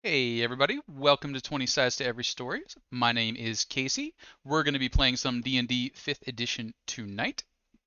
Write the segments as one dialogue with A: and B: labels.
A: Hey everybody, welcome to 20 Sides to Every Story. My name is Casey. We're going to be playing some D&D 5th edition tonight,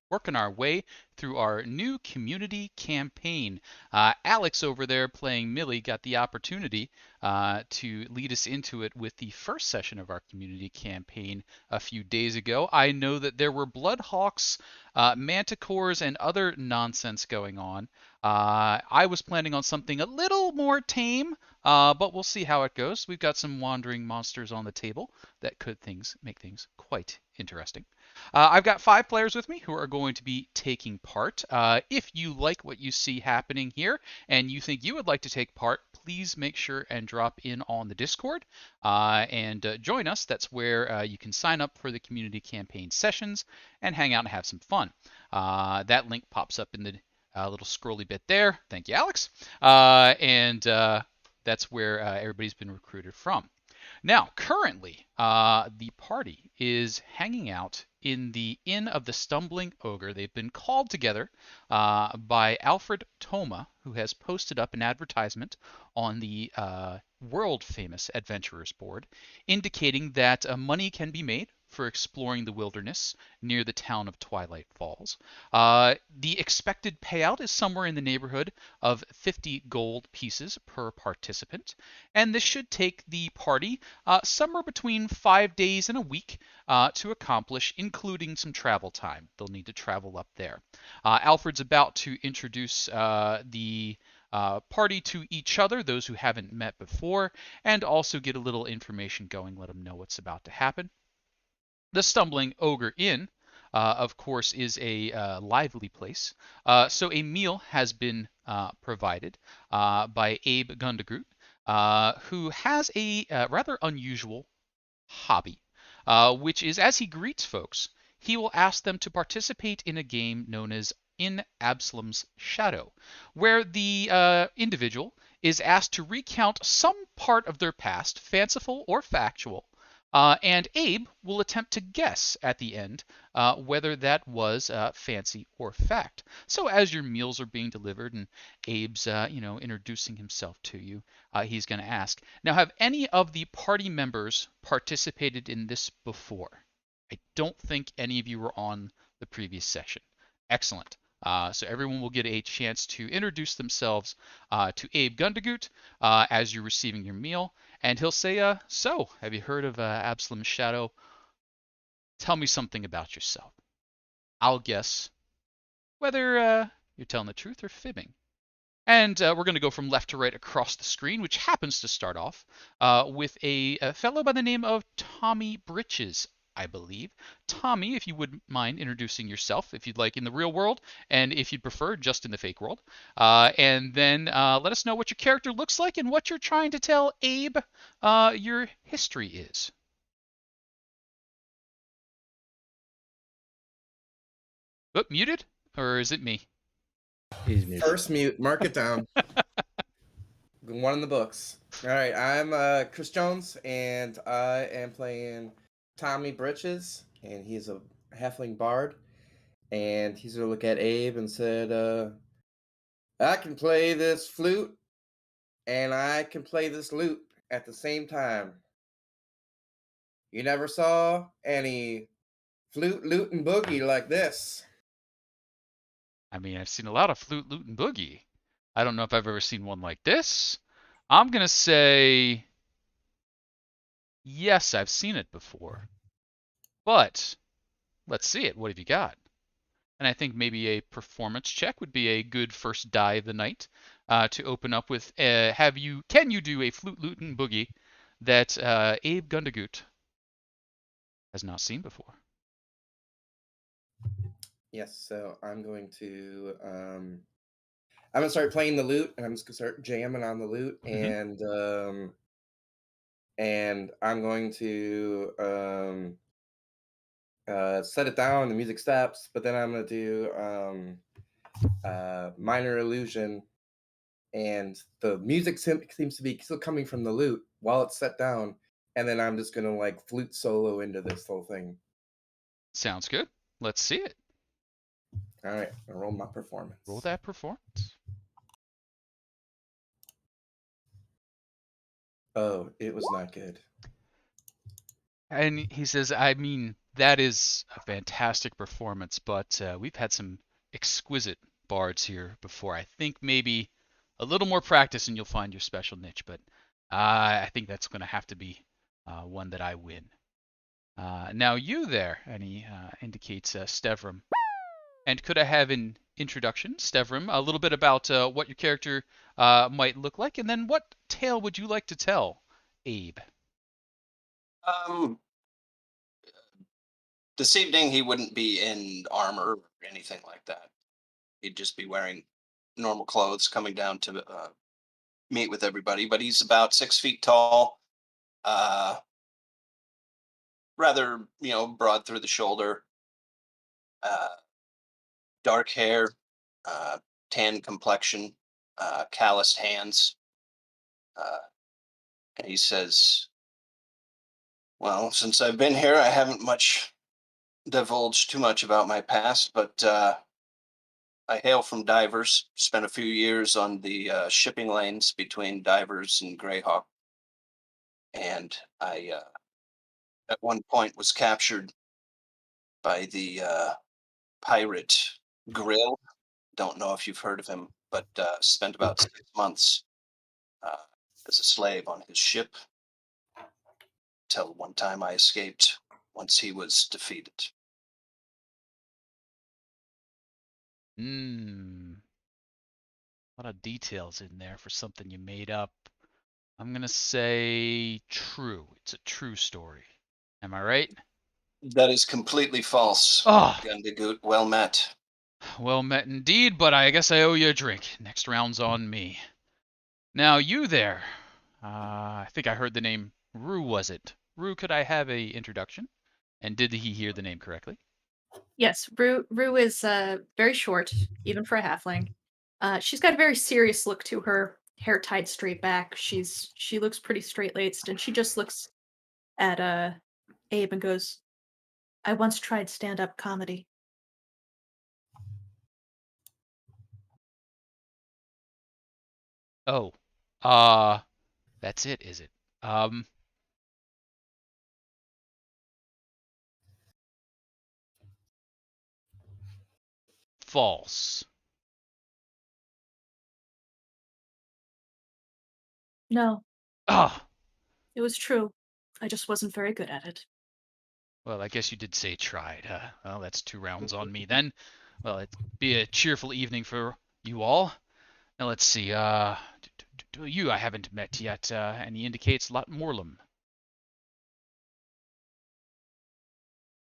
A: working our way through our new community campaign. Alex over there playing Millie got the opportunity to lead us into it with the first session of our community campaign a few days ago. I know that there were Bloodhawks, Manticores, and other nonsense going on. I was planning on something a little more tame, but we'll see how it goes. We've got some wandering monsters on the table that could make things quite interesting. I've got 5 players with me who are going to be taking part. If you like what you see happening here and you think you would like to take part, please make sure and drop in on the Discord and join us. That's where you can sign up for the community campaign sessions and hang out and have some fun. That link pops up in the little scrolly bit there. Thank you, Alex. And that's where everybody's been recruited from. Now, currently, the party is hanging out in the Inn of the Stumbling Ogre. They've been called together by Alfred Toma, who has posted up an advertisement on the world famous Adventurers board, indicating that money can be made for exploring the wilderness near the town of Twilight Falls. The expected payout is somewhere in the neighborhood of 50 gold pieces per participant, and this should take the party somewhere between 5 days and a week to accomplish, including some travel time. They'll need to travel up there. Alfred's about to introduce the party to each other, those who haven't met before, and also get a little information going, let them know what's about to happen. The Stumbling Ogre Inn, of course, is a lively place. So a meal has been provided by Abe Gundagroot, who has a rather unusual hobby, which is as he greets folks, he will ask them to participate in a game known as In Absalom's Shadow, where the individual is asked to recount some part of their past, fanciful or factual, and Abe will attempt to guess at the end whether that was fancy or fact. So as your meals are being delivered and Abe's, introducing himself to you, he's going to ask, now, have any of the party members participated in this before? I don't think any of you were on the previous session. Excellent. So everyone will get a chance to introduce themselves to Abe Gundagoot as you're receiving your meal, and he'll say, so, have you heard of Absalom's Shadow? Tell me something about yourself. I'll guess whether you're telling the truth or fibbing. And we're going to go from left to right across the screen, which happens to start off with a fellow by the name of Tommy Britches, I believe. Tommy, if you would mind introducing yourself, if you'd like in the real world, and if you'd prefer, just in the fake world. And then let us know what your character looks like and what you're trying to tell Abe your history is. Oh, muted? Or is it me?
B: He's muted.
C: First mute, mark it down. One in the books. All right, I'm Chris Jones, and I am playing Tommy Britches, and he's a halfling bard. And he's gonna look at Abe and said, "I can play this flute, and I can play this lute at the same time. You never saw any flute, lute, and boogie like this."
A: I mean, I've seen a lot of flute, lute, and boogie. I don't know if I've ever seen one like this. I'm gonna say yes, I've seen it before. But let's see it. What have you got? And I think maybe a performance check would be a good first die of the night to open up with. Can you do a flute, lute, and boogie that Abe Gundagoot has not seen before?
C: Yes, so I'm gonna start playing the lute, and I'm just gonna start jamming on the lute,
A: Mm-hmm.
C: and I'm going to set it down. The music stops, but then I'm gonna do minor illusion, and the music seems to be still coming from the lute while it's set down, and then I'm just gonna like flute solo into this whole thing.
A: Sounds good. Let's see it.
C: All right, I'll roll my
A: Roll
C: performance.
A: that performance.
C: Oh, it was not good.
A: And he says, I mean, that is a fantastic performance, but we've had some exquisite bards here before. I think maybe a little more practice and you'll find your special niche, but I think that's going to have to be one that I win. Now you there, and he indicates Stevram. And could I have an introduction, Stevram, a little bit about what your character might look like, and then what tale would you like to tell, Abe?
B: Um, this evening he wouldn't be in armor or anything like that. He'd just be wearing normal clothes, coming down to meet with everybody. But he's about 6 feet tall, uh, rather broad through the shoulder, uh, dark hair, uh, tan complexion, calloused hands. Uh, and he says, "Well, since I've been here, I haven't much divulged too much about my past, but." I hail from Divers. Spent a few years on the shipping lanes between Divers and Greyhawk, and I at one point was captured by the pirate Grill. Don't know if you've heard of him, but spent about 6 months uh, as a slave on his ship. Till one time I escaped once he was defeated.
A: Hmm, a lot of details in there for something you made up. I'm gonna say true. It's a true story. Am I right?
B: That is completely false.
A: Oh,
B: Gundagoot, well met.
A: well met indeed, but I guess I owe you a drink. Next round's on me. Now you there. I think I heard the name Rue, was it? Rue, could I have a introduction? And did he hear the name correctly?
D: Yes, Rue is very short, even for a halfling. She's got a very serious look to her, hair tied straight back. She looks pretty straight laced, and she just looks at Abe and goes, "I once tried stand up comedy."
A: Oh, uh, that's it, is it? Um, false.
D: No,
A: Ah,
D: it was true. I just wasn't very good at it.
A: well, I guess you did say tried. Well, that's 2 rounds on me then. Well, it'd be a cheerful evening for you all. Now let's see. You I haven't met yet, and he indicates Lot Morlum.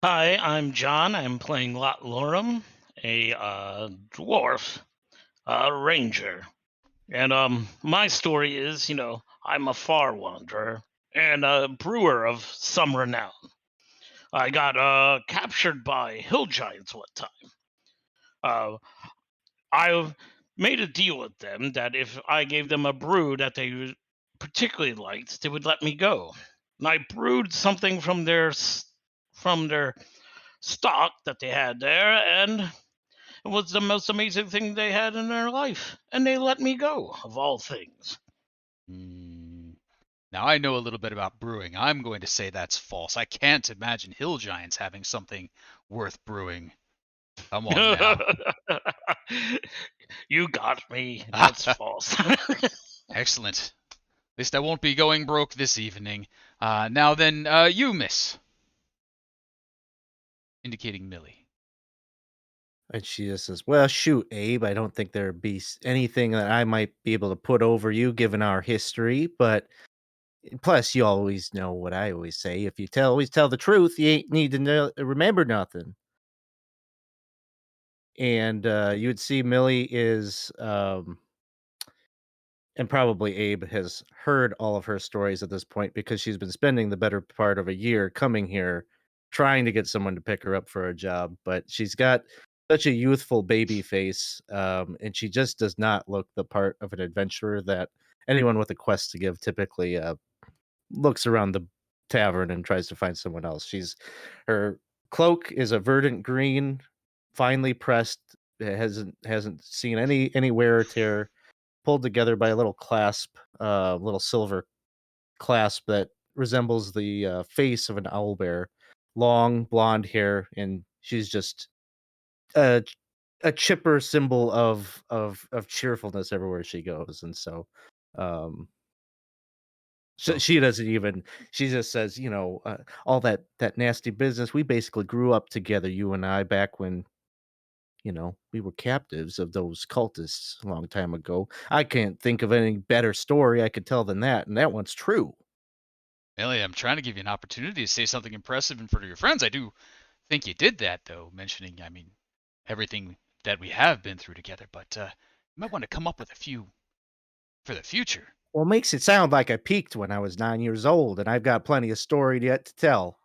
E: Hi, I'm John. I'm playing Lot Lorem, a dwarf, ranger. And my story is, I'm a far wanderer and a brewer of some renown. I got captured by hill giants one time. Uh, I made a deal with them that if I gave them a brew that they particularly liked, they would let me go. And I brewed something from their stock that they had there, and it was the most amazing thing they had in their life, and they let me go, of all things.
A: Hmm. Now I know a little bit about brewing. I'm going to say that's false. I can't imagine hill giants having something worth brewing. Come on now.
E: You got me. That's false.
A: Excellent. At least I won't be going broke this evening. Now then, you, miss. Indicating Millie.
F: And she just says, "Well, shoot, Abe, I don't think there'd be anything that I might be able to put over you given our history, but plus you always know what I always say, if you always tell the truth, you ain't need to remember nothing." And you would see Millie is and probably Abe has heard all of her stories at this point because she's been spending the better part of a year coming here trying to get someone to pick her up for a job, but she's got such a youthful baby face, and she just does not look the part of an adventurer that anyone with a quest to give typically looks around the tavern and tries to find someone else. Her cloak is a verdant green, finely pressed. It hasn't seen any wear or tear, pulled together by a little clasp, little silver clasp that resembles the face of an owlbear, long blonde hair, and she's just a a chipper symbol of cheerfulness everywhere she goes. And so, um,
A: Well,
F: she doesn't even. She just says, all that nasty business. We basically grew up together, you and I, back when we were captives of those cultists a long time ago. I can't think of any better story I could tell than that, and that one's true.
A: Ellie, I'm trying to give you an opportunity to say something impressive in front of your friends. I do think you did that, though, mentioning, I mean, everything that we have been through together, but you might want to come up with a few for the future.
F: Well, it makes it sound like I peaked when I was 9 years old, and I've got plenty of story yet to tell.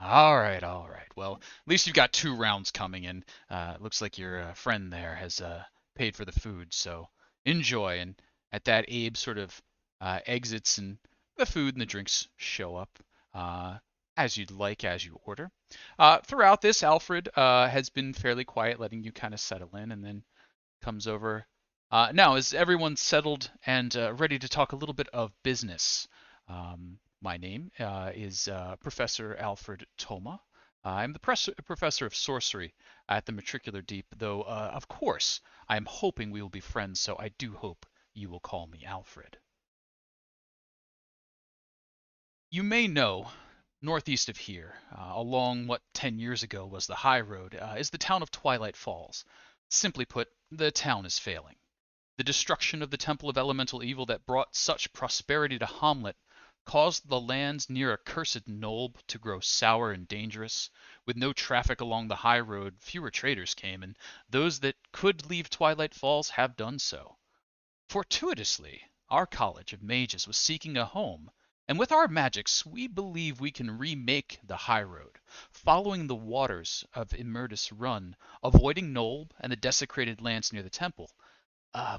A: All right, all right. Well, at least you've got 2 rounds coming, and it looks like your friend there has paid for the food, so enjoy. And at that, Abe sort of exits, and the food and the drinks show up uh, as you'd like, as you order. Throughout this, Alfred has been fairly quiet, letting you kind of settle in, and then comes over. Now, is everyone settled and ready to talk a little bit of business? My name is Professor Alfred Toma. I'm the professor of sorcery at the Matricular Deep, though, of course, I am hoping we will be friends, so I do hope you will call me Alfred. You may know, northeast of here, along what 10 years ago was the high road, is the town of Twilight Falls. Simply put, the town is failing. The destruction of the Temple of Elemental Evil that brought such prosperity to Hommlet caused the lands near accursed Nolb to grow sour and dangerous. With no traffic along the high road, fewer traders came, and those that could leave Twilight Falls have done so. Fortuitously, our College of Mages was seeking a home, and with our magics we believe we can remake the high road, following the waters of Immerdis Run, avoiding Nolb and the desecrated lands near the temple.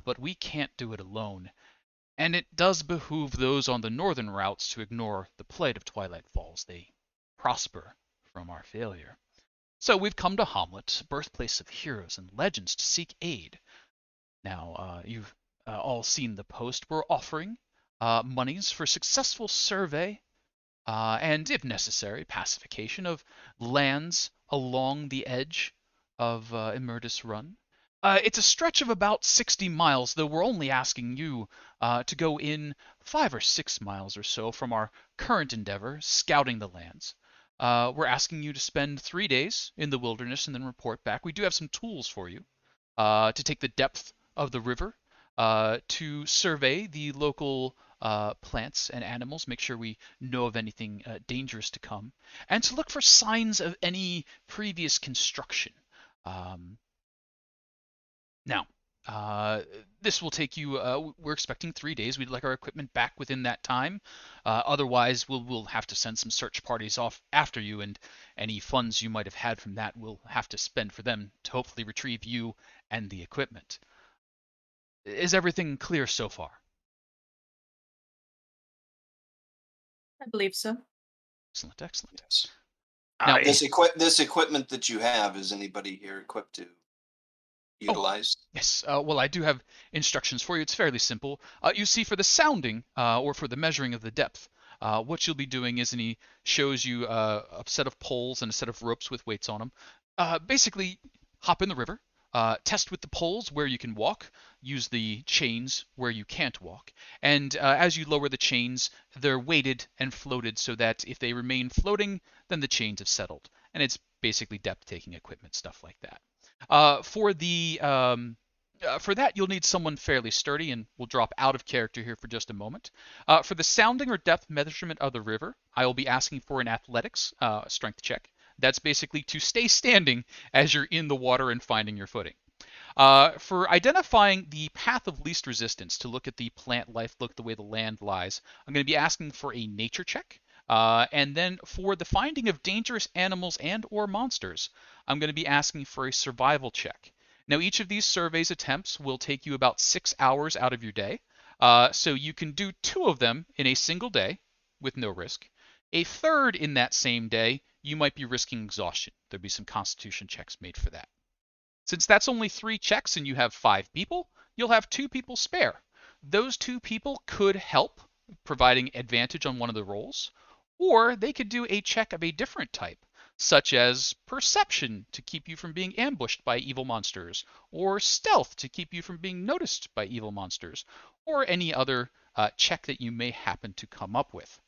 A: But we can't do it alone, and it does behoove those on the northern routes to ignore the plight of Twilight Falls. They prosper from our failure. So we've come to Hommlet, birthplace of heroes and legends, to seek aid. Now, you've all seen the post. We're offering monies for successful survey and, if necessary, pacification of lands along the edge of Immerdis Run. It's a stretch of about 60 miles, though we're only asking you to go in 5 or 6 miles or so from our current endeavor, scouting the lands. We're asking you to spend 3 days in the wilderness and then report back. We do have some tools for you to take the depth of the river, to survey the local plants and animals, make sure we know of anything dangerous to come, and to look for signs of any previous construction. Um, Now, this will take you, we're expecting 3 days. We'd like our equipment back within that time. Otherwise, we'll have to send some search parties off after you, and any funds you might have had from that we'll have to spend for them to hopefully retrieve you and the equipment. Is everything clear so far?
D: I believe so.
A: Excellent, excellent.
B: Yes.
A: Now,
E: I,
B: This equipment that you have, is anybody here equipped to utilize?
A: yes, well, I do have instructions for you. It's fairly simple. You see, for the sounding, or for the measuring of the depth, what you'll be doing is, and he shows you a set of poles and a set of ropes with weights on them. Basically, hop in the river, test with the poles where you can walk, use the chains where you can't walk, and as you lower the chains, they're weighted and floated so that if they remain floating, then the chains have settled. And it's basically depth-taking equipment, stuff like that. For that, you'll need someone fairly sturdy, and we'll drop out of character here for just a moment. For the sounding or depth measurement of the river, I will be asking for an athletics strength check. That's basically to stay standing as you're in the water and finding your footing. For identifying the path of least resistance, to look at the plant life, look the way the land lies, I'm going to be asking for a nature check. And then for the finding of dangerous animals and or monsters, I'm going to be asking for a survival check. Now, each of these surveys attempts will take you about 6 hours out of your day. So you can do 2 of them in a single day with no risk. A third in that same day, you might be risking exhaustion. There'll be some constitution checks made for that. Since that's only 3 checks and you have 5 people, you'll have 2 people spare. Those 2 people could help providing advantage on one of the rolls, or they could do a check of a different type, such as perception to keep you from being ambushed by evil monsters, or stealth to keep you from being noticed by evil monsters, or any other check that you may happen to come up with.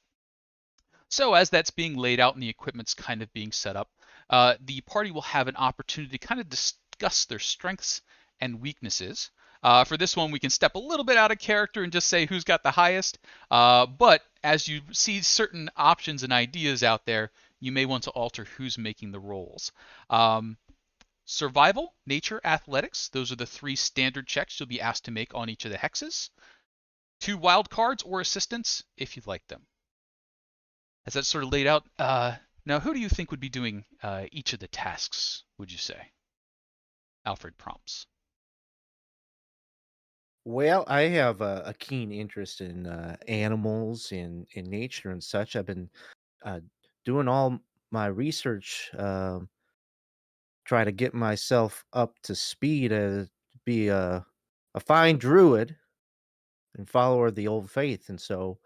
A: So as that's being laid out and the equipment's kind of being set up, the party will have an opportunity to kind of discuss their strengths and weaknesses. For this one, we can step a little bit out of character and just say who's got the highest. But as you see certain options and ideas out there, you may want to alter who's making the rolls. Survival, nature, athletics, those are the 3 standard checks you'll be asked to make on each of the hexes. 2 wild cards or assistants if you'd like them. As that's sort of laid out, now who do you think would be doing each of the tasks, would you say? Alfred prompts.
F: Well, I have a keen interest in animals and in nature and such. I've been doing all my research, try to get myself up to speed to be a fine druid and follower of the old faith. And so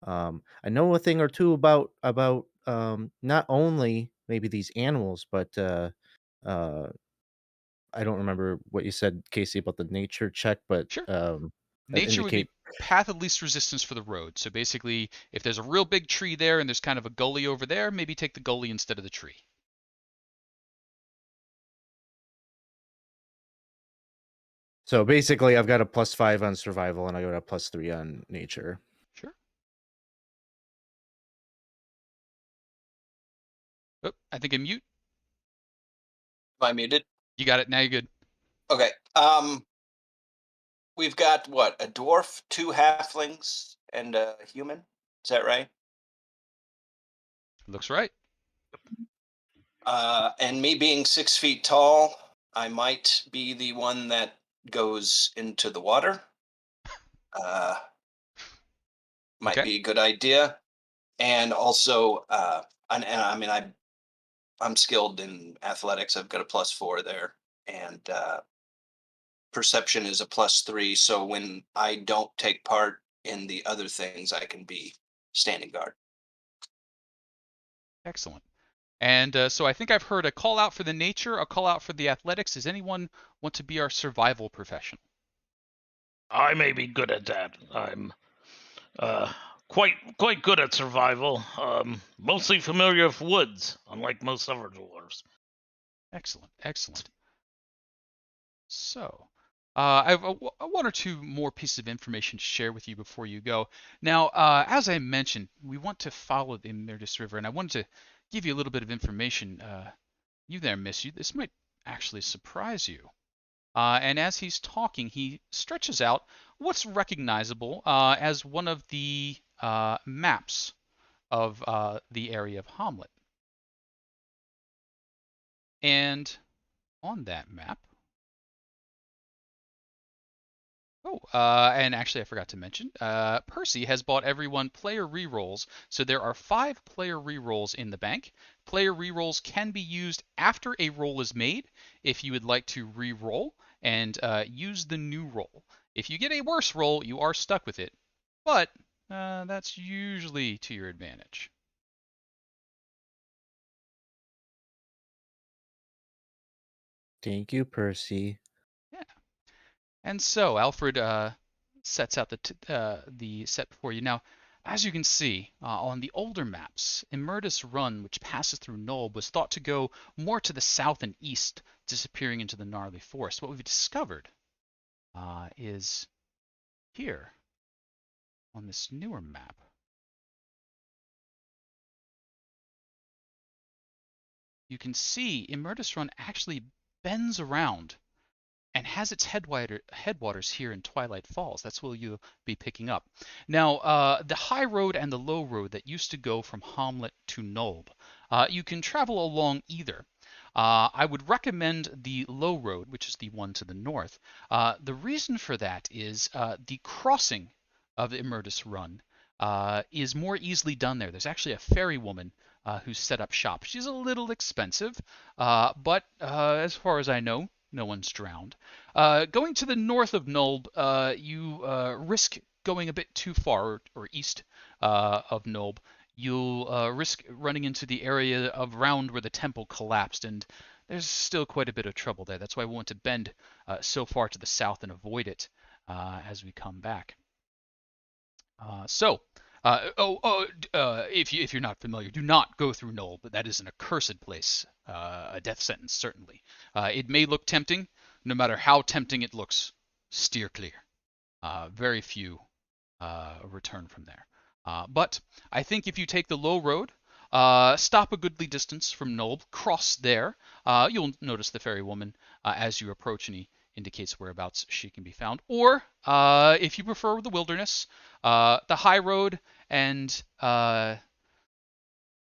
F: I know a thing or two about not only maybe these animals, but uh, I don't remember what you said, Casey, about the nature check, but
A: Sure.
F: that
A: Nature would
F: indicate.
A: be path of least resistance for the road. So basically, if there's a real big tree there and there's kind of a gully over there, maybe take the gully instead of the tree.
F: So basically, I've got a +5 on survival, and I got a +3 on nature.
A: Sure. Oh, I think I mute.
B: Am I muted?
A: You got it. Now you're good.
B: Okay. We've got what? A dwarf, 2 halflings, and a human. Is that right?
A: Looks right.
B: And me being 6 feet tall, I might be the one that goes into the water. Might
A: Okay.
B: be a good idea. And also, and I mean, I'm skilled in athletics. I've got a +4 there, and perception is a +3. So when I don't take part in the other things, I can be standing guard.
A: Excellent. And so I think I've heard a call out for the nature, a call out for the athletics. Does anyone want to be our survival professional?
E: I may be good at that. I'm quite good at survival. Mostly familiar with woods, unlike most other dwarves.
A: Excellent. Excellent. So, I have one or two more pieces of information to share with you before you go. Now, as I mentioned, we want to follow the Immerdis River, and I wanted to give you a little bit of information. You there, Miss You. This might actually surprise you. And as he's talking, he stretches out what's recognizable as one of the maps of the area of Hommlet. And on that map, and actually I forgot to mention, Percy has bought everyone player rerolls. So there are 5 player rerolls in the bank. Player rerolls can be used after a roll is made if you would like to reroll and use the new roll. If you get a worse roll, you are stuck with it, but that's usually to your advantage.
F: Thank you, Percy.
A: Yeah. And so Alfred sets out the set before you. Now, as you can see on the older maps, Immerdis Run, which passes through Nulb, was thought to go more to the south and east, disappearing into the Gnarley Forest. What we've discovered is here on this newer map. You can see Immerdis Run actually bends around and has its headwaters here in Twilight Falls. That's what you'll be picking up. Now, the high road and the low road that used to go from Hommlet to Nulb, you can travel along either. I would recommend the low road, which is the one to the north. The reason for that is the crossing of the Immerdis Run is more easily done there. There's actually a ferry woman who's set up shop. She's a little expensive, but as far as I know, no one's drowned. Going to the north of Nulb, you risk going a bit too far or east of Nulb, you'll risk running into the area around where the temple collapsed, and there's still quite a bit of trouble there. That's why we want to bend so far to the south and avoid it as we come back. If you're not familiar, do not go through Knoll, but that is an accursed place, a death sentence certainly. It may look tempting. No matter how tempting it looks, steer clear. Very few return from there. But I think if you take the low road, stop a goodly distance from Nulb, cross there, you'll notice the fairy woman as you approach, and he indicates whereabouts she can be found. Or, if you prefer the wilderness, the high road, and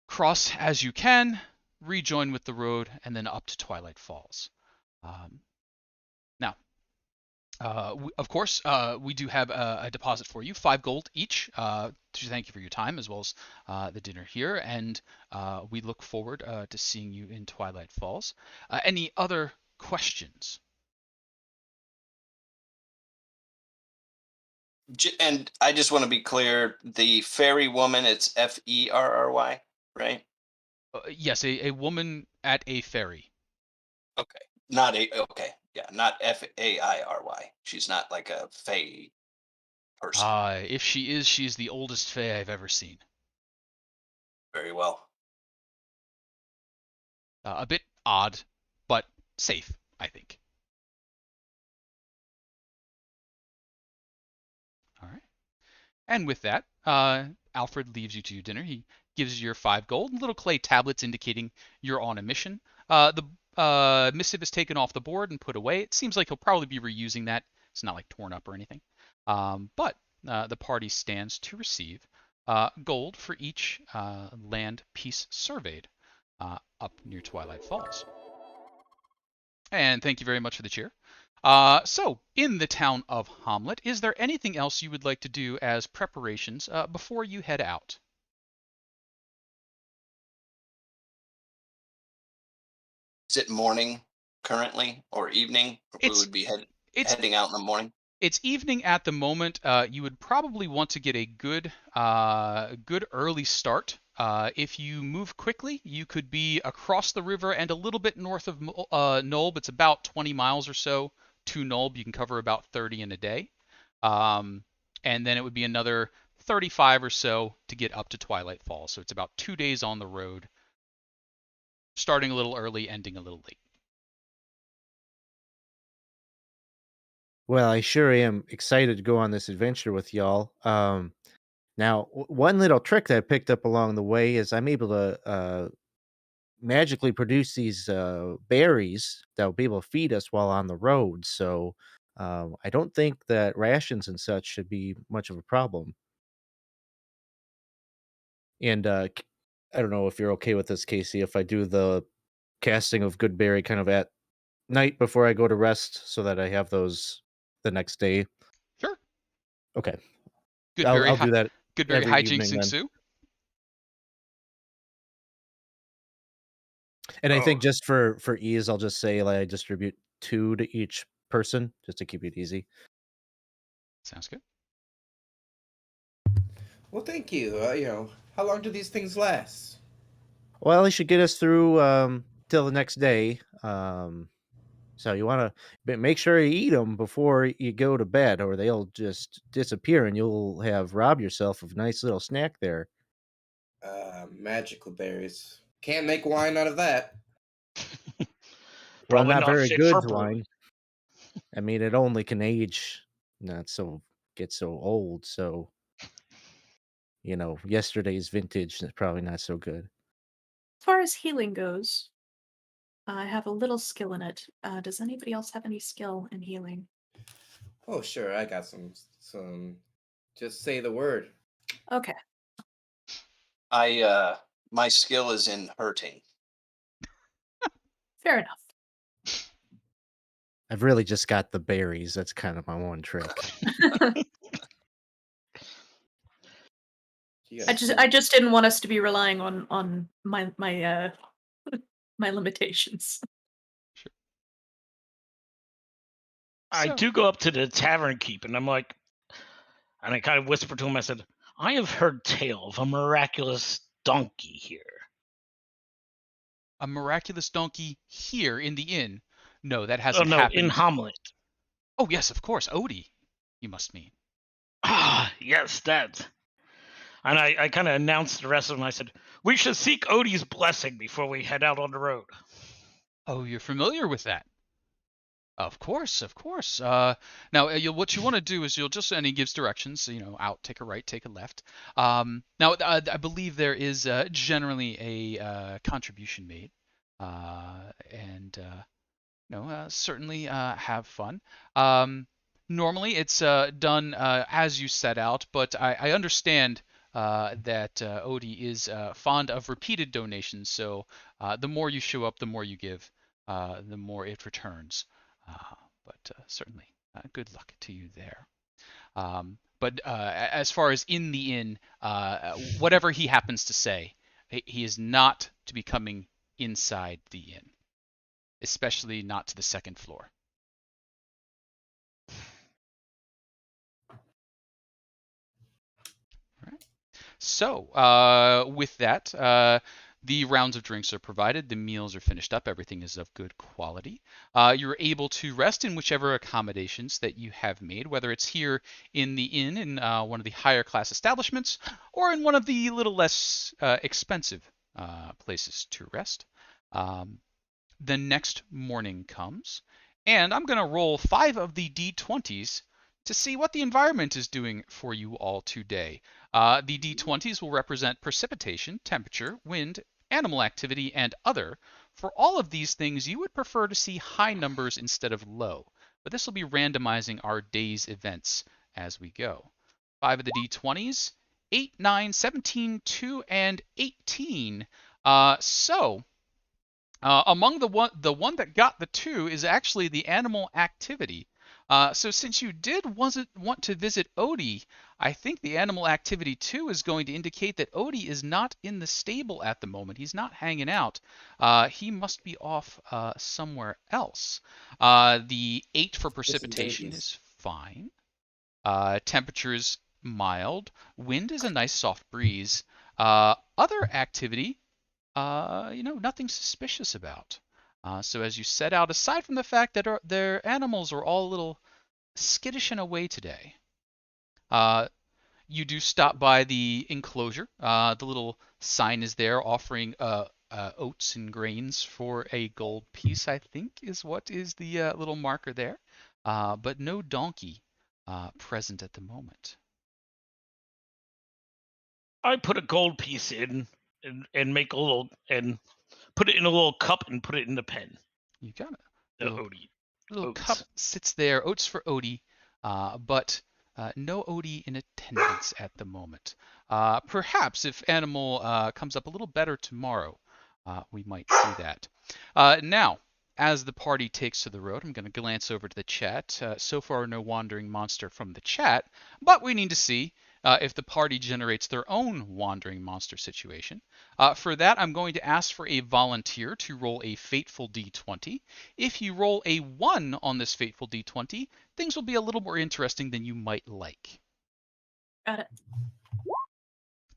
A: cross as you can, rejoin with the road, and then up to Twilight Falls. Now, of course, we do have a deposit for you, 5 gold each, to thank you for your time, as well as the dinner here, and we look forward to seeing you in Twilight Falls. Any other questions?
B: And I just want to be clear, the fairy woman, it's Ferry, right?
A: Yes, a woman at a ferry.
B: Okay. Okay. Yeah, not Fairy. She's not like a fae person.
A: If she is, she's the oldest fae I've ever seen.
B: Very well.
A: A bit odd, but safe, I think. All right. And with that, Alfred leaves you to your dinner. He gives you your 5 gold, little clay tablets indicating you're on a mission. The missive is taken off the board and put away. It seems like he'll probably be reusing that. It's not like torn up or anything. But the party stands to receive gold for each land piece surveyed up near Twilight Falls. And thank you very much for the cheer. So, in the town of Hommlet, is there anything else you would like to do as preparations before you head out?
B: Is it morning currently or evening? We would be
A: It's
B: heading out in the morning.
A: It's evening at the moment. You would probably want to get a good early start. If you move quickly, you could be across the river and a little bit north of Nulb. It's about 20 miles or so to Nulb. You can cover about 30 in a day. And then it would be another 35 or so to get up to Twilight Falls. So it's about 2 days on the road, starting a little early, ending a little late.
F: Well, I sure am excited to go on this adventure with y'all. Now, one little trick that I picked up along the way is I'm able to magically produce these berries that will be able to feed us while on the road. So I don't think that rations and such should be much of a problem. And I don't know if you're okay with this, Casey, if I do the casting of good berry kind of at night before I go to rest so that I have those the next day.
A: Sure.
F: Okay.
A: Good
F: I'll do that
A: Goodberry
F: every
A: hijinks
F: evening then.
A: ensue.
F: And I think just for ease, I'll just say like I distribute 2 to each person just to keep it easy.
A: Sounds good.
C: Well, thank you. How long do these things last?
F: Well, it should get us through till the next day. So you want to make sure you eat them before you go to bed, or they'll just disappear, and you'll have robbed yourself of a nice little snack there.
C: Magical berries. Can't make wine out of that.
F: Well,
E: Probably
F: not
E: not
F: very
E: fit
F: good
E: for brewing.
F: wine. I mean, it only can age, not so get so old. So, yesterday's vintage is probably not so good.
D: As far as healing goes, I have a little skill in it. Does anybody else have any skill in healing?
C: Oh, sure. I got some. Just say the word.
D: Okay.
B: My skill is in hurting.
D: Fair enough.
F: I've really just got the berries. That's kind of my one trick.
D: I just didn't want us to be relying on my my limitations.
A: Sure.
E: I
A: So-
E: do go up to the tavern keep, and I'm like, And I kind of whispered to him, I said, I have heard tale of a miraculous donkey here.
A: A miraculous donkey here in the inn? No, that
E: Oh,
A: hasn't
E: no, in
A: happened.
E: Hommlet.
A: Oh, yes, of course. Odie, you must mean.
E: Ah, yes, that. And I kind of announced the rest of them. I said, we should seek Odie's blessing before we head out on the road.
A: Oh, you're familiar with that? Of course, of course. Now, what you want to do is you'll just, and he gives directions, out, take a right, take a left. Now, I believe there is generally a contribution made, and certainly have fun. Normally, it's done as you set out, but I understand that Odie is fond of repeated donations, so the more you show up, the more you give, the more it returns. But certainly, good luck to you there. But as far as in the inn, whatever he happens to say, he is not to be coming inside the inn, especially not to the second floor. All right. So with that, the rounds of drinks are provided, the meals are finished up, everything is of good quality. You're able to rest in whichever accommodations that you have made, whether it's here in the inn in one of the higher class establishments or in one of the little less expensive places to rest. The next morning comes, and I'm going to roll 5 of the d20s to see what the environment is doing for you all today. The d20s will represent precipitation, temperature, wind, animal activity, and other. For all of these things, you would prefer to see high numbers instead of low, but this will be randomizing our day's events as we go. 5 of the d20s, 8, 9, 17, 2, and 18. Among the one that got the 2 is actually the animal activity. So since you wasn't want to visit Odie, I think the animal activity 2 is going to indicate that Odie is not in the stable at the moment. He's not hanging out. He must be off somewhere else. The 8 for precipitation is fine. Temperature is mild. Wind is a nice soft breeze. Other activity, nothing suspicious about. So as you set out, aside from the fact that their animals are all a little skittish in a way today, you do stop by the enclosure. The little sign is there offering oats and grains for a gold piece, I think is what is the little marker there. But no donkey present at the moment.
E: I put a gold piece in and make a little, and put it in a little cup and put it in the pen.
A: You got it.
E: The
A: Odie. Little
E: oats.
A: cup sits there, oats for Odie, but no Odie in attendance at the moment. Perhaps if Animal comes up a little better tomorrow, we might see that. Now, as the party takes to the road, I'm going to glance over to the chat. So far, no wandering monster from the chat, but we need to see if the party generates their own wandering monster situation. For that, I'm going to ask for a volunteer to roll a fateful d20. If you roll a 1 on this fateful d20, things will be a little more interesting than you might like.
D: Got it.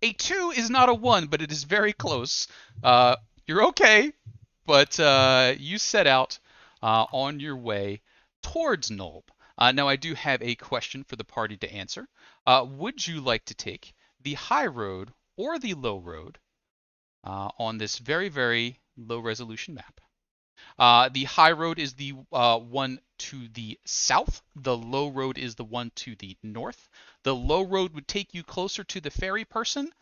A: A 2 is not a 1, but it is very close. You're okay, but you set out on your way towards Nulb. Now, I do have a question for the party to answer. Would you like to take the high road or the low road on this very, very low resolution map? The high road is the one to the south. The low road is the one to the north. The low road would take you closer to the fairy person.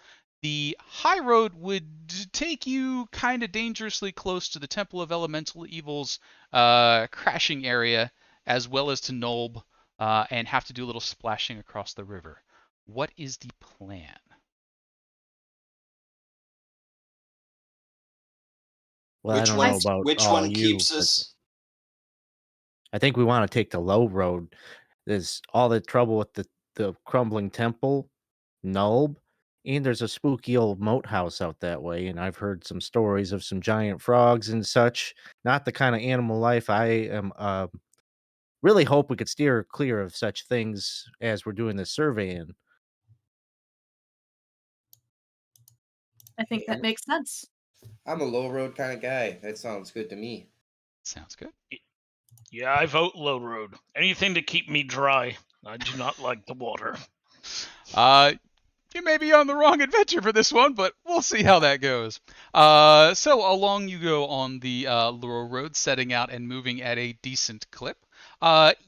A: The high road would take you kind of dangerously close to the Temple of Elemental Evil's crashing area, as well as to Nulb, and have to do a little splashing across the river. What is the plan?
F: Well, I
B: Which
F: don't
B: one?
F: know about
B: Which
F: all
B: one
F: you,
B: keeps
F: but
B: us?
F: I think we want to take the low road. There's all the trouble with the crumbling temple, Nulb, and there's a spooky old moat house out that way. And I've heard some stories of some giant frogs and such. Not the kind of animal life I am really hope we could steer clear of such things as we're doing this surveying.
D: I think that makes sense.
C: I'm a low road kind of guy. That sounds good to me.
A: Sounds good.
E: Yeah, I vote low road. Anything to keep me dry. I do not like the water.
A: You may be on the wrong adventure for this one, but we'll see how that goes. So along you go on the Laurel Road, setting out and moving at a decent clip.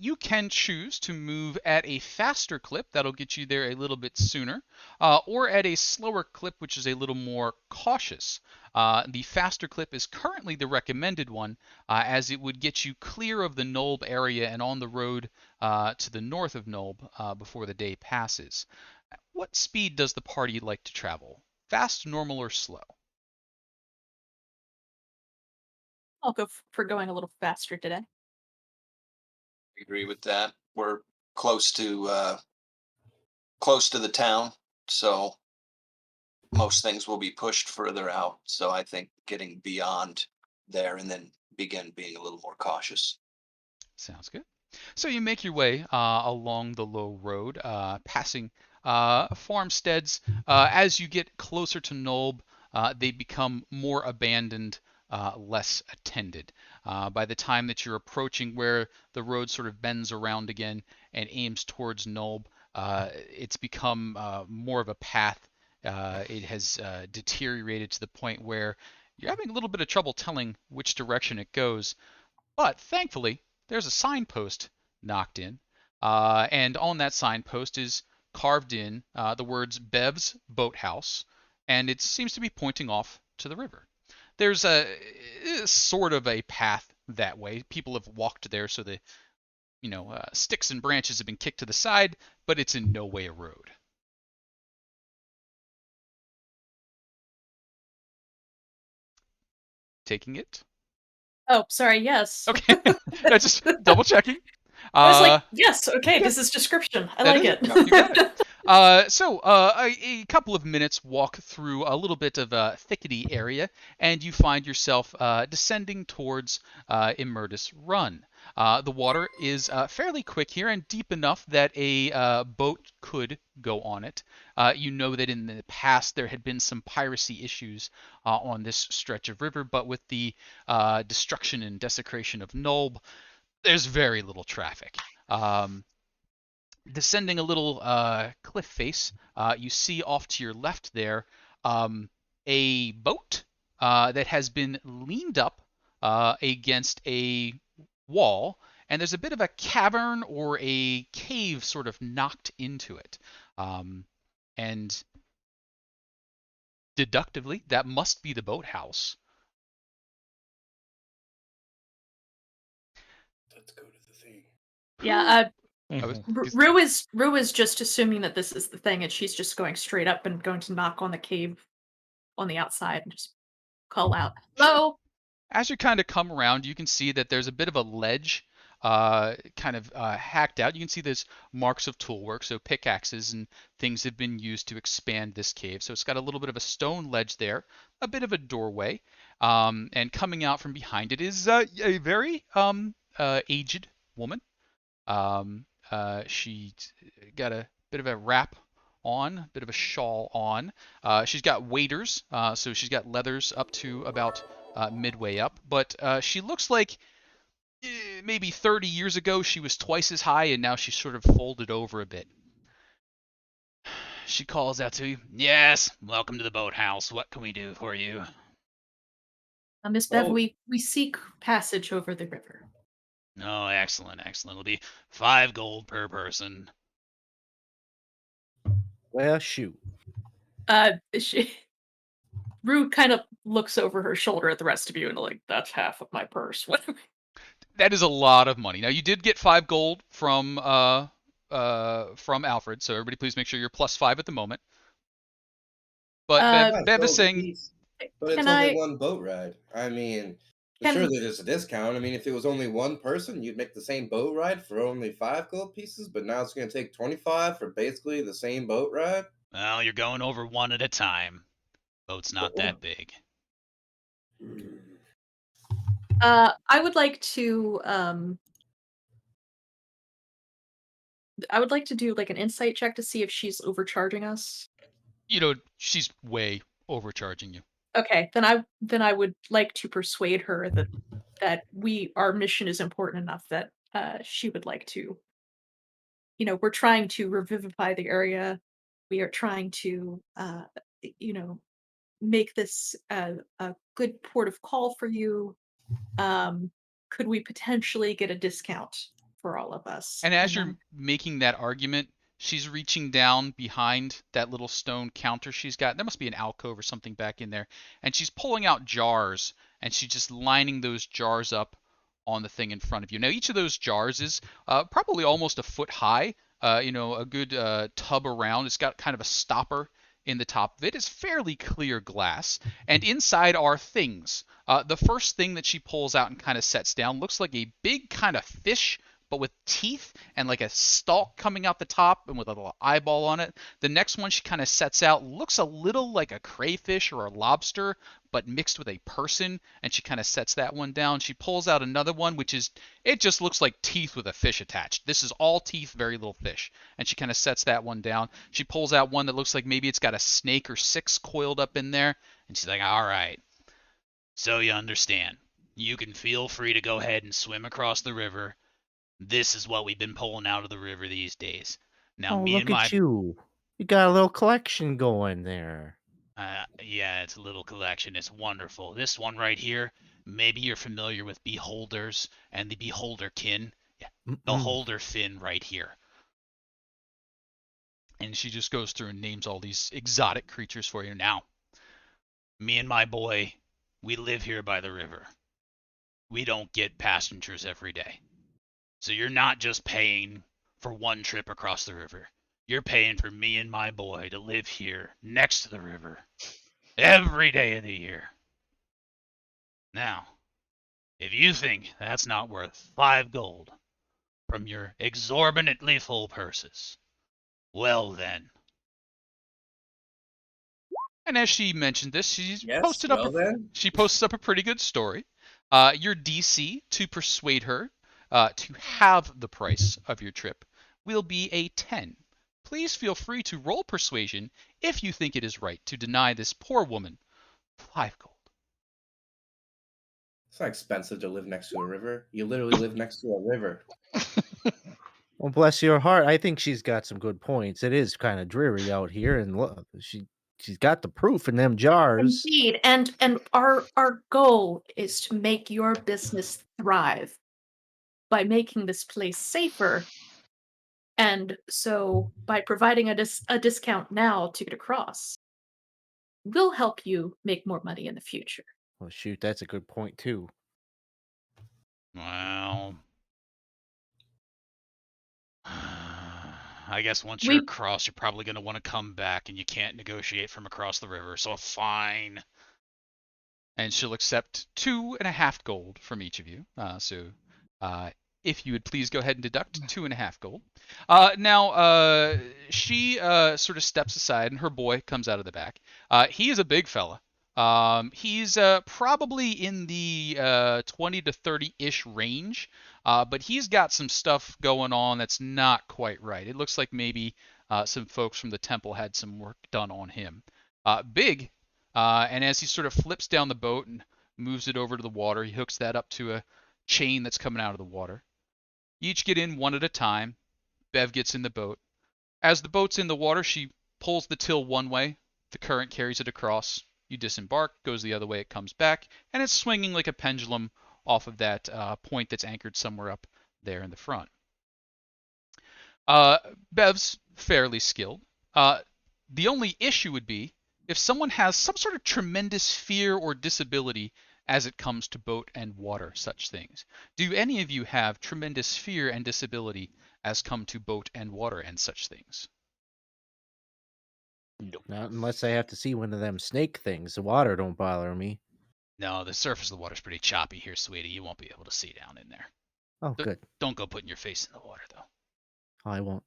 A: You can choose to move at a faster clip, that'll get you there a little bit sooner, or at a slower clip, which is a little more cautious. The faster clip is currently the recommended one, as it would get you clear of the Nolb area and on the road to the north of Nolb before the day passes. What speed does the party like to travel? Fast, normal, or slow?
D: I'll go for going a little faster today.
B: I agree with that. We're close to the town, so most things will be pushed further out. So I think getting beyond there and then begin being a little more cautious.
A: Sounds good. So you make your way along the low road, passing farmsteads. As you get closer to Nolb, they become more abandoned, less attended. By the time that you're approaching where the road sort of bends around again and aims towards Nolb, it's become more of a path. It has deteriorated to the point where you're having a little bit of trouble telling which direction it goes. But thankfully, there's a signpost knocked in, and on that signpost is carved in the words Bev's Boathouse, and it seems to be pointing off to the river. There's a sort of a path that way. People have walked there, so the sticks and branches have been kicked to the side, but it's in no way a road. Taking it?
D: Oh, sorry. Yes.
A: Okay, that's just double checking.
D: I was like, yes. Okay,
A: yeah.
D: this is description. I
A: That
D: like
A: is
D: it.
A: No, you got it. A couple of minutes walk through a little bit of a thickety area, and you find yourself descending towards Immerdis Run. The water is fairly quick here and deep enough that a boat could go on it. You know that in the past there had been some piracy issues on this stretch of river, but with the destruction and desecration of Nulb, there's very little traffic. Descending a little cliff face, you see off to your left there a boat that has been leaned up against a wall, and there's a bit of a cavern or a cave sort of knocked into it. And deductively, that must be the boathouse.
C: Let's go to the thing.
D: Yeah.
E: Mhm.
D: Rue is just assuming that this is the thing, and she's just going straight up and going to knock on the cave on the outside and just call out, "Hello."
A: As you kind of come around, you can see that there's a bit of a ledge hacked out. You can see there's marks of tool work, so pickaxes and things have been used to expand this cave. So it's got a little bit of a stone ledge there, a bit of a doorway, and coming out from behind it is a very aged woman. She got a bit of a wrap on, a bit of a shawl on. She's got waders, so she's got leathers up to about midway up, but she looks like maybe 30 years ago she was twice as high, and now she's sort of folded over a bit. She calls out to you, "Yes, welcome to the boathouse. What can we do for you?"
D: Miss Bev,
C: Oh.
D: we seek passage over the river.
A: Oh, excellent, excellent. It'll be 5 gold per person.
F: Well, shoot.
D: She Rue kind of looks over her shoulder at the rest of you and like, that's half of my purse. What?
A: That is a lot of money. Now you did get 5 gold from Alfred, so everybody please make sure you're +5 at the moment. But Bev is saying,
C: But it's
D: Can
C: only
D: I-
C: one boat ride. I mean,
D: Can-
C: sure, there's a discount. I mean, if it was only one person, you'd make the same boat ride for only 5 gold pieces, but now it's going to take 25 for basically the same boat ride.
A: well, you're going over one at a time. Boat's not that big.
C: Hmm.
D: I would like to I would like to do like an insight check to see if she's overcharging us.
A: She's way overcharging you.
D: Okay, then I would like to persuade her that our mission is important enough that she would like to. We're trying to revivify the area. We are trying to you know make this a good port of call for you. Could we potentially get a discount for all of us?
A: And as
D: And
A: you're
D: then
A: making that argument, she's reaching down behind that little stone counter she's got. There must be an alcove or something back in there. And she's pulling out jars, and she's just lining those jars up on the thing in front of you. Now, each of those jars is probably almost a foot high, a good tub around. It's got kind of a stopper in the top of it. It's fairly clear glass. And inside are things. The first thing that she pulls out and kind of sets down looks like a big kind of fish, but with teeth and like a stalk coming out the top and with a little eyeball on it. The next one she kind of sets out looks a little like a crayfish or a lobster, but mixed with a person, and she kind of sets that one down. She pulls out another one, it just looks like teeth with a fish attached. This is all teeth, very little fish. And she kind of sets that one down. She pulls out one that looks like maybe it's got a snake or six coiled up in there, and she's like, all right, so you understand. You can feel free to go ahead and swim across the river. This is what we've been pulling out of the river these days. Now,
F: Oh,
A: me and
F: look
A: my
F: at you. You got a little collection going there.
A: yeah, it's a little collection. It's wonderful. This one right here, maybe you're familiar with beholders and the beholderkin. Yeah, the
F: Mm-mm.
A: holder fin right here. And she just goes through and names all these exotic creatures for you. Now, me and my boy, we live here by the river. We don't get passengers every day. So you're not just paying for one trip across the river. You're paying for me and my boy to live here next to the river every day of the year. Now, if you think that's not worth 5 gold from your exorbitantly full purses, well then. And as she mentioned this,
C: Yes, well then.
A: she posts up a pretty good story. Your DC to persuade her to halve the price of your trip will be a 10. Please feel free to roll persuasion if you think it is right to deny this poor woman 5 gold.
C: It's not expensive to live next to a river. You literally live next to a river.
F: Well, bless your heart. I think she's got some good points. It is kind of dreary out here, and look, she's got the proof in them jars.
D: indeed, and our goal is to make your business thrive by making this place safer. And so, by providing a discount now to get across, we'll help you make more money in the future.
F: Well, shoot, that's a good point too.
A: Well, I guess once you're
D: We
A: across, you're probably going to want to come back, and you can't negotiate from across the river, so fine. And she'll accept 2.5 gold from each of you. If you would please go ahead and deduct 2.5 gold. Now, she sort of steps aside, and her boy comes out of the back. He is a big fella. He's probably in the 20 to 30-ish range, but he's got some stuff going on that's not quite right. It looks like maybe some folks from the temple had some work done on him. Big, and as he sort of flips down the boat and moves it over to the water, he hooks that up to a chain that's coming out of the water. You each get in one at a time. Bev gets in the boat. As the boat's in the water, she pulls the till one way. The current carries it across. You disembark, goes the other way, it comes back, and it's swinging like a pendulum off of that point that's anchored somewhere up there in the front. Bev's fairly skilled. The only issue would be if someone has some sort of tremendous fear or disability as it comes to boat and water, such things. Do any of you have tremendous fear and disability as come to boat and water and such things?
F: Not unless I have to see one of them snake things. The water don't bother me.
A: No, the surface of the water's pretty choppy here, sweetie. You won't be able to see down in there.
F: Oh, good.
A: Don't go putting your face in the water, though.
F: I won't.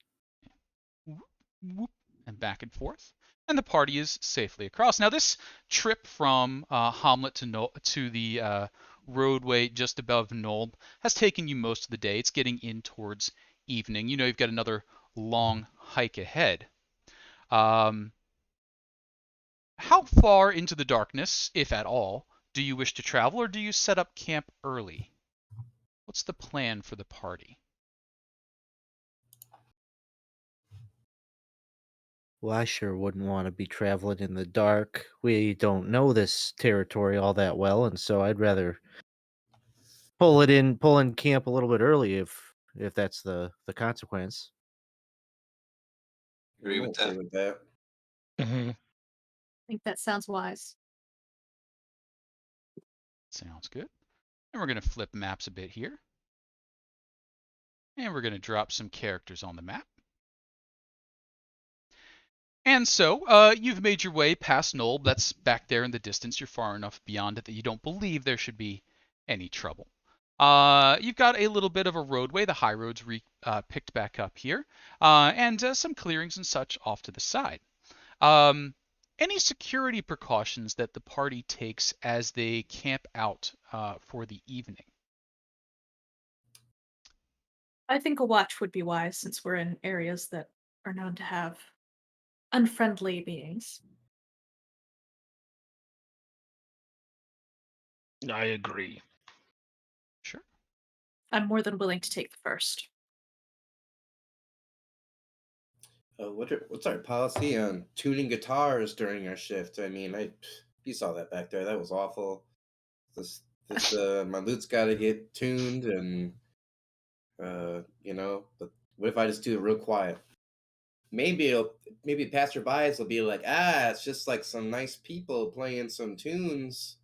A: Whoop, whoop, and back and forth. And the party is safely across. Now, this trip from Hommlet to the roadway just above Nolb has taken you most of the day. It's getting in towards evening. You've got another long hike ahead. How far into the darkness, if at all, do you wish to travel, or do you set up camp early? What's the plan for the party?
F: Well, I sure wouldn't want to be traveling in the dark. We don't know this territory all that well, and so I'd rather pull in camp a little bit early if that's the consequence.
B: Agree
C: I'm
B: with
C: okay
B: that.
C: with that.
E: Hmm.
D: I think that sounds wise.
A: Sounds good. And we're going to flip maps a bit here. And we're going to drop some characters on the map. And so, you've made your way past Knoll. That's back there in the distance. You're far enough beyond it that you don't believe there should be any trouble. You've got a little bit of a roadway. The high road's picked back up here. And some clearings and such off to the side. Any security precautions that the party takes as they camp out for the evening?
D: I think a watch would be wise since we're in areas that are known to have unfriendly beings.
E: I agree.
A: Sure.
D: I'm more than willing to take the first.
C: What's our policy on tuning guitars during our shift? I mean, you saw that back there. That was awful. My lute's got to get tuned, and But what if I just do it real quiet? Maybe passerbys will be like, it's just like some nice people playing some tunes,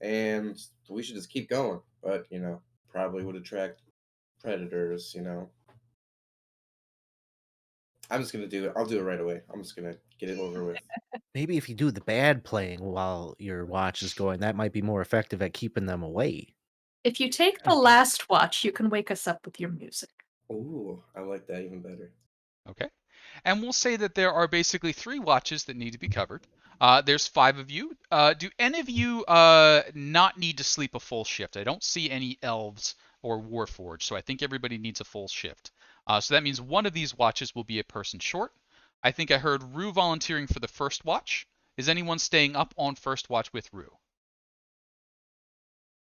C: and we should just keep going. But probably would attract predators. I'm just gonna do it. I'll do it right away. I'm just gonna get it over with.
F: Maybe if you do the bad playing while your watch is going, that might be more effective at keeping them away.
D: If you take the last watch, you can wake us up with your music.
C: Ooh, I like that even better.
A: Okay. And we'll say that there are basically 3 watches that need to be covered. There's 5 of you. Do any of you not need to sleep a full shift? I don't see any elves or warforged, so I think everybody needs a full shift. So that means one of these watches will be a person short. I think I heard Rue volunteering for the first watch. Is anyone staying up on first watch with Rue?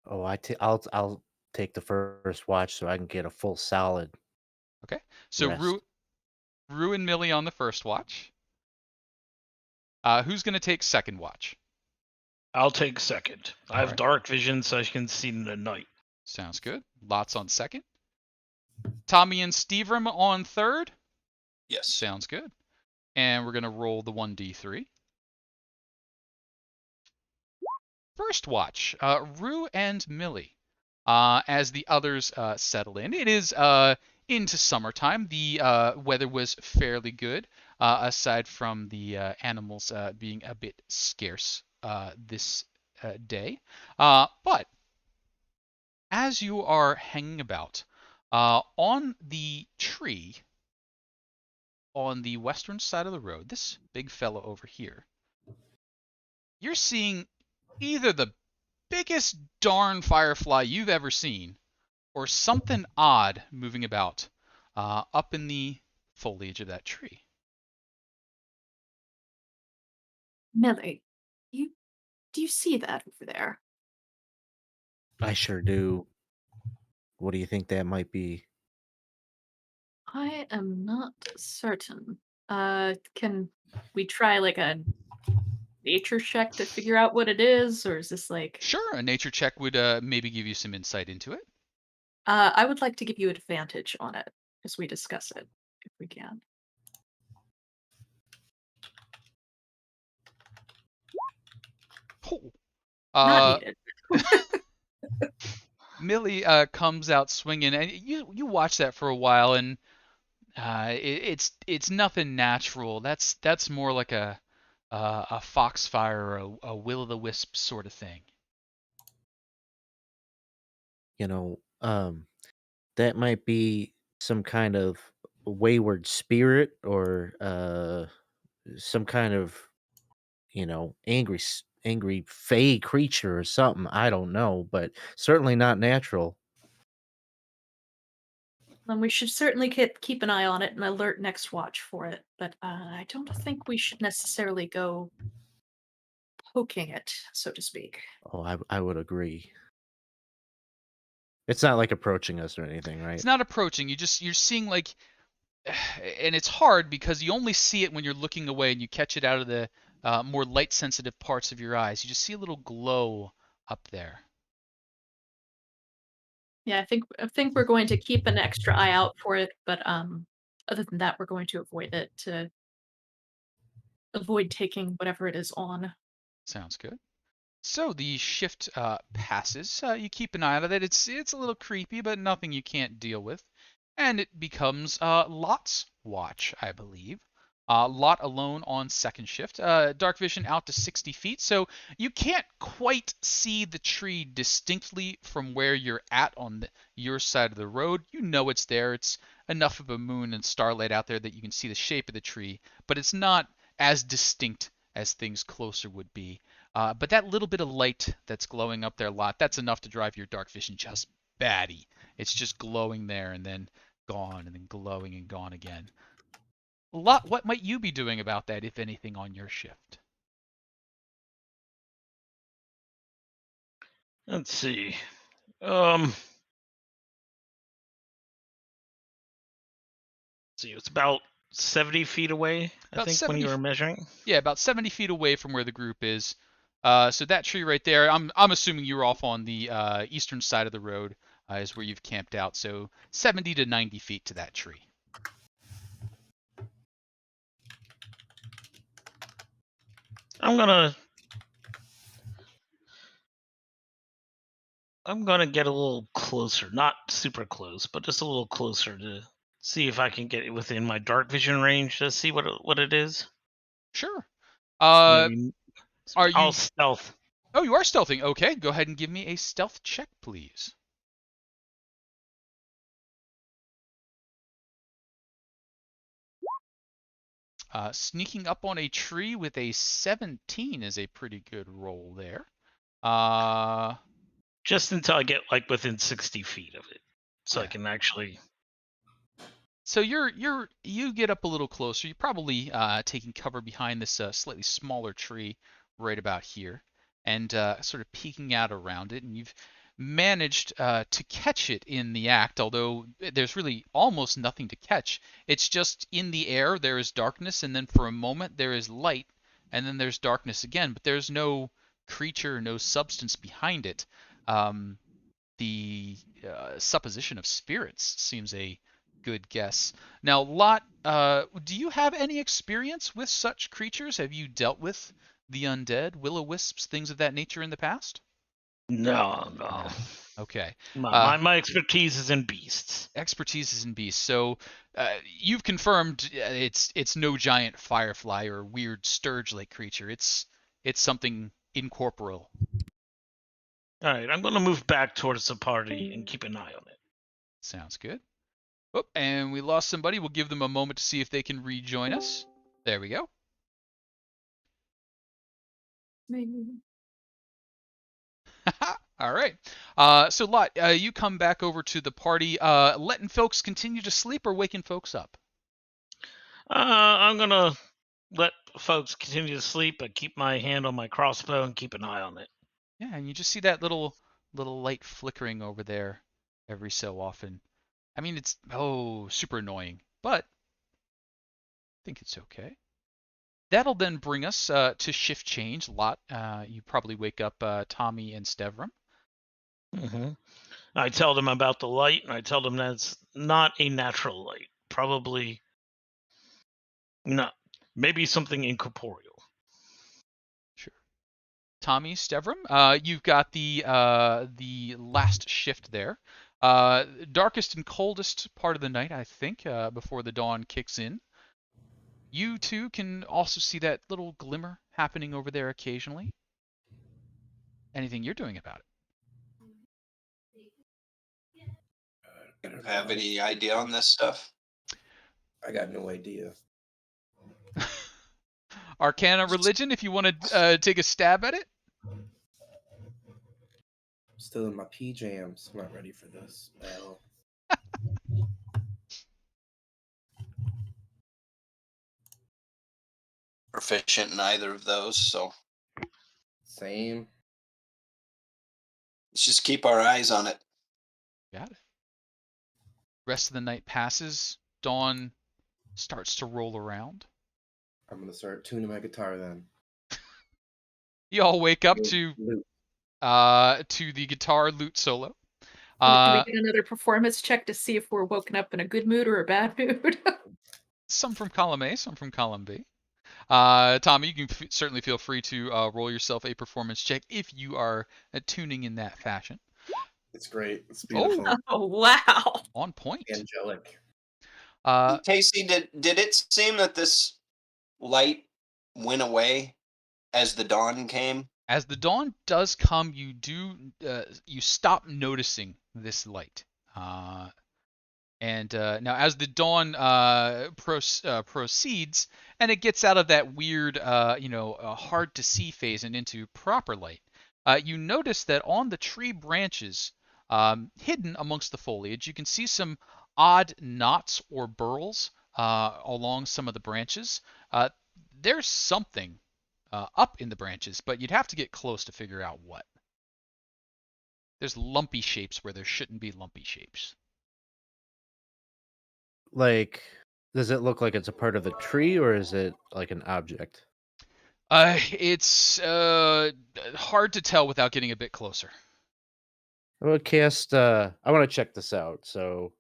F: Oh, I'll take the first watch so I can get a full solid
A: Okay. So
F: rest.
A: Rue and Millie on the first watch. Who's going to take second watch?
E: I'll take second. I have
A: Alright.
E: dark vision, so I can see in the night.
A: Sounds good. Lots on second. Tommy and Steveram on third.
B: Yes.
A: Sounds good. And we're going to roll the 1d3. First watch, Rue and Millie. As the others settle in. It is into summertime. The weather was fairly good, aside from the animals being a bit scarce this day. But as you are hanging about, on the tree on the western side of the road, this big fella over here, you're seeing either the biggest darn firefly you've ever seen or something odd moving about up in the foliage of that tree.
D: Millie, do you see that over there?
F: I sure do. What do you think that might be?
D: I am not certain. Can we try like a nature check to figure out what it is, or is this like?
A: Sure, a nature check would maybe give you some insight into it.
D: I would like to give you advantage on it as we discuss it, if we can.
A: Oh.
D: Not needed.
A: Millie comes out swinging, and you watch that for a while, and it's nothing natural. That's more like a foxfire or a will-o'-the-wisp sort of thing.
F: You know, that might be some kind of wayward spirit or some kind of angry fey creature or something. I don't know, but certainly not natural.
D: Then we should certainly keep an eye on it and alert next watch for it. But I don't think we should necessarily go poking it, so to speak.
F: Oh, I would agree. It's not like approaching us or anything, right?
A: It's not approaching. You're seeing like, and it's hard because you only see it when you're looking away and you catch it out of the more light sensitive parts of your eyes. You just see a little glow up there.
D: Yeah, I think we're going to keep an extra eye out for it, but other than that, we're going to avoid it to avoid taking whatever it is on.
A: Sounds good. So the shift passes. You keep an eye on it. It's a little creepy, but nothing you can't deal with. And it becomes Lot's watch, I believe. Lot alone on second shift. Dark vision out to 60 feet, so you can't quite see the tree distinctly from where you're at on your side of the road. You know it's there. It's enough of a moon and starlight out there that you can see the shape of the tree, but it's not as distinct as things closer would be. But that little bit of light that's glowing up there, Lot, that's enough to drive your dark vision just batty. It's just glowing there and then gone and then glowing and gone again. Lot, what might you be doing about that, if anything, on your shift?
E: Let's see. See, it's about 70 feet away, I
A: About
E: think, when
A: 70
E: you were measuring.
A: Yeah, about 70 feet away from where the group is. So that tree right there, I'm assuming you're off on the eastern side of the road is where you've camped out. So 70 to 90 feet to that tree.
E: I'm gonna get a little closer, not super close, but just a little closer to see if I can get it within my dark vision range to see what it is.
A: Sure.
E: Maybe
A: Are you?
E: I'll stealth.
A: Oh, you are stealthing. Okay, go ahead and give me a stealth check, please. Sneaking up on a tree with a 17 is a pretty good roll there.
E: Just until I get like within 60 feet of it, so
A: Yeah.
E: I can actually.
A: So you get up a little closer. You're probably taking cover behind this slightly smaller tree right about here, and sort of peeking out around it. And you've managed to catch it in the act, although there's really almost nothing to catch. It's just in the air there is darkness, and then for a moment there is light, and then there's darkness again. But there's no creature, no substance behind it. The supposition of spirits seems a good guess. Now, Lot, do you have any experience with such creatures? Have you dealt with the undead, will-o-wisps, things of that nature in the past?
E: No.
A: No. Okay.
E: My expertise is in beasts.
A: Expertise is in beasts. So you've confirmed it's no giant firefly or weird sturge-like creature. It's something incorporeal.
E: All right, I'm going to move back towards the party and keep an eye on it.
A: Sounds good. Oh, and we lost somebody. We'll give them a moment to see if they can rejoin us. There we go.
D: Maybe.
A: All right. So Lot, you come back over to the party, letting folks continue to sleep or waking folks up?
E: I'm going to let folks continue to sleep, but keep my hand on my crossbow and keep an eye on it.
A: Yeah, and you just see that little light flickering over there every so often. I mean, it's super annoying, but I think it's okay. That'll then bring us to shift change. Lot, you probably wake up Tommy and Stevram.
E: Mm-hmm. I tell them about the light, and I tell them that it's not a natural light. Probably not. Maybe something incorporeal.
A: Sure. Tommy, Stevram, you've got the last shift there. Darkest and coldest part of the night, I think, before the dawn kicks in. You too can also see that little glimmer happening over there occasionally. Anything you're doing about
B: Have any idea on this stuff?
C: I got no idea.
A: it? Arcana religion, if you want to take a stab at it.
C: I'm still in my PJs. I'm not ready for this. Well,
B: proficient in either of those, so
C: Same.
B: let's just keep our eyes on it.
A: Got it. Rest of the night passes. Dawn starts to roll around.
C: I'm gonna start tuning my guitar then.
A: You all wake up
C: Loot.
A: to the guitar lute solo.
D: Do we get another performance check to see if we're woken up in a good mood or a bad mood?
A: Some from column A, some from column B. Tommy, you can certainly feel free to roll yourself a performance check if you are tuning in that fashion.
C: It's great. It's beautiful.
D: Oh, wow.
A: On point.
C: Angelic.
B: Casey, did it seem that this light went away as the dawn came?
A: As the dawn does come, you stop noticing this light. And now, as the dawn proceeds, and it gets out of that weird, hard to see phase and into proper light, you notice that on the tree branches, hidden amongst the foliage, you can see some odd knots or burls along some of the branches. There's something up in the branches, but you'd have to get close to figure out what. There's lumpy shapes where there shouldn't be lumpy shapes.
F: Like, does it look like it's a part of the tree, or is it like an object?
A: It's hard to tell without getting a bit closer.
F: I would cast. I want to check this out. So,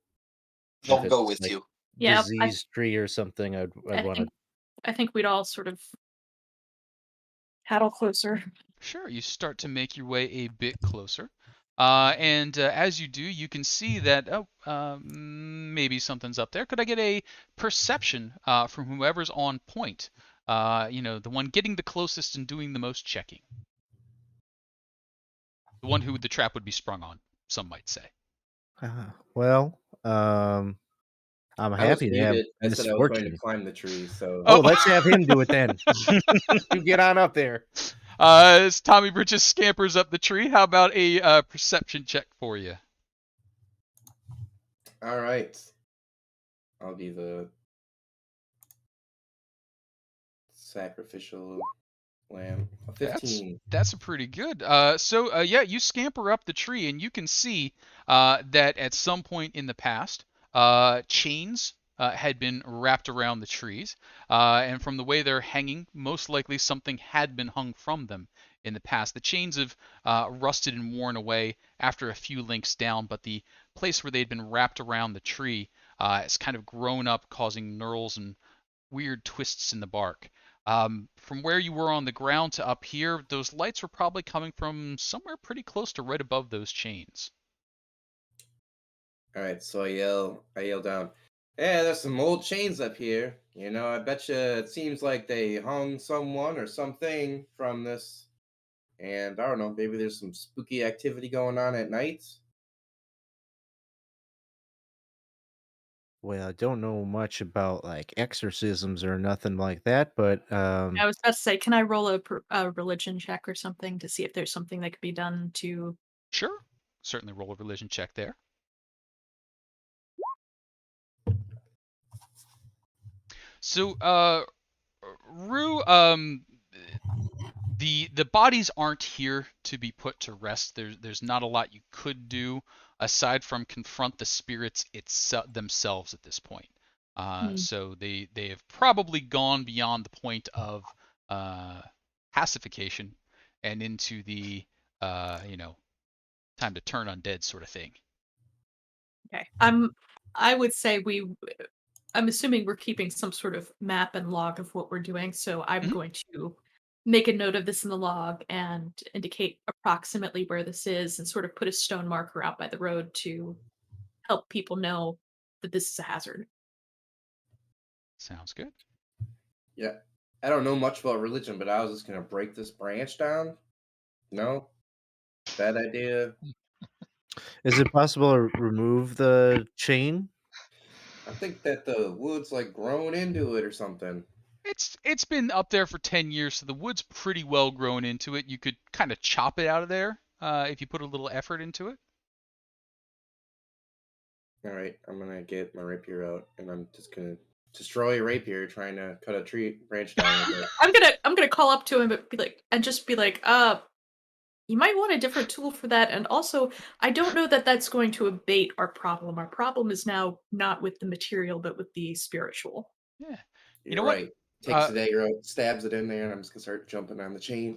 F: if
B: I'll go
F: it's
B: with
F: like
B: you.
D: Yeah,
F: disease tree or something, I'd want to.
D: I think we'd all sort of paddle closer.
A: Sure, you start to make your way a bit closer. And as you do, you can see that, maybe something's up there. Could I get a perception from whoever's on point? The one getting the closest and doing the most checking. The one who the trap would be sprung on, some might say.
F: Well, I'm
C: I was
F: happy to have
C: muted. I said I was going to
F: misfortune.
C: climb the tree, so
F: Oh, let's have him do it then. You get on up there.
A: As Tommy Bridges scampers up the tree, how about a perception check for you?
C: all right. I'll be the sacrificial lamb. A 15.
A: That's a pretty good. Yeah, you scamper up the tree and you can see that at some point in the past, chains had been wrapped around the trees, and from the way they're hanging, most likely something had been hung from them in the past. The chains have rusted and worn away after a few links down, but the place where they'd been wrapped around the tree has kind of grown up, causing knurls and weird twists in the bark. From where you were on the ground to up here, those lights were probably coming from somewhere pretty close to right above those chains.
C: All right, so I yell down. Yeah, there's some old chains up here. I bet you it seems like they hung someone or something from this. And I don't know, maybe there's some spooky activity going on at night.
F: Well, I don't know much about like exorcisms or nothing like that, but
D: I was about to say, can I roll a religion check or something to see if there's something that could be done to?
A: Sure, certainly roll a religion check there. So, Rue, the bodies aren't here to be put to rest. There's not a lot you could do aside from confront the spirits themselves at this point. So they have probably gone beyond the point of pacification and into the time to turn undead sort of thing.
D: Okay, I would say I'm assuming we're keeping some sort of map and log of what we're doing, so I'm
A: Mhm.
D: going to make a note of this in the log and indicate approximately where this is and sort of put a stone marker out by the road to help people know that this is a hazard.
A: Sounds good.
C: Yeah. I don't know much about religion, but I was just gonna break this branch down. No? Bad idea.
F: is it possible to remove the chain?
C: I think that the wood's like grown into it or something.
A: It's been up there for 10 years, so the wood's pretty well grown into it. You could kind of chop it out of there if you put a little effort into it.
C: All right, I'm gonna get my rapier out and I'm just gonna destroy a rapier trying to cut a tree branch down with it.
D: I'm gonna call up to him and be like, you might want a different tool for that, and also, I don't know that that's going to abate our problem. Our problem is now not with the material, but with the spiritual.
A: Yeah. You
C: You're
A: know what?
C: right. Takes a dagger out, stabs it in there, and I'm just gonna start jumping on the chain.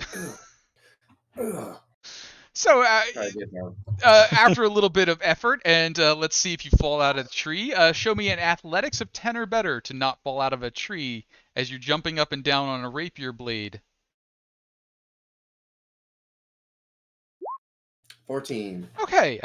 C: Ugh.
A: So
C: Try to get down.
A: after a little bit of effort, and let's see if you fall out of the tree. Show me an athletics of 10 or better to not fall out of a tree as you're jumping up and down on a rapier blade.
C: 14.
A: Okay,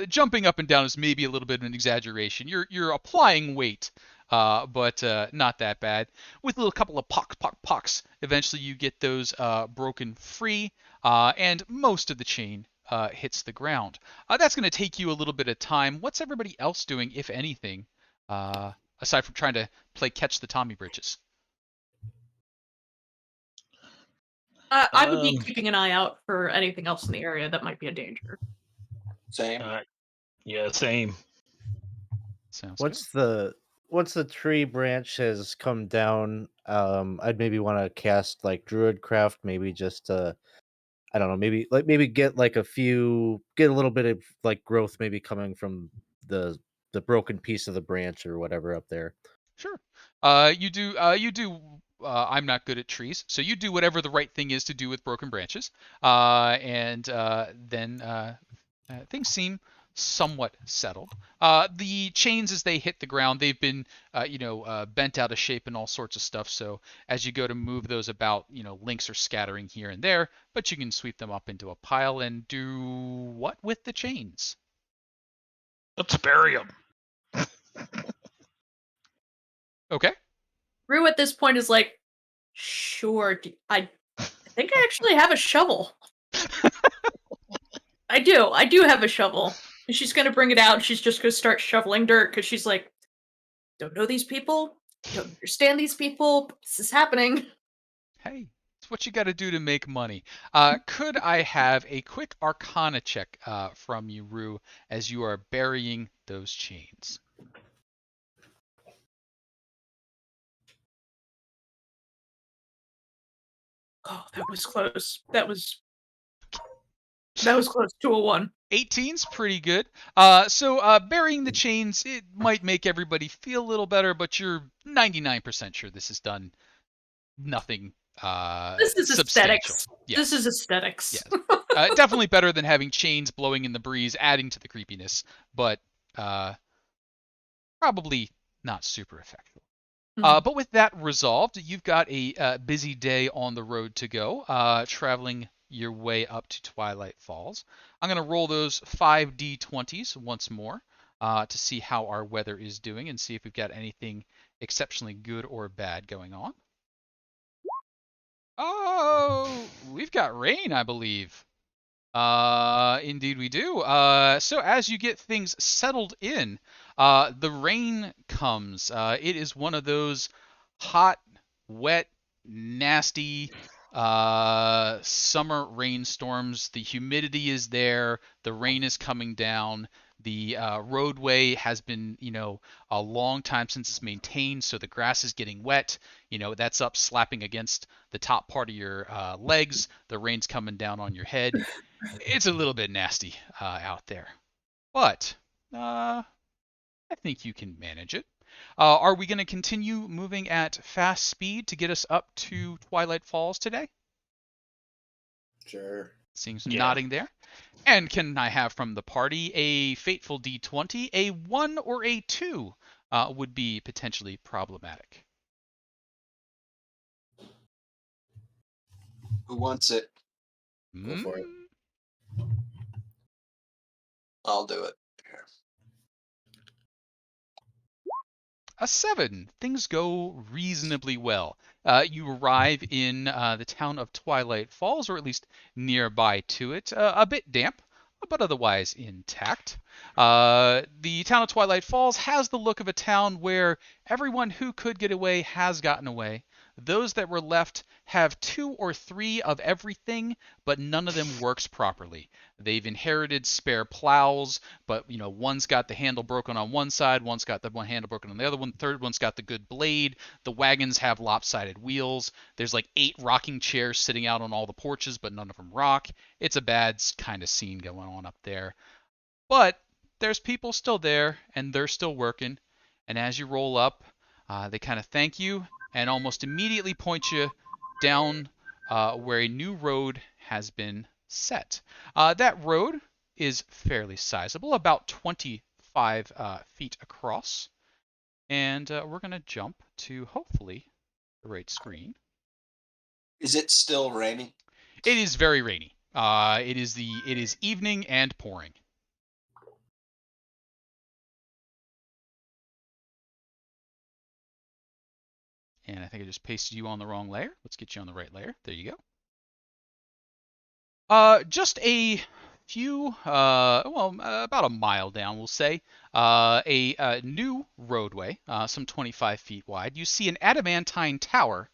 A: jumping up and down is maybe a little bit of an exaggeration. You're applying weight, but not that bad. With a little couple of pox, eventually you get those broken free, and most of the chain hits the ground. That's going to take you a little bit of time. What's everybody else doing, if anything, aside from trying to play catch the Tommy Bridges?
D: I would be keeping an eye out for anything else in the area that might be a danger.
B: Same.
E: Yeah, same.
A: Sounds
F: Once the tree branch has come down, I'd maybe want to cast like Druidcraft, maybe just I don't know, maybe get like get a little bit of like growth maybe coming from the broken piece of the branch or whatever up there.
A: Sure. You do. I'm not good at trees, so you do whatever the right thing is to do with broken branches, and then things seem somewhat settled. The chains, as they hit the ground, they've been, bent out of shape and all sorts of stuff. So as you go to move those about, links are scattering here and there, but you can sweep them up into a pile and do what with the chains?
E: Let's bury them.
A: Okay.
D: Rue at this point is like, sure, I think I actually have a shovel. I do have a shovel. And she's gonna bring it out and she's just gonna start shoveling dirt because she's like, don't know these people, don't understand these people, but this is happening.
A: Hey, it's what you got to do to make money. Could I have a quick Arcana check from you, Rue, as you are burying those chains?
D: Oh, that was close. That was close to a 1.
A: 18's pretty good. Burying the chains, it might make everybody feel a little better, but you're 99% sure this has done nothing
D: This is
A: substantial.
D: aesthetics.
A: Yes.
D: This is aesthetics.
A: Yes. Definitely better than having chains blowing in the breeze, adding to the creepiness, but probably not super effective. But with that resolved, you've got a busy day on the road to go, traveling your way up to Twilight Falls. I'm going to roll those 5d20s once more to see how our weather is doing and see if we've got anything exceptionally good or bad going on. Oh, we've got rain, I believe. Indeed we do. So as you get things settled in, the rain comes. It is one of those hot, wet, nasty summer rainstorms. The humidity is there. The rain is coming down. The roadway has been, a long time since it's maintained, so the grass is getting wet. That's up slapping against the top part of your legs. The rain's coming down on your head. It's a little bit nasty out there, but I think you can manage it. Are we going to continue moving at fast speed to get us up to Twilight Falls today?
C: Sure.
A: Seeing some nodding there. And can I have from the party a fateful D20? A 1 or a 2 would be potentially problematic.
B: Who wants it?
C: Go for it.
B: I'll do it. Here.
A: A 7. Things go reasonably well. You arrive in the town of Twilight Falls, or at least nearby to it. A bit damp, but otherwise intact. The town of Twilight Falls has the look of a town where everyone who could get away has gotten away. those that were left have 2 or 3 of everything, but none of them works properly. They've inherited spare plows, but one's got the handle broken on one side, one's got the one handle broken on the other one, the third one's got the good blade. The wagons have lopsided wheels. There's like 8 rocking chairs sitting out on all the porches, but none of them rock. It's a bad kind of scene going on up there. But there's people still there, and they're still working. And as you roll up, they kind of thank you and almost immediately point you down where a new road has been set. That road is fairly sizable, about 25 feet across. And we're going to jump to hopefully the right screen.
B: Is it still raining?
A: It is very rainy. It is evening and pouring. And I think I just pasted you on the wrong layer. Let's get you on the right layer. There you go. Just a few, about a mile down, we'll say, a new roadway, some 25 feet wide. You see an adamantine tower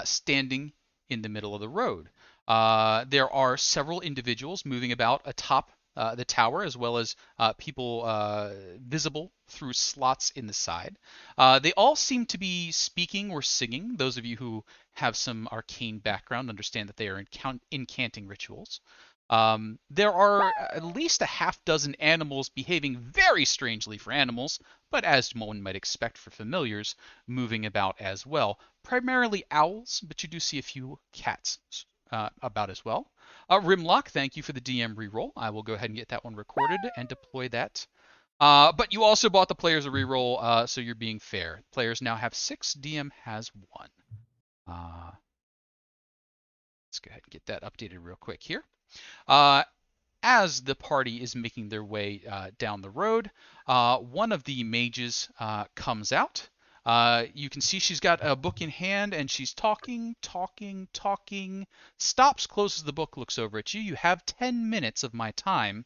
A: standing in the middle of the road. There are several individuals moving about atop the tower, as well as people visible through slots in the side. They all seem to be speaking or singing. Those of you who have some arcane background understand that they are incanting rituals. There are at least a half dozen animals behaving very strangely for animals, but as one might expect for familiars, moving about as well. Primarily owls, but you do see a few cats about as well. Rimlock, thank you for the DM reroll. I will go ahead and get that one recorded and deploy that. But you also bought the players a reroll, so you're being fair. Players now have 6, DM has 1. Let's go ahead and get that updated real quick here. As the party is making their way down the road, one of the mages comes out. You can see she's got a book in hand and she's talking, stops, closes the book, looks over at you. You have 10 minutes of my time.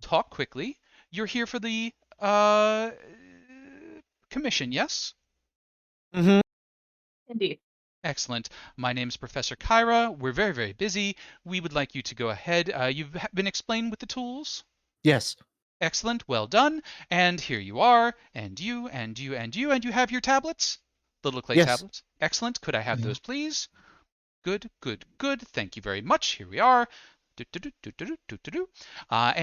A: Talk quickly. You're here for the commission, yes?
F: Mm-hmm.
D: Indeed.
A: Excellent. My name is Professor Kyra. We're very, very busy. We would like you to go ahead. You've been explained with the tools?
F: Yes.
A: Excellent. Well done. And here you are. And you, and you, and you. And you have your tablets? The look like
F: Yes.
A: tablets? Excellent. Could I have
F: Mhm.
A: those, please? Good, good, good. Thank you very much. Here we are. And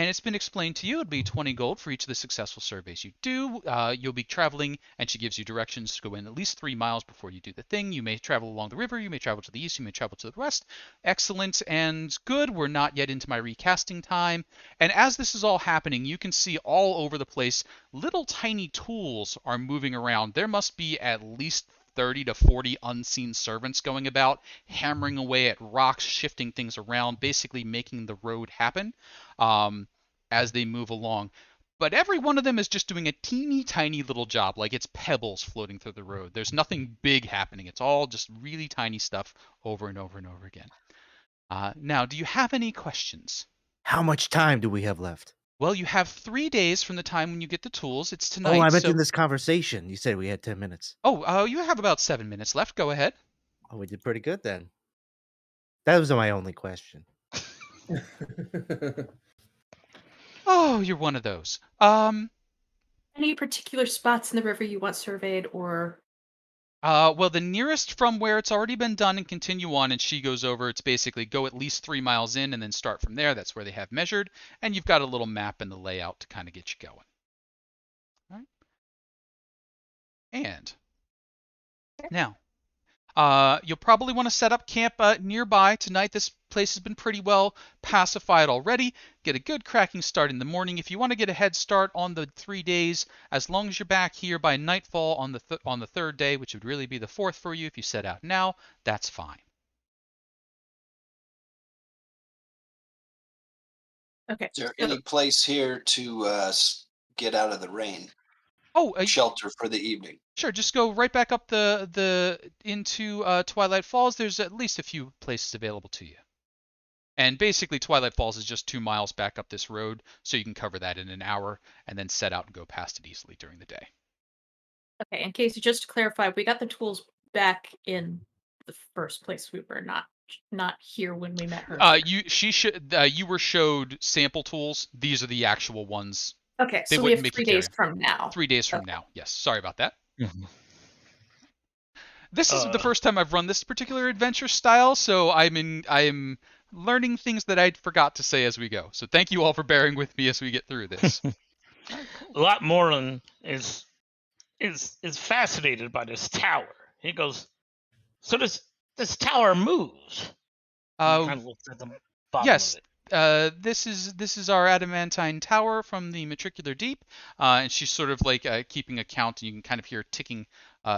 A: it's been explained to you. It'll be 20 gold for each of the successful surveys you do. You'll be traveling, and she gives you directions to go in at least 3 miles before you do the thing. You may travel along the river. You may travel to the east. You may travel to the west. Excellent and good. We're not yet into my recasting time. And as this is all happening, you can see all over the place little tiny tools are moving around. There must be at least 30 to 40 unseen servants going about, hammering away at rocks, shifting things around, basically making the road happen as they move along. But every one of them is just doing a teeny tiny little job, like it's pebbles floating through the road. There's nothing big happening. It's all just really tiny stuff over and over and over again. Now, do you have any questions?
F: How much time do we have left?
A: Well, you have 3 days from the time when you get the tools. It's
F: Oh,
A: tonight.
F: I meant
A: so...
F: in this conversation. You said we had 10 minutes.
A: Oh, you have about 7 minutes left. Go ahead.
F: Oh, we did pretty good then. That was my only question.
A: Oh, you're one of those.
D: Any particular spots in the river you want surveyed, or
A: Well, the nearest from where it's already been done and continue on, and she goes over, it's basically go at least 3 miles in and then start from there. That's where they have measured, and you've got a little map and the layout to kind of get you going. All right. And now, you'll probably want to set up camp nearby tonight. This place has been pretty well pacified already. Get a good cracking start in the morning. If you want to get a head start on the 3 days, as long as you're back here by nightfall on the third day, which would really be the fourth for you if you set out now, that's fine.
D: okay?
B: Is there
D: so-
B: any place here to get out of the rain?
A: Oh,
B: Shelter for the evening.
A: sure. Just go right back up the into Twilight Falls. There's at least a few places available to you. And basically, Twilight Falls is just 2 miles back up this road, so you can cover that in an hour and then set out and go past it easily during the day.
D: Okay, in case just to clarify, we got the tools back in the first place we were not here when we met her. Here.
A: You were showed sample tools. These are the actual ones.
D: Okay,
A: They
D: so we
A: wouldn't
D: have
A: make
D: 3
A: you carry
D: days
A: them.
D: from now.
A: 3 days from
D: Okay.
A: now. Yes. Sorry about that.
E: Mhm.
A: This is the first time I've run this particular adventure style, so I'm learning things that I forgot to say as we go. So thank you all for bearing with me as we get through this. All right, cool.
E: Lot Moreland is fascinated by this tower. He goes, so this tower moves. He kind of looks at the bottom
A: Yes.
E: of it.
A: This is our adamantine tower from the Matricular Deep, and she's sort of like keeping a count, and you can kind of hear ticking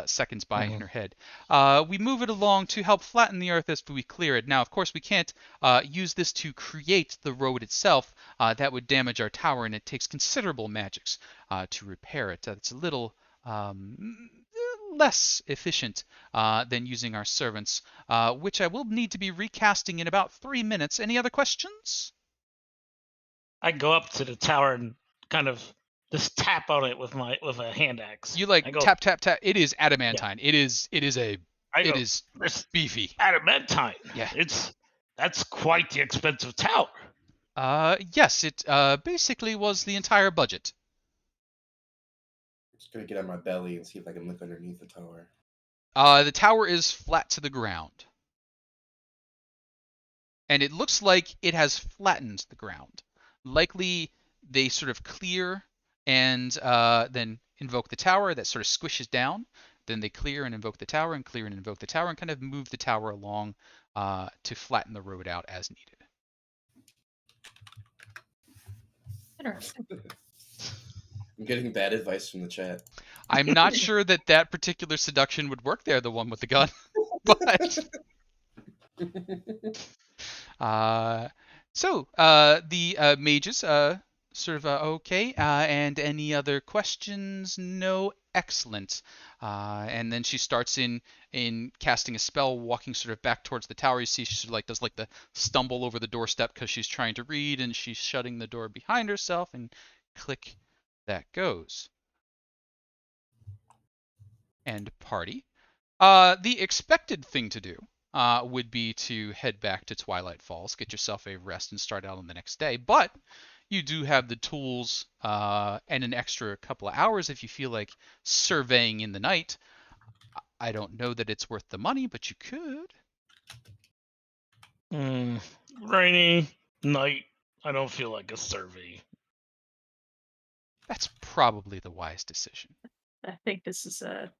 A: seconds by in her head. We move it along to help flatten the earth as we clear it. Now, of course, we can't use this to create the road itself. That would damage our tower, and it takes considerable magics to repair it. It's a little less efficient than using our servants, which I will need to be recasting in about 3 minutes. Any other questions?
E: I go up to the tower and kind of just tap on it with a hand axe.
A: You like
E: I go,
A: tap tap tap. It is adamantine. It is
E: "There's
A: beefy.
E: adamantine.
A: Yeah.
E: That's quite the expensive tower."
A: Yes, it basically was the entire budget.
C: I'm just gonna get on my belly and see if I can look underneath the tower.
A: The tower is flat to the ground. And it looks like it has flattened the ground. Likely they sort of clear and then invoke the tower. That sort of squishes down. Then they clear and invoke the tower, and clear and invoke the tower, and kind of move the tower along to flatten the road out as needed.
D: Interesting.
C: I'm getting bad advice from the chat.
A: I'm not sure that particular seduction would work there, the one with the gun. But the mages sort of okay. And any other questions? No. Excellent. And then she starts in casting a spell, walking sort of back towards the tower. You see she sort of like does like the stumble over the doorstep because she's trying to read, and she's shutting the door behind herself, and click, that goes. End party. The expected thing to do would be to head back to Twilight Falls, get yourself a rest, and start out on the next day. But you do have the tools and an extra couple of hours if you feel like surveying in the night. I don't know that it's worth the money, but you could.
E: Rainy night. I don't feel like a survey.
A: That's probably the wise decision.
D: I think this is a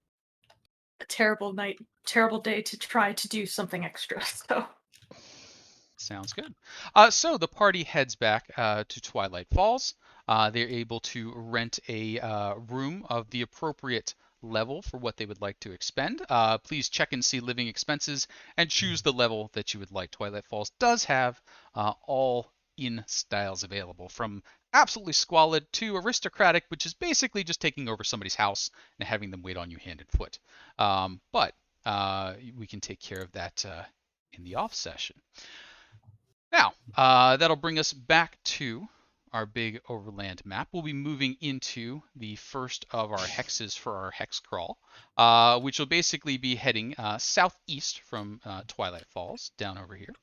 D: terrible night, terrible day to try to do something extra. So
A: Sounds good. So the party heads back to Twilight Falls. They're able to rent a room of the appropriate level for what they would like to expend. Please check and see living expenses and choose the level that you would like. Twilight Falls does have all inn styles available, from absolutely squalid to aristocratic, which is basically just taking over somebody's house and having them wait on you hand and foot. But we can take care of that in the off session. Now, that'll bring us back to our big overland map. We'll be moving into the first of our hexes for our hex crawl, which will basically be heading southeast from Twilight Falls, down over here.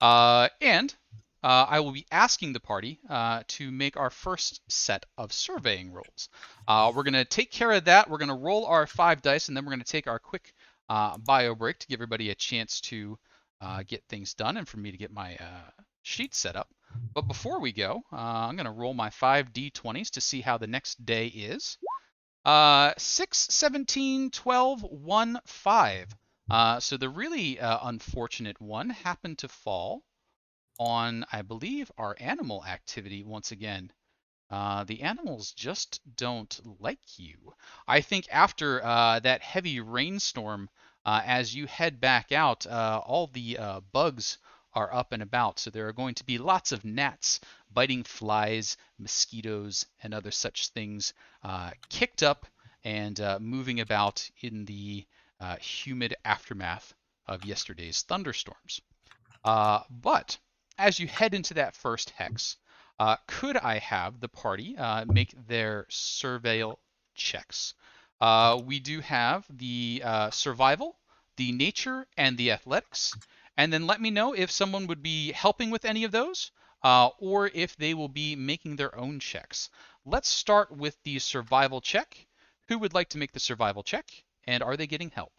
A: And I will be asking the party to make our first set of surveying rolls. We're going to take care of that. We're going to roll our 5 dice, and then we're going to take our quick bio break to give everybody a chance to get things done and for me to get my sheet set up. But before we go, I'm going to roll my 5 d20s to see how the next day is. 6, 17, 12, 1, 5. So the really unfortunate one happened to fall on, I believe, our animal activity once again. The animals just don't like you. I think after that heavy rainstorm, as you head back out, all the bugs are up and about. So there are going to be lots of gnats, biting flies, mosquitoes, and other such things kicked up and moving about in the humid aftermath of yesterday's thunderstorms. But as you head into that first hex, could I have the party make their surveil checks? We do have the survival, the nature, and the athletics. And then let me know if someone would be helping with any of those, or if they will be making their own checks. Let's start with the survival check. Who would like to make the survival check? And are they getting help?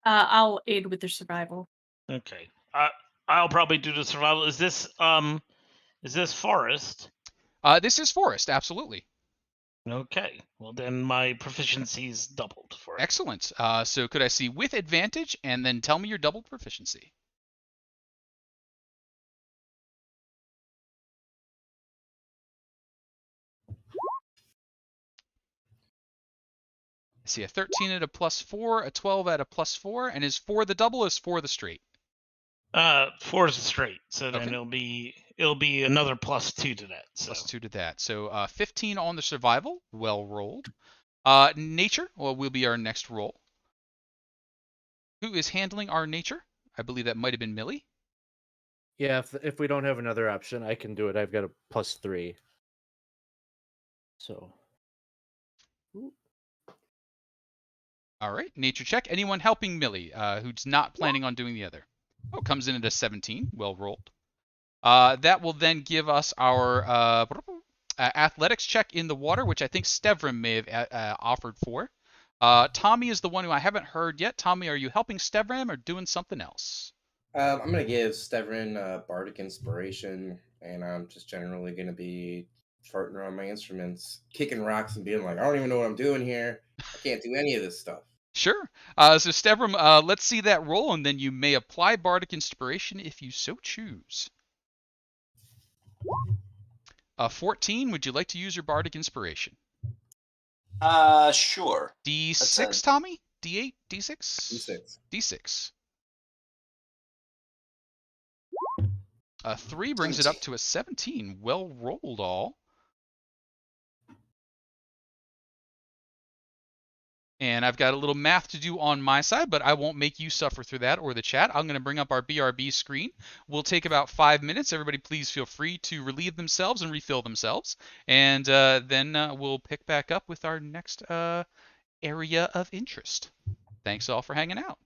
D: I'll aid with the survival.
E: Okay. I'll probably do the survival. Is this forest?
A: This is forest, absolutely.
E: Okay. Well, then my proficiency's doubled for it.
A: Excellent. So could I see with advantage, and then tell me your double proficiency? I see a 13 at a +4, a 12 at a +4, and is 4 the double, is 4 the straight?
E: 4 straight. So then
A: Okay.
E: it'll be another +2 to that. So.
A: +2 to that. So 15 on the survival. Well rolled. Nature will be our next roll. Who is handling our nature? I believe that might have been Millie.
F: Yeah, if we don't have another option, I can do it. I've got a +3. So.
A: All right, nature check. Anyone helping Millie, who's not planning on doing the other? Oh, comes in at a 17. Well rolled. That will then give us our athletics check in the water, which I think Stevrim may have offered for. Tommy is the one who I haven't heard yet. Tommy, are you helping Stevrim or doing something else?
C: I'm gonna give Steverin bardic inspiration, and I'm just generally gonna be farting around my instruments, kicking rocks, and being like, I don't even know what I'm doing here. I can't do any of this stuff.
A: Sure. So Stevrim, let's see that roll, and then you may apply bardic inspiration if you so choose. 14. Would you like to use your bardic inspiration?
B: Sure.
A: D6, Tommy? D8? D6?
C: D6.
A: D6. 3 brings it up to a 17. Well rolled, all. And I've got a little math to do on my side, but I won't make you suffer through that or the chat. I'm going to bring up our BRB screen. We'll take about 5 minutes. Everybody please feel free to relieve themselves and refill themselves. And then we'll pick back up with our next area of interest. Thanks all for hanging out.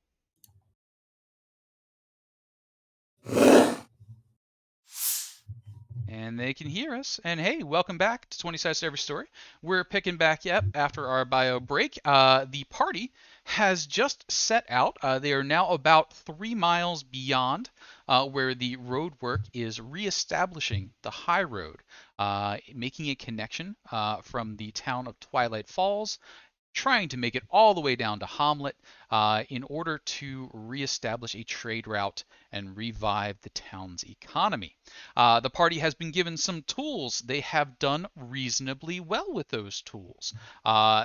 A: And they can hear us. And hey, welcome back to 20 Sides to Every Story. We're picking back up after our bio break. The party has just set out. They are now about 3 miles beyond where the road work is reestablishing the high road, making a connection from the town of Twilight Falls, trying to make it all the way down to Hommlet in order to reestablish a trade route and revive the town's economy. The party has been given some tools. They have done reasonably well with those tools.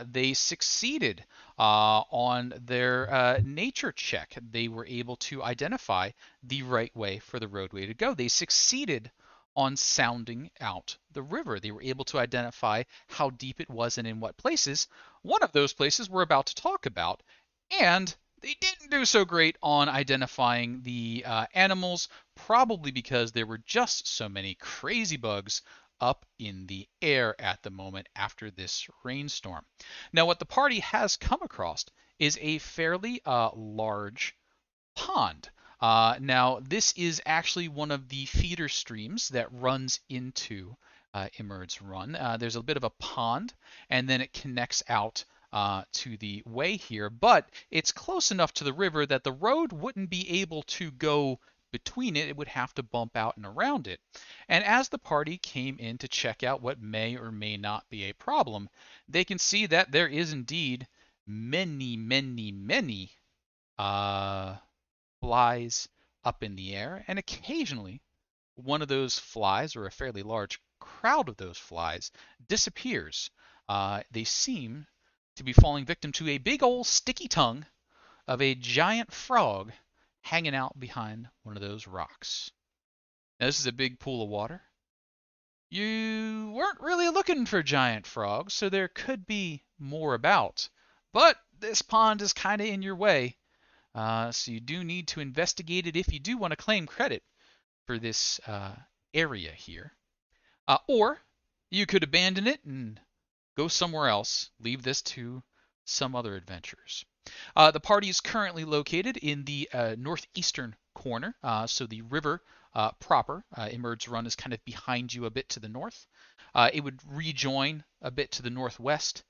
A: They succeeded on their nature check. They were able to identify the right way for the roadway to go. They succeeded on sounding out the river. They were able to identify how deep it was and in what places. One of those places we're about to talk about, and they didn't do so great on identifying the animals, probably because there were just so many crazy bugs up in the air at the moment after this rainstorm. Now, what the party has come across is a fairly large pond. Now, this is actually one of the feeder streams that runs into Imerd's Run. There's a bit of a pond, and then it connects out to the way here, but it's close enough to the river that the road wouldn't be able to go between it. It would have to bump out and around it. And as the party came in to check out what may or may not be a problem, they can see that there is indeed many flies up in the air, and occasionally one of those flies, or a fairly large crowd of those flies, disappears. They seem to be falling victim to a big old sticky tongue of a giant frog hanging out behind one of those rocks. Now, this is a big pool of water. You weren't really looking for giant frogs, so there could be more about. But this pond is kind of in your way. So you do need to investigate it if you do want to claim credit for this area here. Or you could abandon it and go somewhere else, leave this to some other adventurers. The party is currently located in the northeastern corner, so the river proper, Emerge Run, is kind of behind you a bit to the north. It would rejoin a bit to the northwest.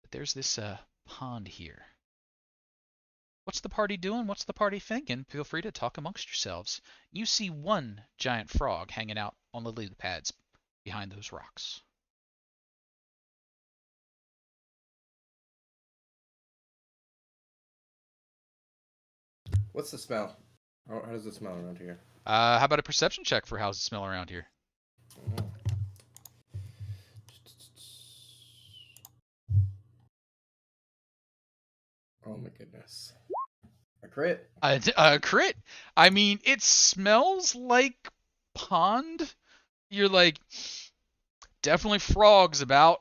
A: But there's this pond here. What's the party doing? What's the party thinking? Feel free to talk amongst yourselves. You see one giant frog hanging out on the lily pads behind those rocks.
C: What's the smell? How does it smell around here?
A: How about a perception check for how's it smell around here?
C: Oh my goodness. A crit.
A: Crit. I mean, it smells like pond. You're like, definitely frogs about.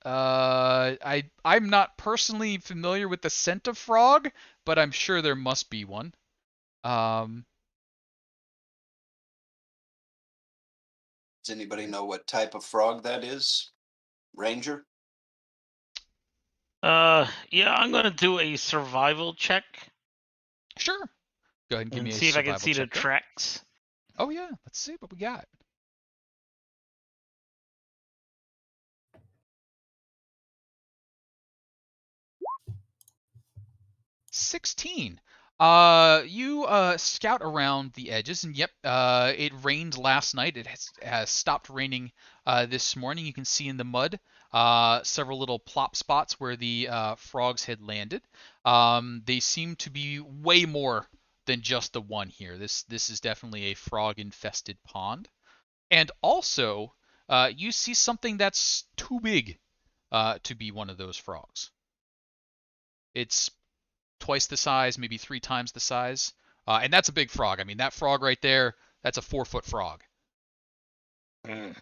A: I'm not personally familiar with the scent of frog, but I'm sure there must be one.
B: Does anybody know what type of frog that is? Ranger?
E: Yeah, I'm gonna do a survival check
A: Sure. Go ahead and give
E: and
A: me a
E: see if I can
A: survival
E: see the
A: check there.
E: tracks.
A: Oh yeah, let's see what we got. 16. You scout around the edges, and yep, it rained last night. It has stopped raining this morning. You can see in the mud several little plop spots where the frogs had landed. They seem to be way more than just the one here. This is definitely a frog-infested pond. And also, you see something that's too big to be one of those frogs. It's twice the size, maybe 3 times the size. And that's a big frog. I mean, that frog right there, that's a 4-foot frog.
E: Mm.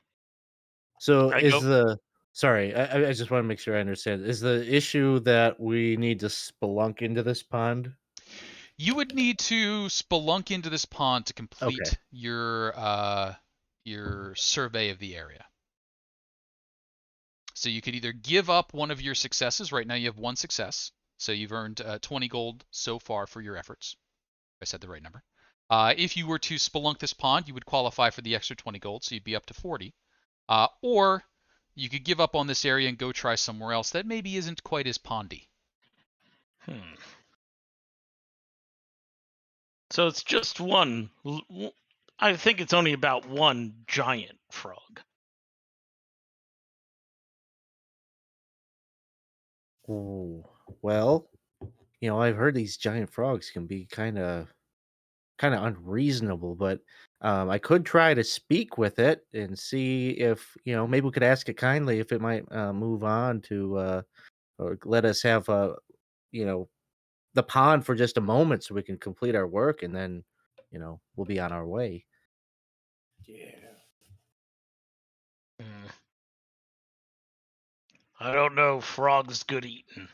F: So
E: I
F: is
E: go.
F: the sorry, I just want to make sure I understand. Is the issue that we need to spelunk into this pond?
A: You would need to spelunk into this pond to
F: Okay.
A: complete your survey of the area. So you could either give up one of your successes. Right now you have one success. So you've earned 20 gold so far for your efforts. I said the right number. If you were to spelunk this pond, you would qualify for the extra 20 gold, so you'd be up to 40. Or you could give up on this area and go try somewhere else that maybe isn't quite as pondy.
E: So it's just one. I think it's only about one giant frog.
F: Ooh. Well, I've heard these giant frogs can be kind of unreasonable, but I could try to speak with it and see if maybe we could ask it kindly if it might move on to or let us have you know the pond for just a moment so we can complete our work and then we'll be on our way.
C: Yeah.
E: Mm. I don't know. Frogs good eating.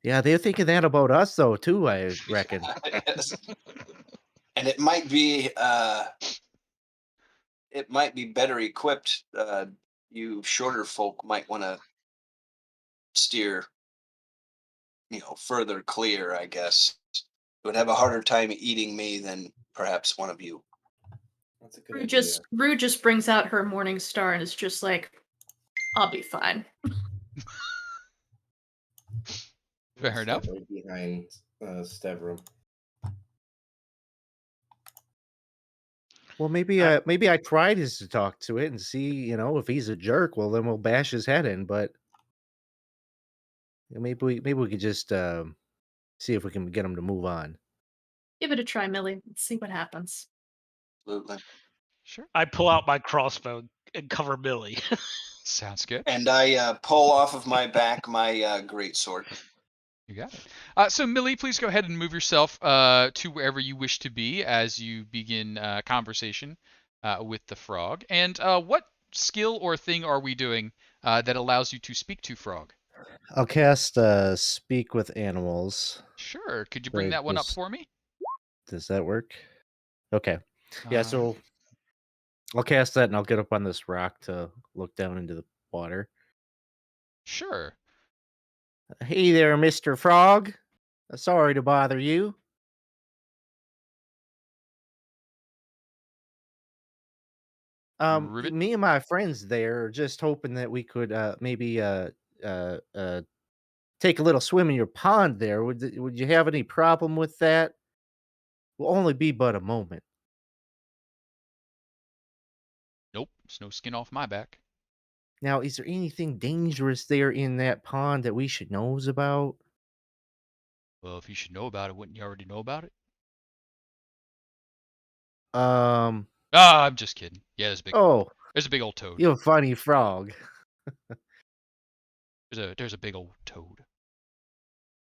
F: Yeah, they're thinking that about us though too, I reckon.
B: Yes. And it might be better equipped. You shorter folk might want to steer, further clear, I guess. It would have a harder time eating me than perhaps one of you.
C: That's a good idea.
D: Rue just brings out her morning star and is just like, I'll be fine.
A: Fair enough.
C: Step right behind Stavrum.
F: Well, maybe I tried to talk to it and see, if he's a jerk, well then we'll bash his head in, but maybe we could just see if we can get him to move on.
D: Give it a try, Millie. Let's see what happens.
B: Absolutely.
A: Sure.
E: I pull out my crossbow and cover Billy.
A: Sounds good.
B: And I pull off of my back my greatsword.
A: You got it. So Millie, please go ahead and move yourself to wherever you wish to be as you begin conversation with the frog. And what skill or thing are we doing that allows you to speak to frog?
F: I'll cast speak with animals.
A: Sure. Could you
F: So
A: bring that one up
F: just
A: for me?
F: does that work? Okay. Yeah,
A: Uh,
F: so I'll cast that and I'll get up on this rock to look down into the water.
A: Sure.
F: Hey there, Mr. Frog. Sorry to bother you.
A: Ribbit.
F: Me and my friends there are just hoping that we could maybe take a little swim in your pond there. Would you have any problem with that? Will only be but a moment.
A: Nope, there's no skin off my back.
F: Now, is there anything dangerous there in that pond that we should know about?
A: Well, if you should know about it, wouldn't you already know about it?
F: Um.
A: Ah, I'm just kidding. Yeah,
F: Oh,
A: there's a big old toad.
F: you're a funny frog.
A: There's a big old toad.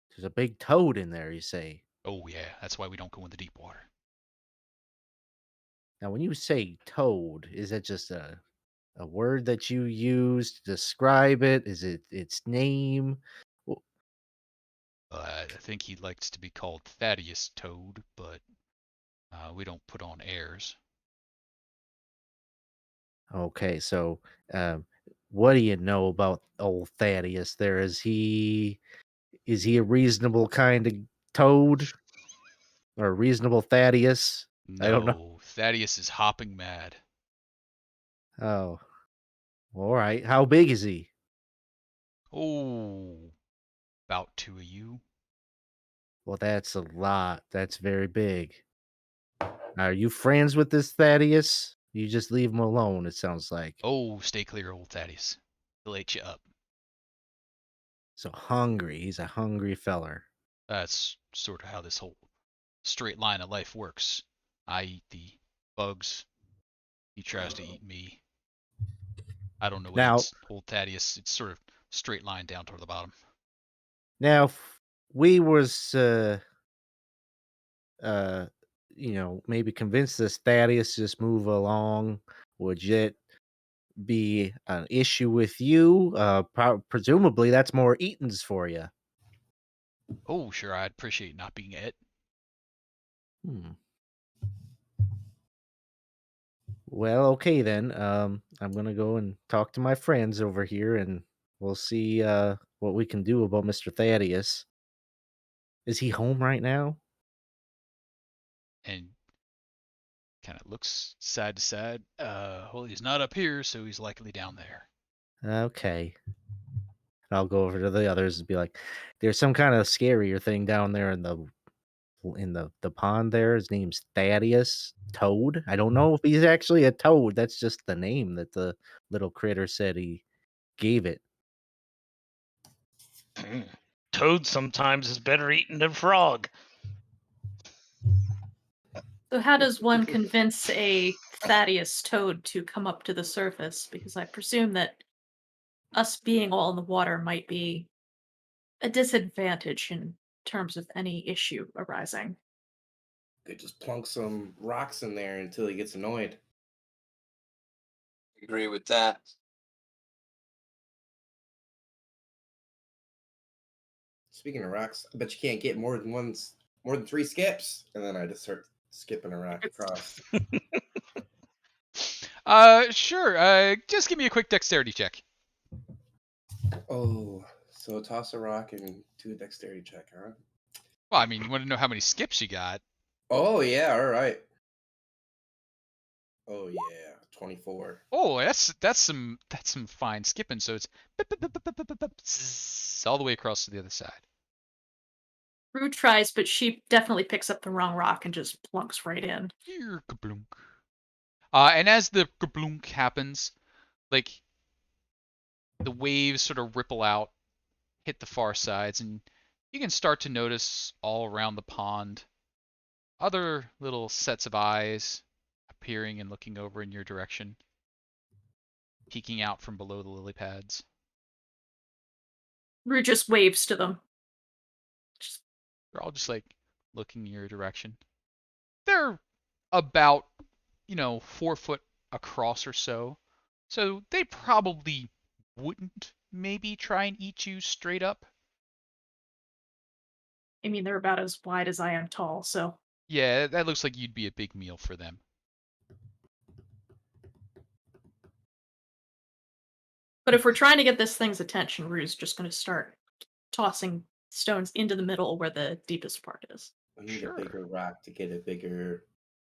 F: There's a big toad in there, you say.
A: Oh yeah, that's why we don't go in the deep water.
F: Now, when you say toad, is that just a word that you use to describe it? Is it its name? W-
A: I think he likes to be called Thaddeus Toad, but we don't put on airs.
F: Okay, so um, what do you know about old Thaddeus? There is he a reasonable kind of toad or a reasonable Thaddeus? I don't know.
A: No, Thaddeus is hopping mad.
F: Oh, all right. How big is he?
A: Oh, about two of you.
F: Well, that's a lot. That's very big. Are you friends with this Thaddeus? You just leave him alone, it sounds like.
A: Oh, stay clear, old Thaddeus. He'll eat you up.
F: So hungry. He's a hungry feller.
A: That's sort of how this whole straight line of life works. I eat the bugs. He tries to eat me. I don't know what
F: Now,
A: eats old Thaddeus. It's sort of straight line down toward the bottom.
F: now, if we was uh maybe convince this Thaddeus to just move along, would it be an issue with you? Presumably that's more Eaton's for you.
A: Oh, sure, I'd appreciate not being it.
F: Hmm. Well, okay then. I'm gonna go and talk to my friends over here, and we'll see what we can do about Mr. Thaddeus. Is he home right now?
A: And kind of looks side to side. Well, he's not up here, so he's likely down there.
F: Okay. I'll go over to the others and be like, "There's some kind of scarier thing down there in the pond there. His name's Thaddeus Toad. I don't know if he's actually a toad. That's just the name that the little critter said he gave it."
E: Toad sometimes is better eaten than frog.
D: So how does one convince a Thaddeus toad to come up to the surface? Because I presume that us being all in the water might be a disadvantage in terms of any issue arising.
C: Could just plunk some rocks in there until he gets annoyed.
B: Agree with that.
C: Speaking of rocks, I bet you can't get more than 3 skips. And then I just start skipping a rock across.
A: Sure. Just give me a quick dexterity check.
C: Oh, so toss a rock and do a dexterity check, huh?
A: Well, I mean, you want to know how many skips you got?
C: Oh yeah, all right. Oh yeah, 24.
A: Oh, that's some fine skipping. So it's all the way across to the other side.
D: Rue tries, but she definitely picks up the wrong rock and just plunks right in.
A: Here, kablunk. And as the kablunk happens, like the waves sort of ripple out, hit the far sides, and you can start to notice all around the pond other little sets of eyes appearing and looking over in your direction, peeking out from below the lily pads.
D: Rue just waves to them. Just,
A: They're all just like looking in your direction. They're about, 4 foot across or so. So they probably wouldn't maybe try and eat you straight up.
D: I mean, they're about as wide as I am tall, so
A: Yeah, that looks like you'd be a big meal for them.
D: but if we're trying to get this thing's attention, Rue's just going to start tossing stones into the middle where the deepest part is.
C: I need
A: Sure.
C: a bigger rock to get a bigger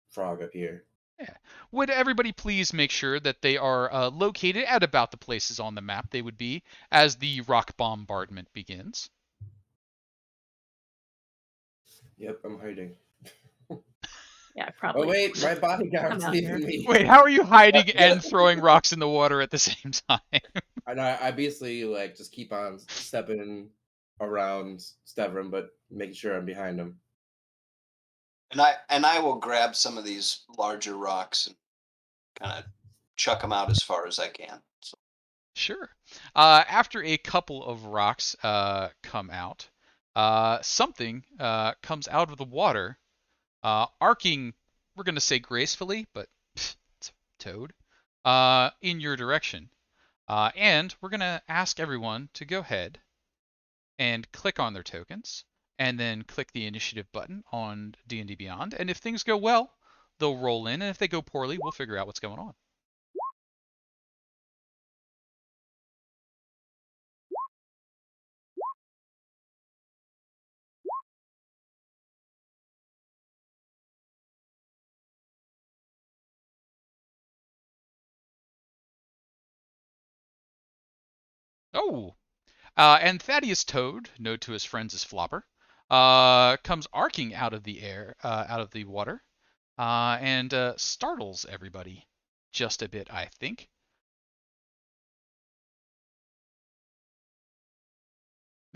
C: frog up here.
A: Yeah. Would everybody please make sure that they are located at about the places on the map they would be as the rock bombardment begins?
C: Yep, I'm hiding.
D: Yeah, probably.
C: Oh wait, my
D: come
C: bodyguard's
D: out
C: leaving
D: here.
C: me.
A: Wait, how are you hiding and throwing rocks in the water at the same time?
C: And I basically like just keep on stepping around Stevram, but making sure I'm behind him.
B: And I will grab some of these larger rocks and kind of chuck them out as far as I can. So,
A: Sure. After a couple of rocks come out, something comes out of the water, arcing, we're going to say gracefully, but pff, it's a toad, in your direction. And we're going to ask everyone to go ahead and click on their tokens, and then click the initiative button on D&D Beyond. And if things go well, they'll roll in, and if they go poorly, we'll figure out what's going on. Oh, and Thaddeus Toad, known to his friends as Flopper, comes arcing out of the air, out of the water, and startles everybody just a bit, I think.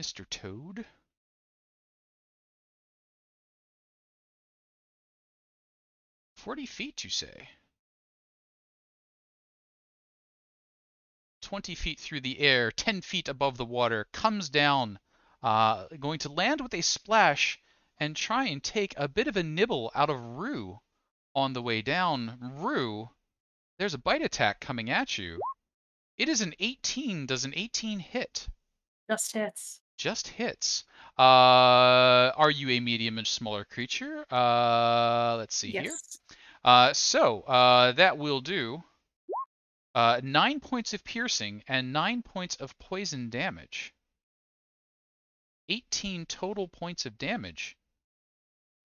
A: Mr. Toad? "40 feet, you say?" 20 feet through the air, 10 feet above the water, comes down, going to land with a splash and try and take a bit of a nibble out of Rue on the way down. Rue, there's a bite attack coming at you. It is an 18. Does an 18 hit?
D: Just hits.
A: Just hits. Are you a medium and smaller creature? Let's see here.
D: Yes.
A: So that will do 9 points of piercing and 9 points of poison damage. 18 total points of damage.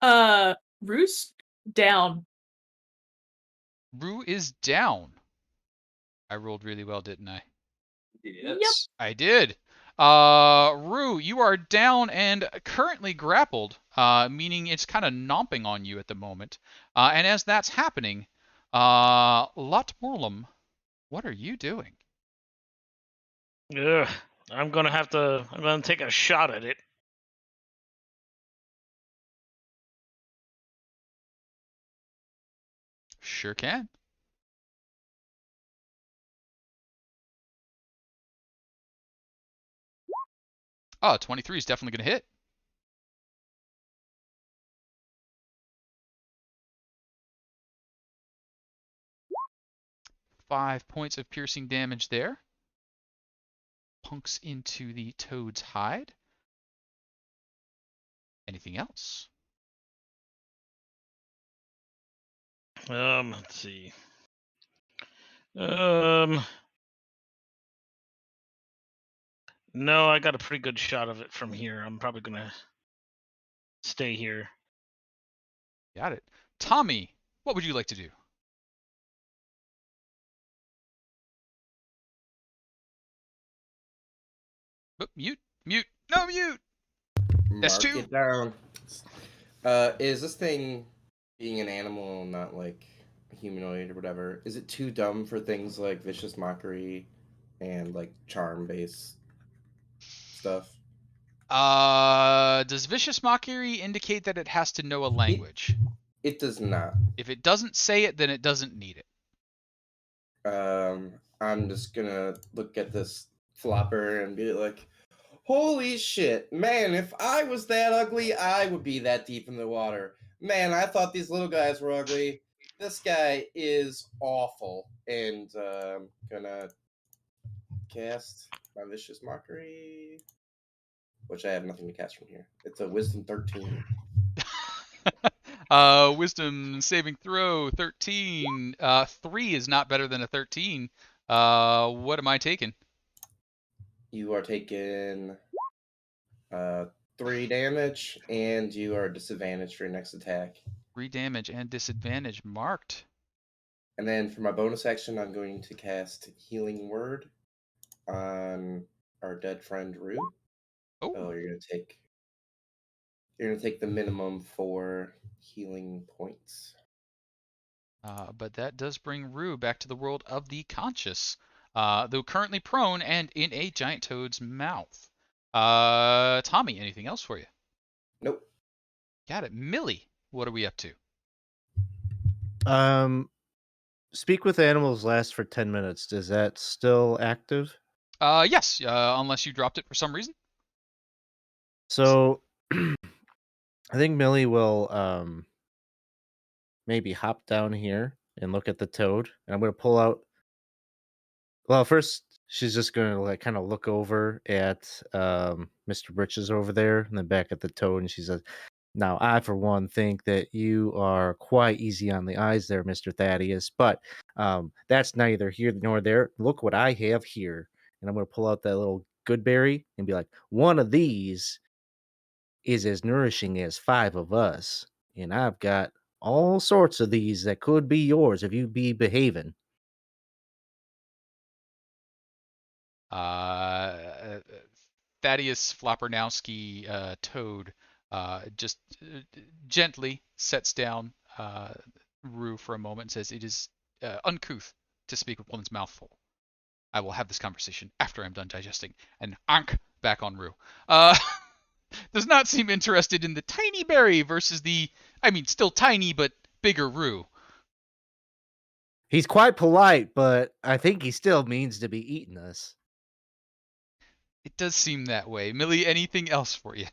D: Roos down.
A: Rue is down. I rolled really well, didn't I?
B: yes.
A: I did. Rue, you are down and currently grappled, meaning it's kind of knomping on you at the moment. And as that's happening, Lotmorlum, what are you doing?
E: Ugh, I'm gonna take a shot at it.
A: Sure can. Oh, 23 is definitely going to hit. Five points of piercing damage there. Punks into the toad's hide. Anything else?
E: Let's see. No, I got a pretty good shot of it from here. I'm probably gonna stay here.
A: Got it. Tommy, what would you like to do? Oh, mute. No, mute. That's
C: Mark
A: two.
C: it down. Is this thing being an animal, not like a humanoid or whatever? Is it too dumb for things like vicious mockery and like charm-based stuff?
A: Does vicious mockery indicate that it has to know a language?
C: It does not.
A: If it doesn't say it, then it doesn't need it.
C: I'm just gonna look at this flopper and be like, holy shit, man, if I was that ugly, I would be that deep in the water. Man, I thought these little guys were ugly. This guy is awful. And gonna cast my Vicious Mockery, which I have nothing to cast from here. It's a Wisdom 13.
A: Wisdom saving throw 13. 3 is not better than a 13. What am I taking?
C: You are taking 3 damage, and you are disadvantaged for your next attack.
A: 3 damage and disadvantage marked.
C: And then for my bonus action, I'm going to cast Healing Word on our dead friend Rue.
A: Oh,
C: Oh, you're gonna take the minimum 4 healing points.
A: but that does bring Rue back to the world of the conscious, though currently prone and in a giant toad's mouth. Tommy, anything else for you?
C: Nope.
A: Got it. Millie, what are we up to?
F: Speak with animals lasts for 10 minutes. Is that still active?
A: Yes, unless you dropped it for some reason.
F: So I think Millie will maybe hop down here and look at the toad. And I'm gonna pull out. Well, first she's just gonna like kind of look over at Mr. Britches over there, and then back at the toad, and she says, "Now I, for one, think that you are quite easy on the eyes there, Mr. Thaddeus. But that's neither here nor there. Look what I have here." And I'm gonna pull out that little goodberry and be like, "One of these is as nourishing as 5 of us, and I've got all sorts of these that could be yours if you be behaving."
A: Thaddeus Floppernowski Toad just gently sets down Rue for a moment and says, "It is uncouth to speak with one's mouth full. I will have this conversation after I'm done digesting." And ank back on Rue. Does not seem interested in the tiny berry versus still tiny but bigger Rue.
F: He's quite polite, but I think he still means to be eating us.
A: It does seem that way. Millie, anything else for you?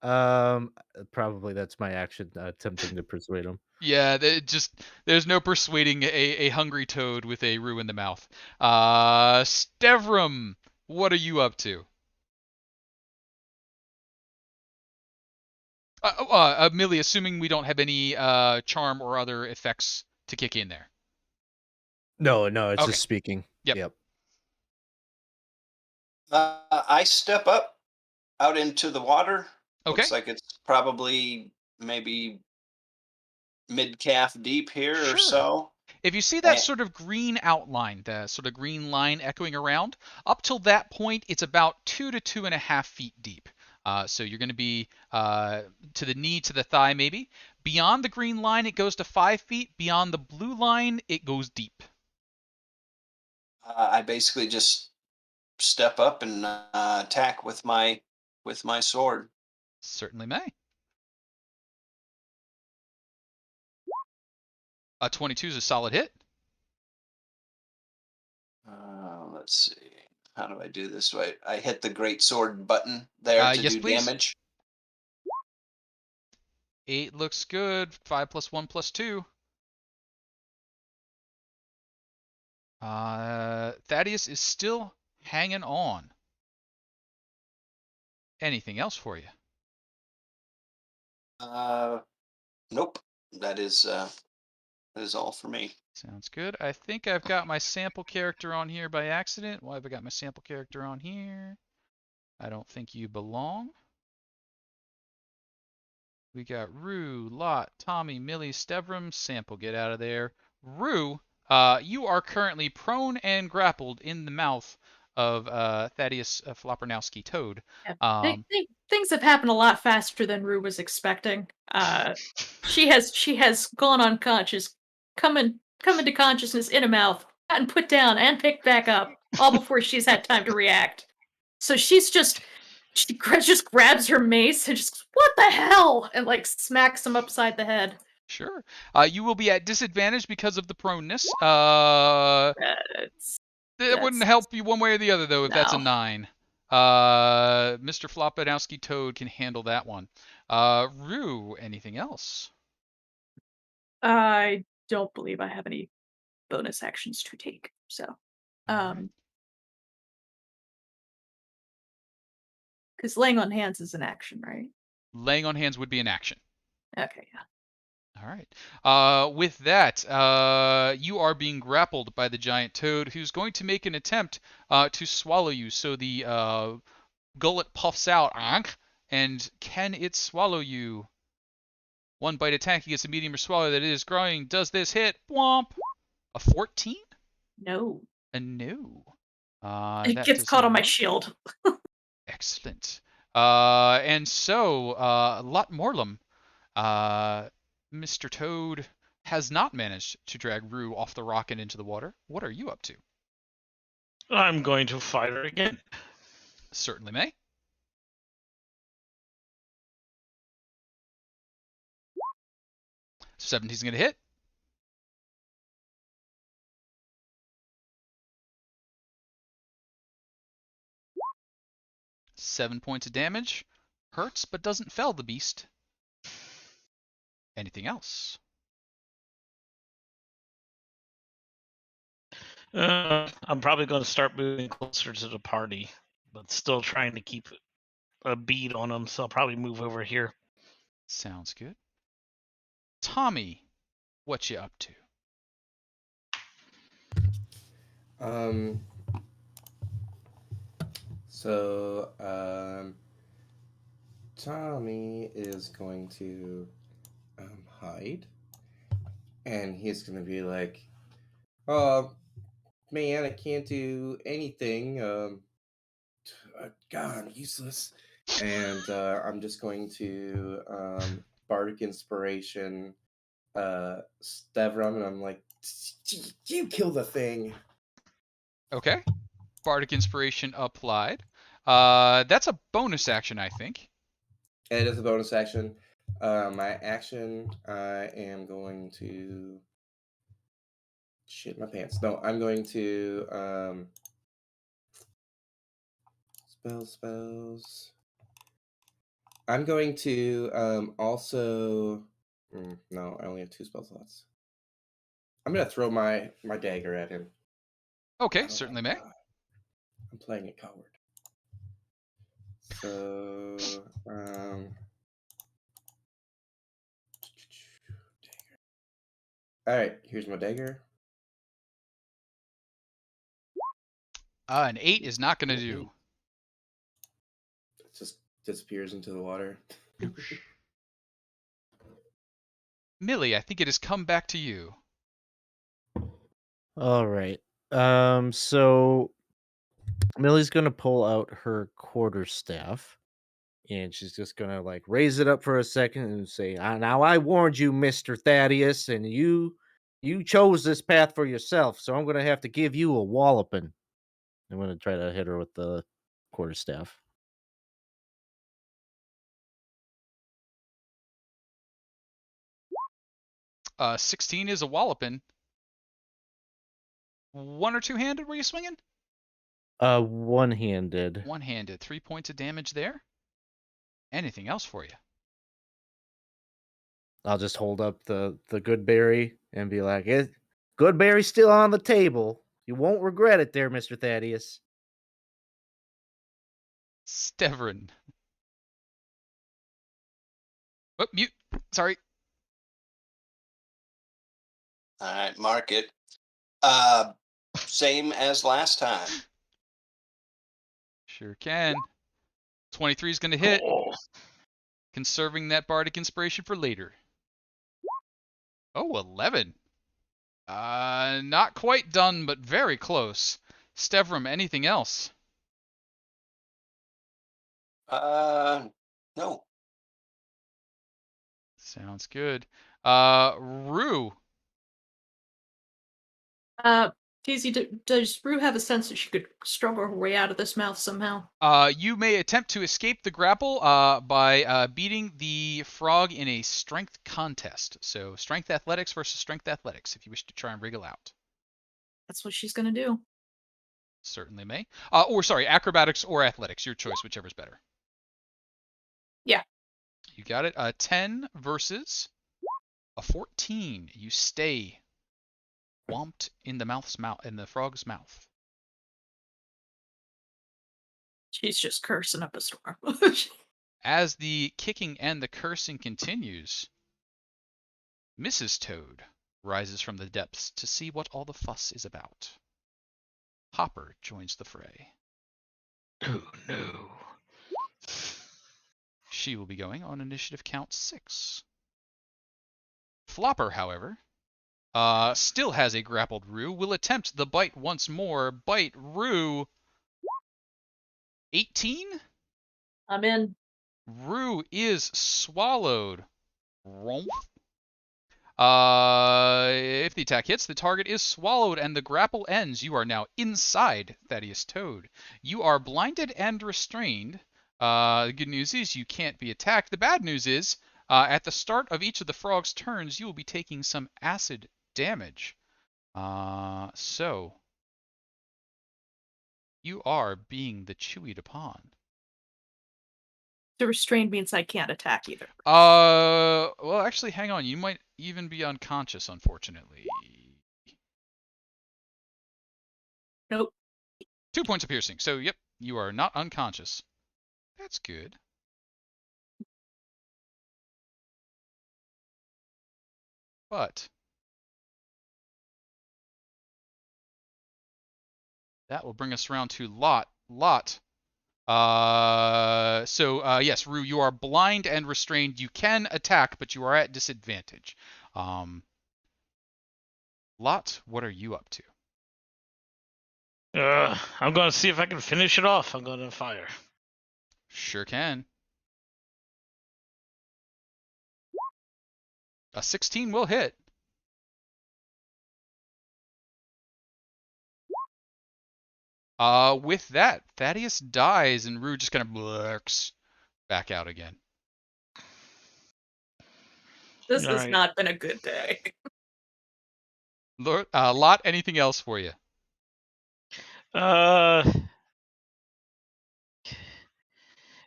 F: Probably that's my action, attempting to persuade him.
A: Yeah, there's no persuading a hungry toad with a Rue in the mouth. Stevram, what are you up to? Millie, assuming we don't have any charm or other effects to kick in there.
F: No, it's
A: Okay.
F: just speaking.
A: Yep.
B: I step up out into the water.
A: Okay.
B: Looks like it's probably maybe mid-calf deep here
A: Sure.
B: or so.
A: If you see that sort of green outline, the sort of green line echoing around, up till that point, it's about 2 to 2.5 feet deep. So you're going to be to the knee, to the thigh, maybe. Beyond the green line, it goes to 5 feet. Beyond the blue line, it goes deep.
B: I basically just step up and attack with my sword.
A: Certainly may. A 22 is a solid hit.
B: Let's see. How do I do this? I hit the great sword button there to
A: Yes,
B: do
A: please.
B: damage.
A: 8 looks good. 5 plus 1 plus 2. Thaddeus is still hanging on. Anything else for you?
B: Nope. That is all for me.
A: Sounds good. I think I've got my sample character on here by accident. Why have I got my sample character on here? I don't think you belong. We got Rue, Lot, Tommy, Millie, Stevram, sample, get out of there. Rue, you are currently prone and grappled in the mouth of Thaddeus Floppernowski Toad.
D: Things have happened a lot faster than Rue was expecting. She has gone unconscious, come into consciousness in a mouth, gotten put down and picked back up, all before she's had time to react. So she just grabs her mace and just, what the hell, and like smacks him upside the head.
A: Sure. You will be at disadvantage because of the proneness. It wouldn't help you one way or the other, though, if that's a 9. Mr. Floppernowski Toad can handle that one. Rue, anything else?
D: I don't believe I have any bonus actions to take, so. Because laying on hands is an action, right?
A: Laying on hands would be an action.
D: Okay, yeah.
A: All right. With that, you are being grappled by the giant toad, who's going to make an attempt to swallow you. So the gullet puffs out. And can it swallow you? One bite attack against a medium or smaller that it is growing. Does this hit? Womp. A 14?
D: No.
A: A no.
D: It
A: That
D: gets
A: does
D: caught on my
A: not.
D: shield.
A: Excellent. And so, Lot Morlum, Mr. Toad has not managed to drag Rue off the rock and into the water. What are you up to?
E: I'm going to fight her again.
A: Certainly may. So 17's going to hit. Seven points of damage. Hurts, but doesn't fell the beast. Anything else?
E: I'm probably going to start moving closer to the party, but still trying to keep a bead on them, so I'll probably move over here.
A: Sounds good. Tommy, what you up to?
C: Um. So, Tommy is going to hide, and he's going to be like, "Oh, man, I can't do anything. God, I'm useless." And I'm just going to bardic inspiration, Stevram, and I'm like, "You kill the thing."
A: Okay. Bardic Inspiration applied. That's a bonus action, I think.
C: It is a bonus action. My action, I am going to shit my pants. No, I'm going to spells. I'm going to also. No, I only have 2 spell slots. I'm gonna throw my dagger at him.
A: Okay,
C: Oh
A: certainly
C: my
A: may.
C: God. I'm playing a coward. So dagger. All right, here's my dagger.
A: An 8 is not going to do.
C: It just disappears into the water.
A: Millie, I think it has come back to you.
F: All right. So Millie's gonna pull out her quarterstaff, and she's just gonna like raise it up for a second and say, "Now I warned you, Mister Thaddeus, and you chose this path for yourself. So I'm gonna have to give you a walloping." I'm gonna try to hit her with the quarterstaff.
A: 16 is a walloping. One or two-handed were you swinging?
F: One-handed.
A: One-handed. 3 points of damage there. Anything else for you?
F: I'll just hold up the good berry and be like, good berry's still on the table. You won't regret it there, Mr. Thaddeus."
A: Stevrin. Oh, mute. Sorry.
B: All right, mark it. Same as last time.
A: Sure can. 23 is going to hit.
E: Oh,
A: Conserving that bardic inspiration for later. Oh, 11. Not quite done, but very close. Stevram, anything else?
B: No.
A: Sounds good. Rue.
D: Daisy, does Rue have a sense that she could struggle her way out of this mouth somehow?
A: You may attempt to escape the grapple by beating the frog in a strength contest. So strength athletics versus strength athletics, if you wish to try and wriggle out.
D: That's what she's gonna do.
A: Certainly may. Or sorry, acrobatics or athletics, your choice, whichever's better.
D: Yeah.
A: You got it. 10 versus a 14. You stay whomped in the frog's mouth.
D: She's just cursing up a storm.
A: As the kicking and the cursing continues, Mrs. Toad rises from the depths to see what all the fuss is about. Hopper joins the fray.
E: oh no.
A: She will be going on initiative count 6. Flopper, however, still has a grappled Rue. Will attempt the bite once more. Bite Rue. 18?
D: I'm in.
A: Rue is swallowed. If the attack hits, the target is swallowed and the grapple ends. You are now inside Thaddeus Toad. You are blinded and restrained. The good news is you can't be attacked. The bad news is, at the start of each of the frog's turns, you will be taking some acid damage. So you are being the chewied upon.
D: The restrained means I can't attack either.
A: Well, actually, hang on. You might even be unconscious, unfortunately.
D: Nope.
A: 2 points of piercing. So, yep, you are not unconscious. That's good. But that will bring us around to Lot. Lot. Yes, Rue, you are blind and restrained. You can attack, but you are at disadvantage. Lot, what are you up to?
E: I'm going to see if I can finish it off. I'm going to fire.
A: Sure can. A 16 will hit. With that, Thaddeus dies and Rue just kind of blurks back out again.
D: This
E: All
D: has
E: right.
D: not been a good day.
A: Lot, anything else for you?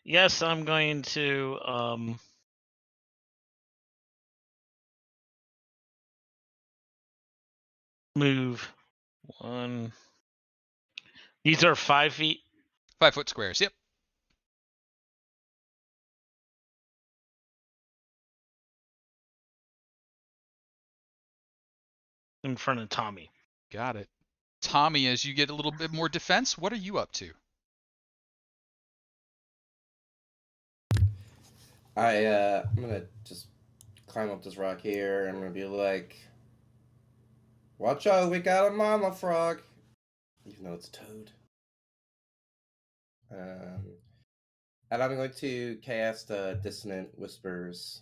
E: Yes, I'm going to move one. These are 5 feet.
A: 5 foot squares. Yep.
E: In front of Tommy.
A: Got it. Tommy, as you get a little bit more defense, what are you up to?
C: I'm gonna just climb up this rock here. I'm gonna be like, "Watch out, we got a mama frog," even though it's a toad. And I'm going to cast Dissonant Whispers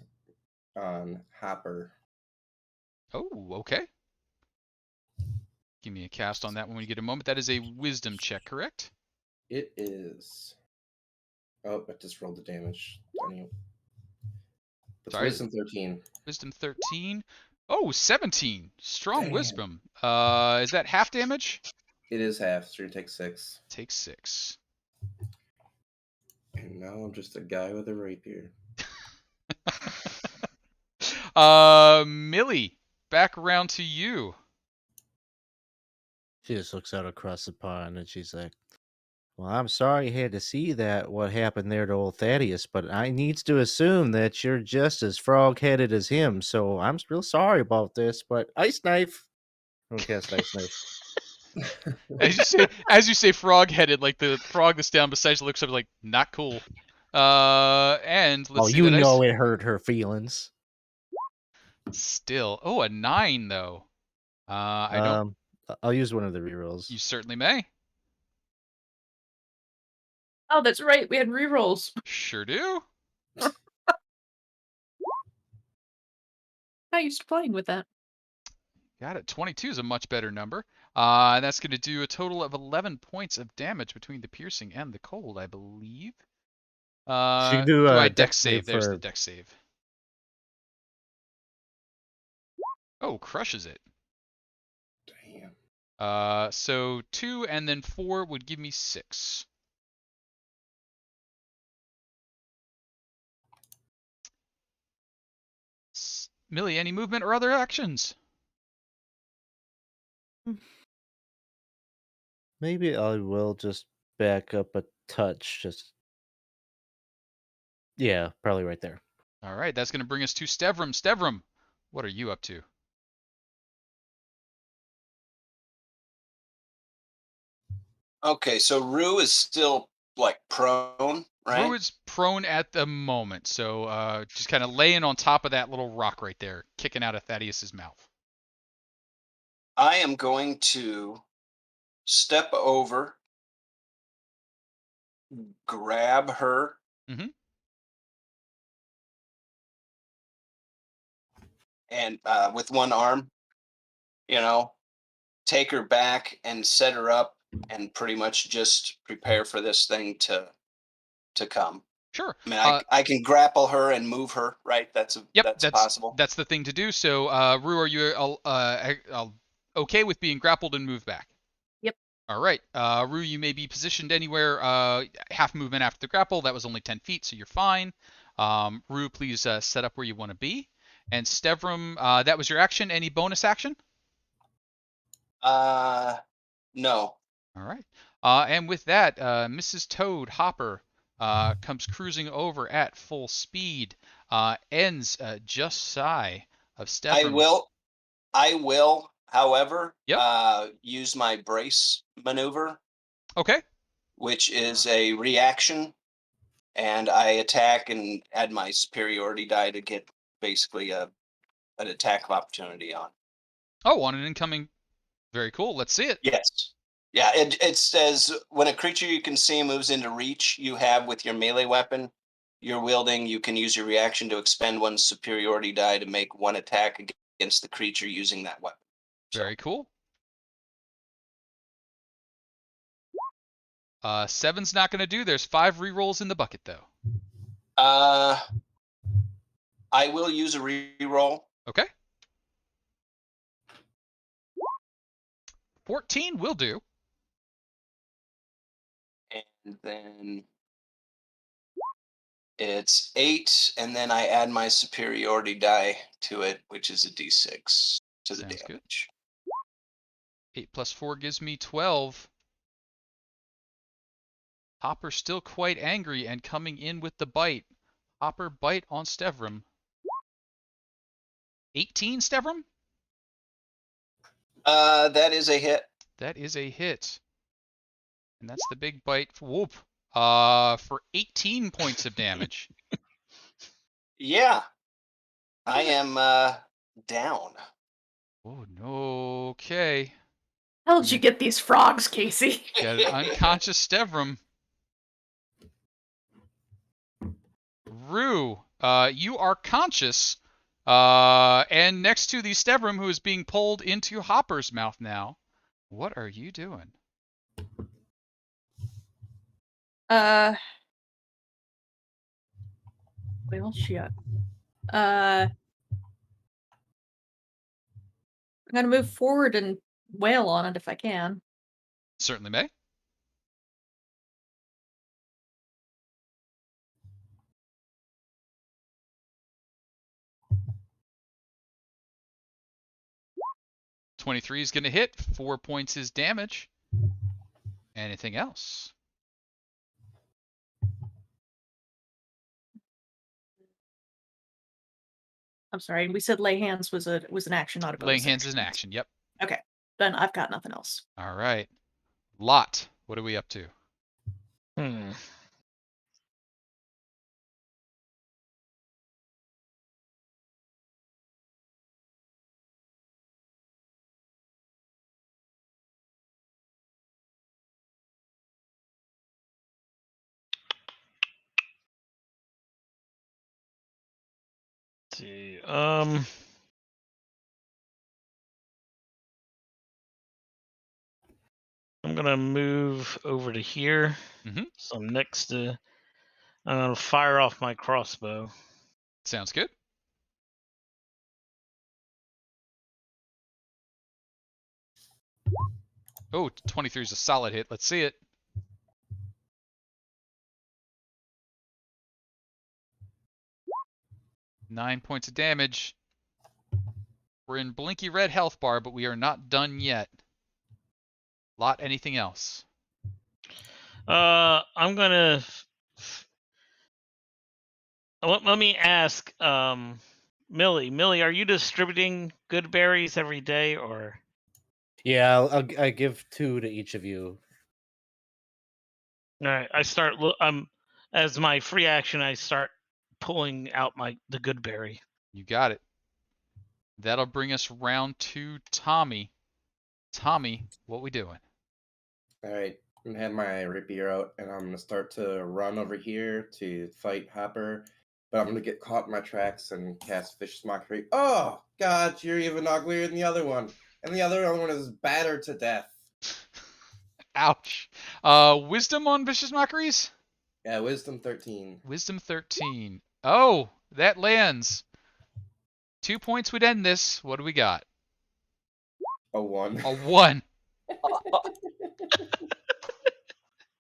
C: on Hopper.
A: Oh, okay. Give me a cast on that when we get a moment. That is a wisdom check, correct?
C: It is. Oh, I just rolled the damage. It's
A: Sorry.
C: Wisdom 13.
A: Wisdom 13. Oh, 17. Strong
C: Damn.
A: wisdom. Is that half damage?
C: It is half, so you take 6.
A: Take 6.
C: And now I'm just a guy with a rapier.
A: Millie, back around to you.
F: She just looks out across the pond and she's like, "Well, I'm sorry you had to see that, what happened there to old Thaddeus, but I needs to assume that you're just as frog-headed as him, so I'm real sorry about this, but Ice Knife." I'll cast Ice Knife.
A: As you say frog-headed, like the frog that's down beside you looks up like, not cool. And let's
F: Oh,
A: see.
F: you know it hurt her feelings.
A: Still. Oh, a 9, though. I don't...
F: I'll use one of the rerolls.
A: You certainly may.
D: Oh, that's right. We had rerolls.
A: Sure do.
D: I used to playing with that.
A: Got it. 22 is a much better number. And that's going to do a total of 11 points of damage between the piercing and the cold, I believe.
F: She can do
A: I
F: a
A: dex save? There's
F: for...
A: the dex save. Oh, crushes it.
C: Damn.
A: So 2 and then 4 would give me 6. Millie, any movement or other actions?
F: Maybe I will just back up a touch. Yeah, probably right there.
A: All right, that's going to bring us to Stevram. Stevram, what are you up to?
B: Okay, so Rue is still like prone, right?
A: Rue is prone at the moment, so just kind of laying on top of that little rock right there, kicking out of Thaddeus's mouth.
B: I am going to step over, grab her,
A: Mhm.
B: and with one arm, take her back and set her up, and pretty much just prepare for this thing to come.
A: Sure.
B: I mean, I can grapple her and move her, right? That's
A: Yep,
B: possible.
A: that's the thing to do. So, Rue, are you okay with being grappled and moved back?
D: Yep.
A: All right. Rue, you may be positioned anywhere half movement after the grapple. That was only 10 feet, so you're fine. Rue, please set up where you want to be. And Stevram, that was your action. Any bonus action?
B: No.
A: All right. And with that, Mrs. Toad Hopper comes cruising over at full speed, ends just shy of Stevram.
B: I will, however,
A: Yep.
B: use my brace maneuver,
A: Okay.
B: which is a reaction, and I attack and add my superiority die to get basically an attack of opportunity on.
A: Oh, on an incoming. Very cool. Let's see it.
B: Yes. Yeah, it says when a creature you can see moves into reach you have with your melee weapon you're wielding, you can use your reaction to expend one superiority die to make one attack against the creature using that weapon.
A: Very cool. 7's not going to do. There's 5 rerolls in the bucket, though.
B: I will use a reroll.
A: Okay. 14 will do.
B: And then it's 8, and then I add my superiority die to it, which is a d6 to the
A: Sounds good.
B: damage.
A: 8 plus 4 gives me 12. Hopper still quite angry and coming in with the bite. Hopper bite on Stevram. 18, Stevram?
B: That is a hit.
A: That is a hit. And that's the big bite. Whoop. For 18 points of damage.
B: Yeah. I am down.
A: Oh, no. Okay.
D: How did you get these frogs, Casey?
A: Got an unconscious Stevram. Rue, you are conscious, and next to the Stevram, who is being pulled into Hopper's mouth now. What are you doing?
D: Where else she at? I'm gonna move forward and wail on it if I can.
A: Certainly may. .23 is going to hit. 4 points is damage. Anything else?
D: I'm sorry, we said lay hands was an action, not a bonus.
A: Laying hands
D: action.
A: is an action. Yep.
D: Okay, then I've got nothing else.
A: All right. Lot, what are we up to?
E: Let's see. I'm gonna move over to here.
A: Mhm.
E: So I'm next to. I'm gonna fire off my crossbow.
A: Sounds good. Oh, 23 is a solid hit. Let's see it. 9 points of damage. We're in blinky red health bar, but we are not done yet. Lot, anything else?
E: I'm gonna. Let me ask, Millie. Millie, are you distributing good berries every day, or?
F: Yeah, I give 2 to each of you.
E: All right, I start. as my free action, I start pulling out the good berry.
A: You got it. That'll bring us round to Tommy. Tommy, what we doing?
C: All right, I'm gonna have my rapier out, and I'm gonna start to run over here to fight Hopper, but I'm gonna get caught in my tracks and cast Vicious Mockery. Oh God, you're even uglier than the other one, and the other one is battered to death.
A: Ouch. Wisdom on Vicious Mockeries?
C: Yeah, Wisdom 13.
A: Wisdom 13. Oh, that lands. 2 points would end this. What do we got?
C: A 1.
A: A 1.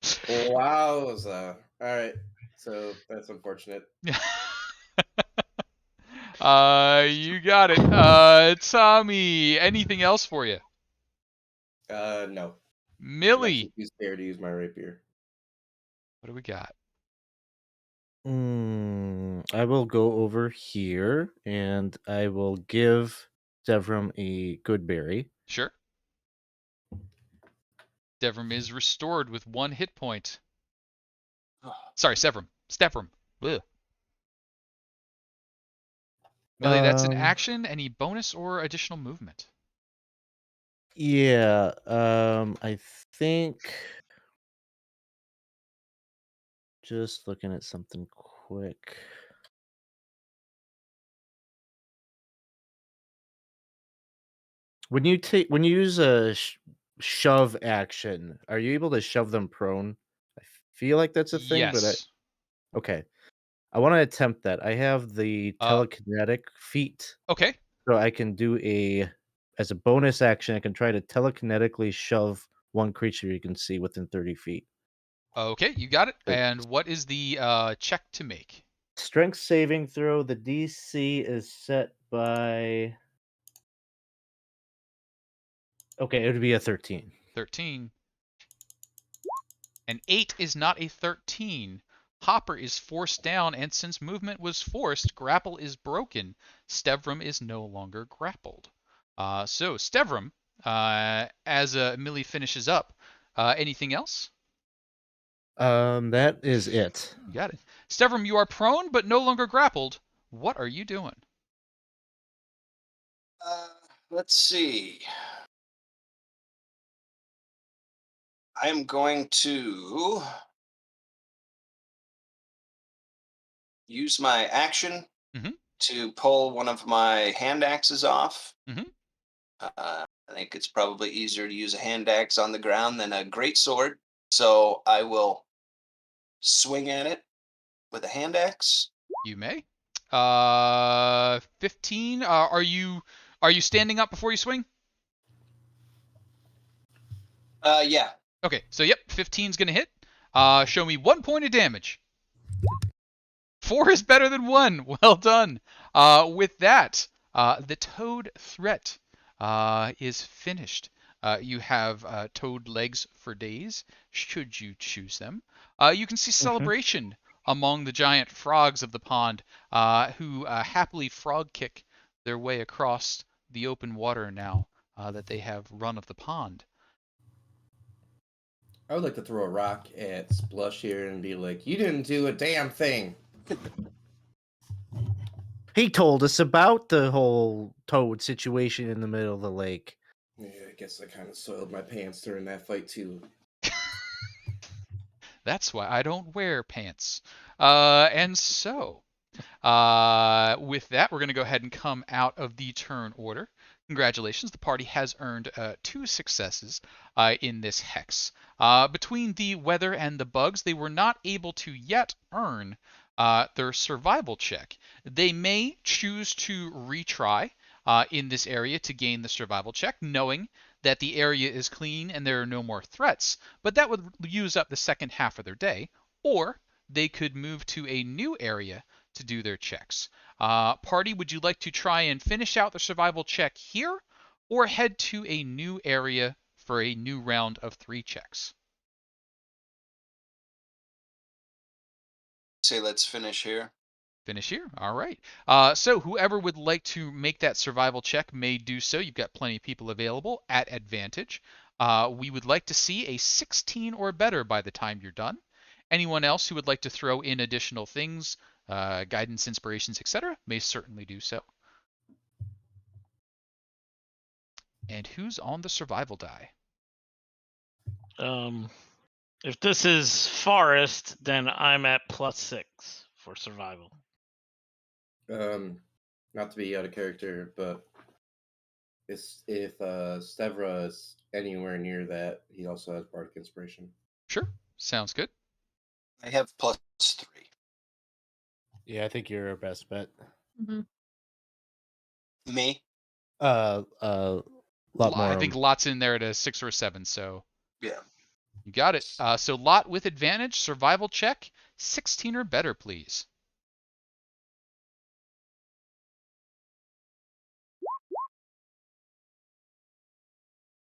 C: Wowza. All right, so that's unfortunate.
A: You got it. Tommy, anything else for you?
C: No.
A: Millie,
C: I'm too scared to use my rapier.
A: what do we got?
F: I will go over here and I will give Devram a good berry.
A: Sure. Devram is restored with 1 hit point. Sorry, Stevram. Ugh. Millie, that's an action. Any bonus or additional movement?
F: Yeah, I think just looking at something quick. When you use a shove action, are you able to shove them prone? I feel like that's a thing, but
A: Yes.
F: okay. I want to attempt that. I have the telekinetic feat,
A: Okay.
F: so I can do as a bonus action, I can try to telekinetically shove one creature you can see within 30 feet.
A: Okay, you got it.
F: Good.
A: And what is the check to make?
F: Strength saving throw. The DC is set by. Okay, it would be a 13.
A: 13. An 8 is not a 13. Hopper is forced down, and since movement was forced, grapple is broken. Stevram is no longer grappled. So, Stevram, as Millie finishes up, anything else?
F: That is it.
A: You got it. Stevram, you are prone but no longer grappled. What are you doing?
B: Let's see. I'm going to use my action
A: Mhm.
B: to pull one of my hand axes off.
A: Mhm.
B: I think it's probably easier to use a hand axe on the ground than a great sword. So I will swing at it with a hand axe.
A: You may. 15. Are you standing up before you swing?
B: Yeah.
A: Okay, so yep, 15's gonna hit. Show me 1 point of damage. 4 is better than 1. Well done. With that, the toad threat is finished. You have toad legs for days, should you choose them. You can see celebration among the giant frogs of the pond, who happily frog kick their way across the open water now that they have run of the pond.
C: I would like to throw a rock at Splush here and be like, "You didn't do a damn thing."
F: He told us about the whole toad situation in the middle of the lake.
C: Yeah, I guess I kind of soiled my pants during that fight too.
A: That's why I don't wear pants. And so, with that, we're going to go ahead and come out of the turn order. Congratulations, the party has earned 2 successes in this hex. Between the weather and the bugs, they were not able to yet earn their survival check. They may choose to retry in this area to gain the survival check, knowing that the area is clean and there are no more threats, but that would use up the second half of their day, or they could move to a new area to do their checks. Party, would you like to try and finish out the survival check here, or head to a new area for a new round of 3 checks?
B: Say let's finish here.
A: Finish here. All right. So whoever would like to make that survival check may do so. You've got plenty of people available at advantage. We would like to see a 16 or better by the time you're done. Anyone else who would like to throw in additional things, guidance, inspirations, etc., may certainly do so. And who's on the survival die?
E: If this is forest, then I'm at +6 for survival.
C: Not to be out of character, but if Stevra is anywhere near that, he also has bardic inspiration.
A: Sure, sounds good.
B: I have +3.
F: Yeah, I think you're our best bet.
D: Mhm.
B: Me?
F: Lot more.
A: I think Lot's in there at a 6 or a 7, so
B: Yeah.
A: you got it. So Lot with advantage, survival check, 16 or better, please.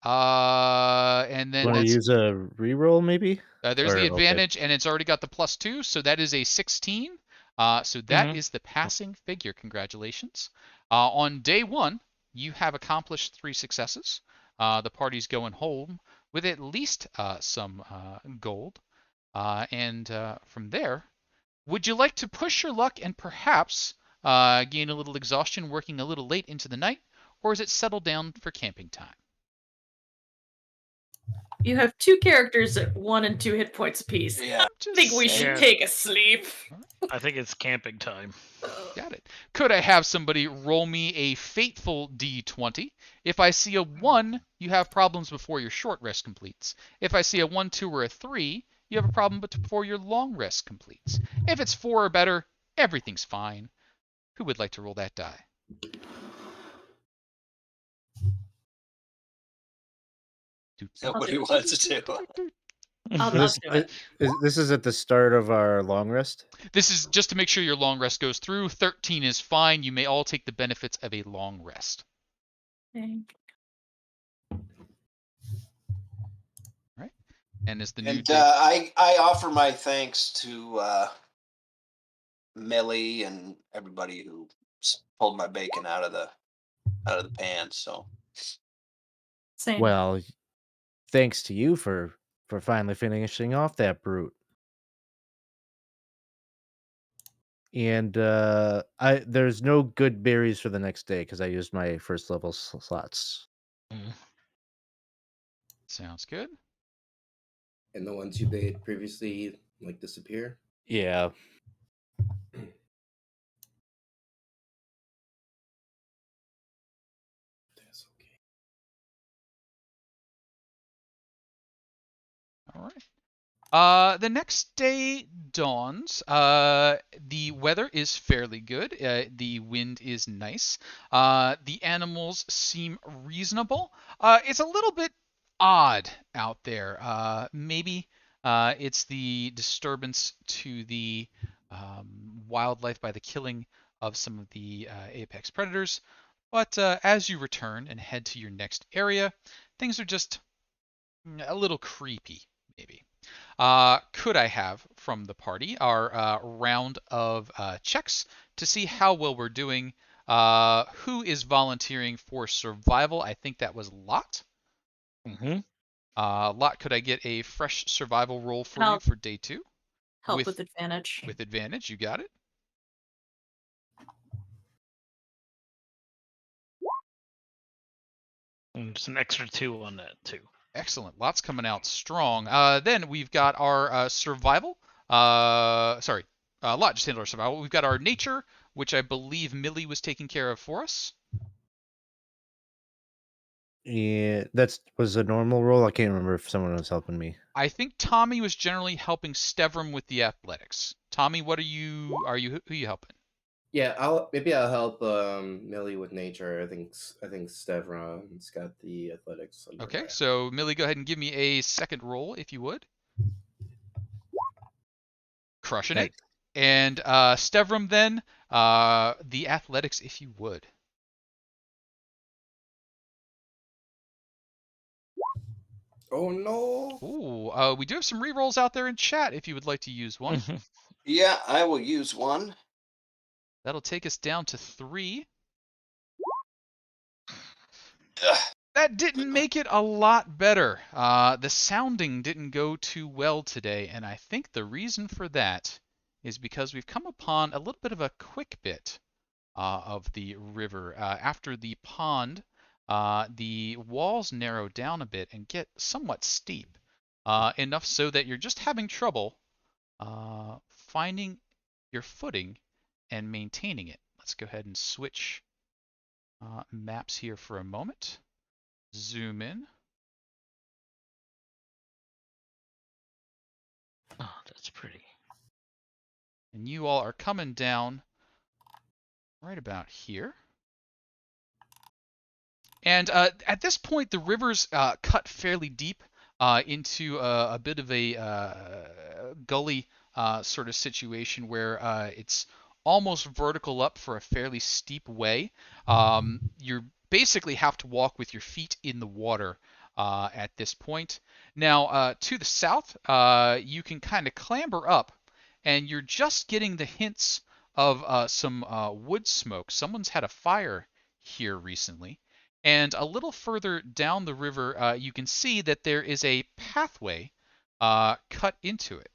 A: And then
F: Want to
A: that's
F: use a reroll, maybe?
A: there's
F: Or-
A: the
F: okay.
A: advantage, and it's already got the +2, so that is a 16. So that is the passing figure. Congratulations. On day 1, you have accomplished 3 successes. The party's going home with at least some gold. And from there, would you like to push your luck and perhaps gain a little exhaustion working a little late into the night, or is it settled down for camping time?
D: You have 2 characters at 1 and 2 hit points apiece.
B: Yeah.
D: I think we
A: Just
D: should
E: saying.
D: take a sleep.
E: I think it's camping time.
A: Got it. Could I have somebody roll me a fateful D20? If I see a 1, you have problems before your short rest completes. If I see a 1, 2, or a 3, you have a problem before your long rest completes. If it's 4 or better, everything's fine. Who would like to roll that die?
B: Nobody wants to.
D: I'll
F: This,
D: do it.
F: this is at the start of our long rest.
A: This is just to make sure your long rest goes through. 13 is fine. You may all take the benefits of a long rest.
D: Okay.
A: Right? And as the new
B: And
A: day...
B: I offer my thanks to Millie and everybody who pulled my bacon out of the pan. So
D: Same.
F: Well, thanks to you for finally finishing off that brute. And there's no good berries for the next day because I used my first level slots.
A: Sounds good.
C: And the ones you made previously like disappear.
F: Yeah.
C: That's okay.
A: All right. The next day dawns. The weather is fairly good. The wind is nice. The animals seem reasonable. It's a little bit odd out there. Maybe it's the disturbance to the wildlife by the killing of some of the apex predators. But as you return and head to your next area, things are just a little creepy, maybe. Could I have from the party our round of checks to see how well we're doing? Who is volunteering for survival? I think that was Lot.
E: Mm-hmm.
A: Lot, could I get a fresh survival roll for you for day 2?
D: Help with advantage.
A: With advantage, you got it.
E: And just an extra 2 on that too.
A: Excellent. Lots coming out strong. Then we've got our survival. Lot just handled our survival. We've got our nature, which I believe Millie was taking care of for us.
F: Yeah, that was a normal roll. I can't remember if someone was helping me.
A: I think Tommy was generally helping Stevram with the athletics. Tommy, who are you helping?
C: Yeah, I'll help Millie with nature. I think Stevron's got the athletics. Under
A: Okay,
C: that.
A: so Millie, go ahead and give me a second roll if you would. Crushing
F: Nice.
A: it. And Stevram then, the athletics if you would.
C: Oh no!
A: Ooh, we do have some rerolls out there in chat if you would like to use one.
B: yeah, I will use one.
A: That'll take us down to 3.
B: Ugh.
A: That didn't make it a lot better. The sounding didn't go too well today, and I think the reason for that is because we've come upon a little bit of a quick bit of the river. After the pond, the walls narrow down a bit and get somewhat steep, enough so that you're just having trouble finding your footing and maintaining it. Let's go ahead and switch maps here for a moment. Zoom in.
E: Oh, that's pretty.
A: And you all are coming down right about here. And at this point, the river's cut fairly deep into a bit of a gully sort of situation where it's almost vertical up for a fairly steep way. You basically have to walk with your feet in the water at this point. Now, to the south, you can kind of clamber up, and you're just getting the hints of some wood smoke. Someone's had a fire here recently. And a little further down the river, you can see that there is a pathway cut into it.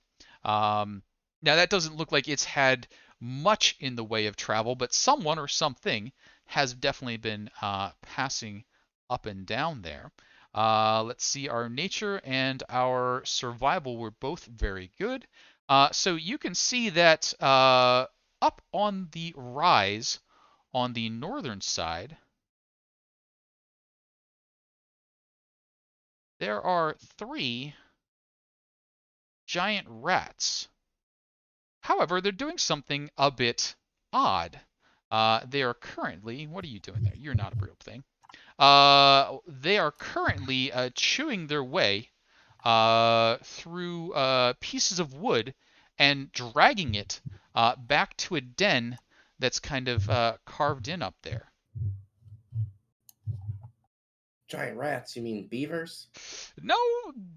A: Now, that doesn't look like it's had much in the way of travel, but someone or something has definitely been passing up and down there. Let's see, our nature and our survival were both very good. So you can see that up on the rise on the northern side, there are 3 giant rats. However, they're doing something a bit odd. They are currently, what are you doing there? You're not a real thing. They are currently chewing their way through pieces of wood and dragging it back to a den that's kind of carved in up there.
C: Giant rats? You mean beavers?
A: No,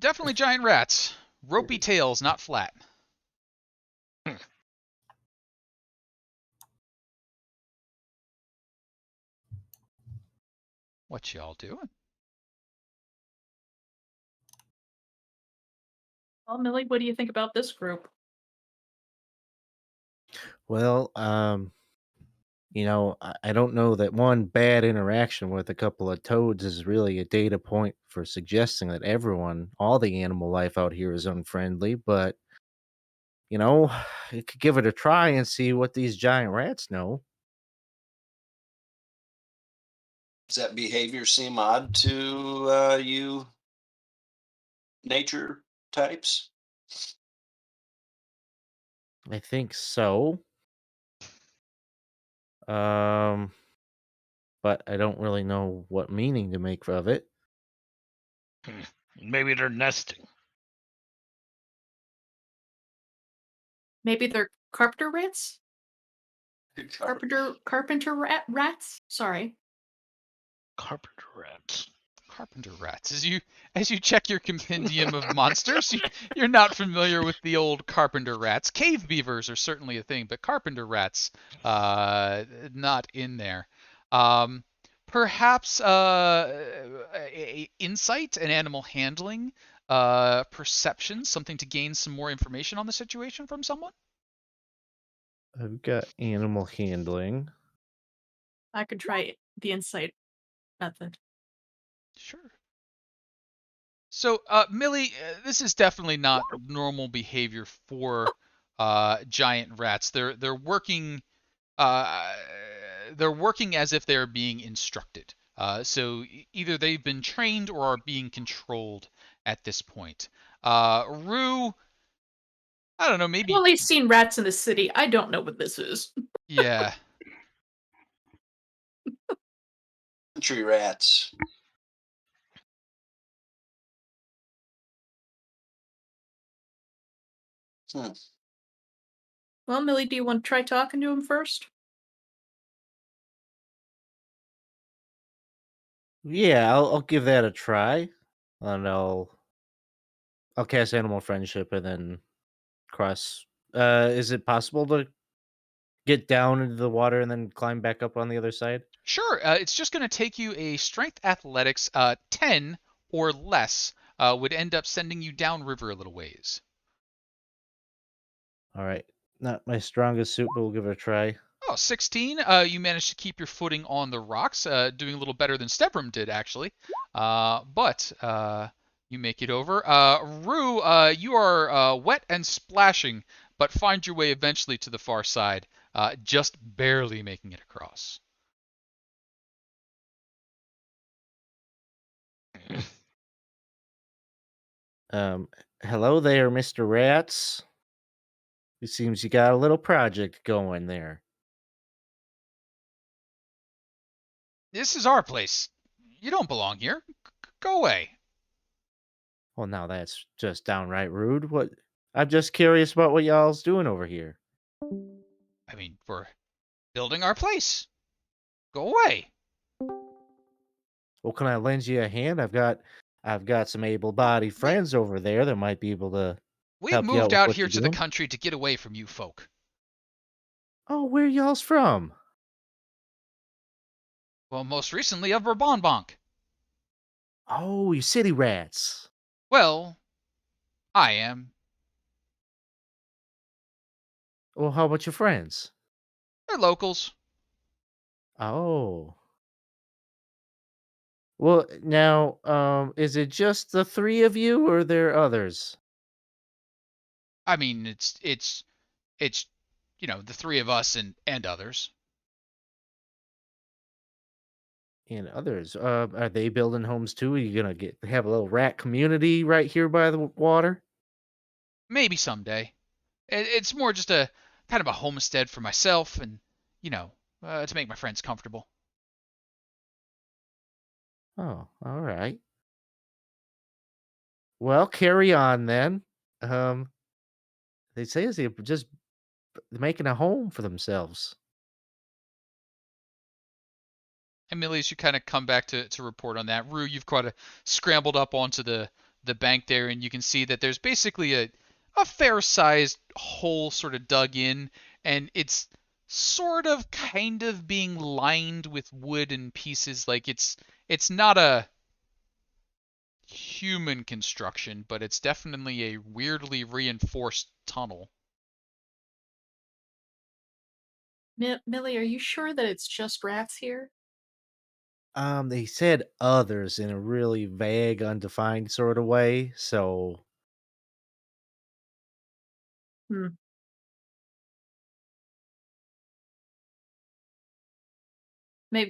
A: definitely giant rats. Ropey tails, not flat. What y'all doing?
D: Well, Millie, what do you think about this group?
F: Well, I don't know that one bad interaction with a couple of toads is really a data point for suggesting that everyone, all the animal life out here is unfriendly, but, you know, you could give it a try and see what these giant rats know.
B: Does that behavior seem odd to you nature types?
F: I think so. Um, but I don't really know what meaning to make of it.
E: Maybe they're nesting.
D: Maybe they're carpenter rats? Carpenter rats? Sorry.
E: Carpenter rats.
A: Carpenter rats. As you check your compendium of monsters, you're not familiar with the old carpenter rats. Cave beavers are certainly a thing, but carpenter rats, not in there. Perhaps insight and animal handling, perception, something to gain some more information on the situation from someone.
F: I've got animal handling.
D: I could try the insight method.
A: Sure. So, Millie, this is definitely not normal behavior for giant rats. Uh, they're working as if they're being instructed. So either they've been trained or are being controlled at this point. Rue, I don't know,
D: I've
A: maybe,
D: only seen rats in the city. I don't know what this is.
A: yeah.
B: Country rats.
D: Well, Millie, do you want to try talking to him first?
F: Yeah, I'll give that a try, and I'll cast animal friendship and then cross. Is it possible to get down into the water and then climb back up on the other side?
A: Sure. It's just going to take you a strength athletics 10 or less would end up sending you downriver a little ways.
F: All right. Not my strongest suit, but we'll give it a try.
A: Oh, 16. You managed to keep your footing on the rocks, doing a little better than Stebrum did, actually. But you make it over. Rue, you are wet and splashing, but find your way eventually to the far side, just barely making it across.
F: Um, Hello there, Mr. Rats. It seems you got a little project going there.
A: This is our place. You don't belong here. Go away.
F: Well, now that's just downright rude. What? I'm just curious about what y'all's doing over here.
A: I mean, we're building our place. Go away.
F: Well, can I lend you a hand? I've got some able-bodied friends over there that might be able to
A: We've
F: help you out
A: moved
F: with
A: out
F: what
A: here
F: you're
A: to the
F: doing.
A: country to get away from you folk.
F: Oh, where y'all's from?
A: Well, most recently of Bonk.
F: Oh, you city rats.
A: Well, I am.
F: Well, how about your friends?
A: They're locals.
F: Oh. Well, now, is it just the three of you, or are there others?
A: I mean, it's the three of us and others.
F: And others, are they building homes too? Are you gonna have a little rat community right here by the water?
A: Maybe someday. It's more just a kind of a homestead for myself and, to make my friends comfortable.
F: Oh, all right. Well, carry on then. Um, they say they're just making a home for themselves.
A: And Millie, as you kind of come back to report on that, Rue, you've kind of scrambled up onto the bank there, and you can see that there's basically a fair-sized hole sort of dug in, and it's sort of kind of being lined with wood and pieces. Like it's not a human construction, but it's definitely a weirdly reinforced tunnel.
D: Millie, are you sure that it's just rats here?
F: They said others in a really vague, undefined sort of way. So,
D: Hmm.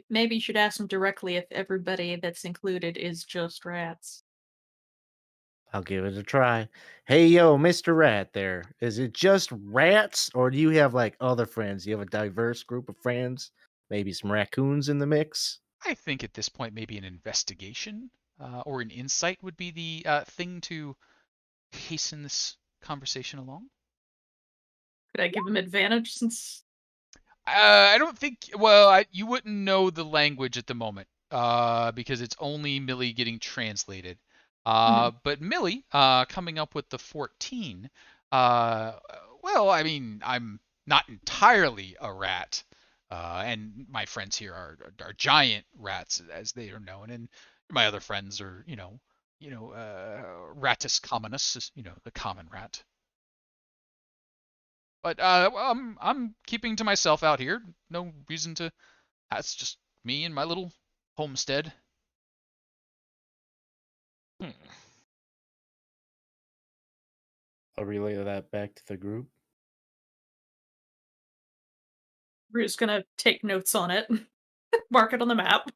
D: Maybe you should ask them directly if everybody that's included is just rats.
F: I'll give it a try. Hey, yo, Mr. Rat there. Is it just rats, or do you have like other friends? You have a diverse group of friends? Maybe some raccoons in the mix?
A: I think at this point maybe an investigation or an insight would be the thing to hasten this conversation along.
D: Could I give him advantage since?
A: I don't think. Well, you wouldn't know the language at the moment because it's only Millie getting translated.
D: Mhm.
A: But Millie coming up with the 14. Uh, well, I mean, I'm not entirely a rat, and my friends here are giant rats, as they are known, and my other friends are, Ratus communis, the common rat. But I'm keeping to myself out here. No reason to. That's just me and my little homestead.
E: Hmm.
F: I'll relay that back to the group.
D: Rue's gonna take notes on it, mark it on the map.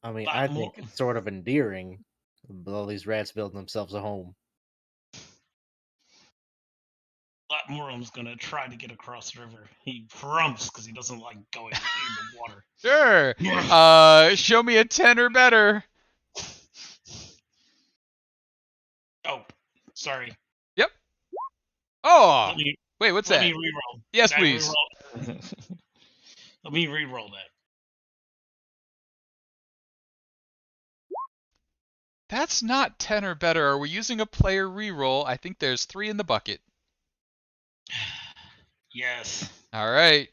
F: I mean,
E: Lot
F: I
E: more,
F: think it's sort of endearing. All these rats building themselves a home.
E: lot more of them's gonna try to get across the river. He grumps because he doesn't like going in the water.
A: Sure. Show me a 10 or better.
E: Oh, sorry.
A: Yep. Oh,
E: Let me
A: wait, what's
E: let
A: that?
E: me reroll.
A: Yes,
E: Can I
A: please.
E: reroll? Let me reroll that.
A: That's not 10 or better. Are we using a player reroll? I think there's 3 in the bucket.
E: Yes.
A: All right.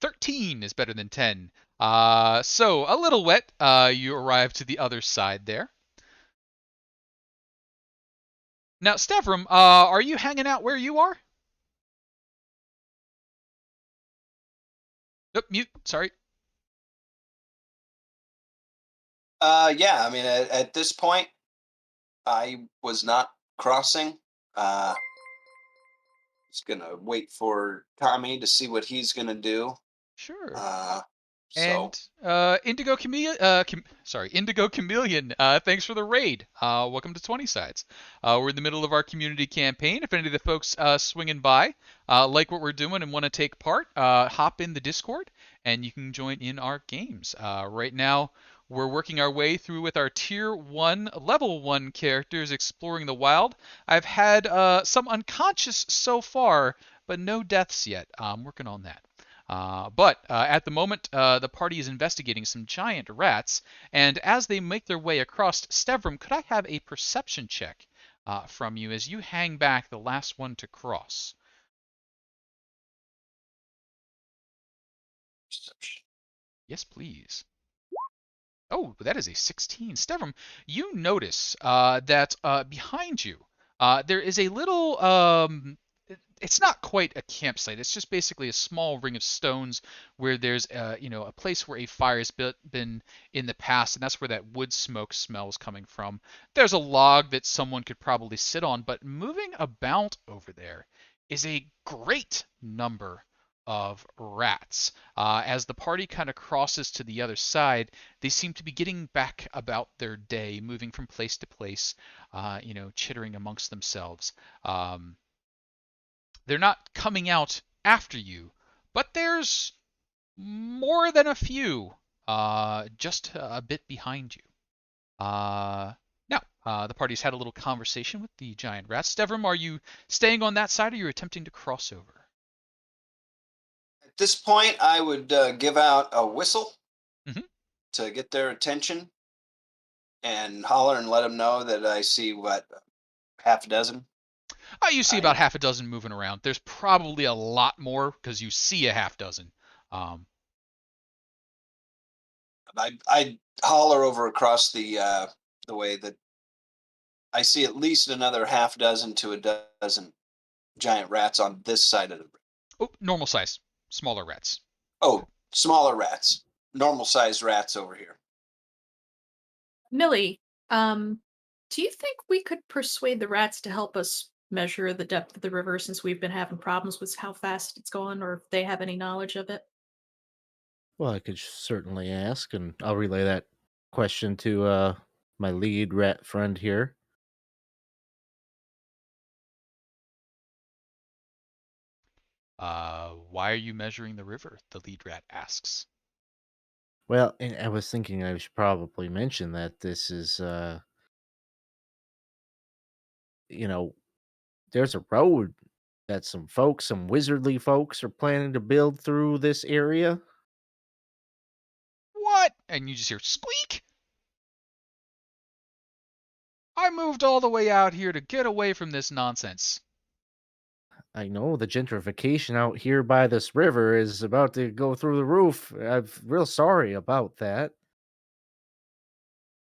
A: 13 is better than 10. So a little wet. You arrive to the other side there. Now, Stavrum, are you hanging out where you are? Nope, mute. Sorry.
B: Yeah, I mean, at this point, I was not crossing. Just gonna wait for Tommy to see what he's gonna do.
A: Sure.
B: So
A: And Indigo Chameleon, Indigo Chameleon, thanks for the raid. Welcome to 20 Sides. We're in the middle of our community campaign. If any of the folks swinging by like what we're doing and want to take part, hop in the Discord and you can join in our games. Right now, we're working our way through with our Tier 1, Level 1 characters exploring the wild. I've had some unconscious so far, but no deaths yet. I'm working on that. But at the moment, the party is investigating some giant rats, and as they make their way across Stevram, could I have a perception check from you as you hang back the last one to cross? Yes, please. Oh, that is a 16. Stevram, you notice that behind you there is a little it's not quite a campsite. It's just basically a small ring of stones where there's a place where a fire has been in the past, and that's where that wood smoke smell is coming from. There's a log that someone could probably sit on, but moving about over there is a great number of rats. As the party kind of crosses to the other side, they seem to be getting back about their day, moving from place to place, chittering amongst themselves. They're not coming out after you, but there's more than a few just a bit behind you. Now, the party's had a little conversation with the giant rats. Devram, are you staying on that side or are you attempting to cross over?
B: at this point, I would give out a whistle
A: Mhm.
B: to get their attention and holler and let them know that I see what half a dozen.
A: You see about half a dozen moving around. There's probably a lot more because you see a half dozen. Um,
B: I holler over across the way that I see at least another half dozen to a dozen giant rats on this side of the.
A: oh, normal size, smaller rats.
B: Oh, smaller rats, normal sized rats over here.
D: Millie, do you think we could persuade the rats to help us measure the depth of the river since we've been having problems with how fast it's going, or if they have any knowledge of it?
F: Well, I could certainly ask, and I'll relay that question to my lead rat friend here.
A: Why are you measuring the river? The lead rat asks.
F: Well, and I was thinking I should probably mention that this is, you know, there's a road that some folks, some wizardly folks, are planning to build through this area.
A: What? And you just hear squeak. I moved all the way out here to get away from this nonsense.
F: I know the gentrification out here by this river is about to go through the roof. I'm real sorry about that.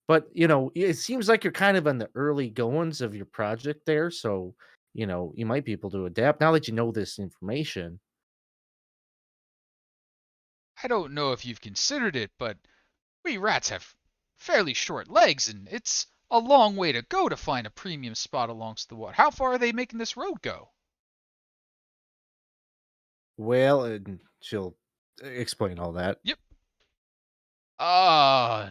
F: But, it seems like you're kind of in the early goings of your project there, so, you might be able to adapt now that you know this information.
A: I don't know if you've considered it, but we rats have fairly short legs, and it's a long way to go to find a premium spot alongst the water. How far are they making this road go?
F: Well, and she'll explain all that.
A: Yep.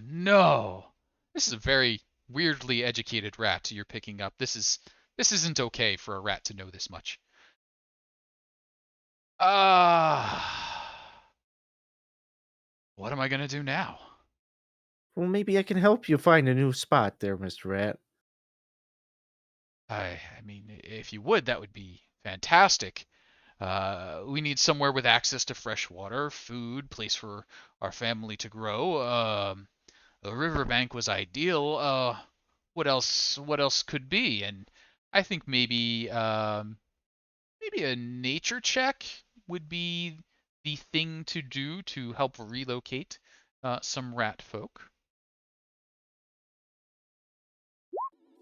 A: No. This is a very weirdly educated rat you're picking up. This isn't okay for a rat to know this much. What am I gonna do now?
F: Well, maybe I can help you find a new spot there, Mr. Rat.
A: I mean, if you would, that would be fantastic. We need somewhere with access to fresh water, food, place for our family to grow. A riverbank was ideal. What else? What else could be? And I think maybe a nature check would be the thing to do to help relocate some rat folk.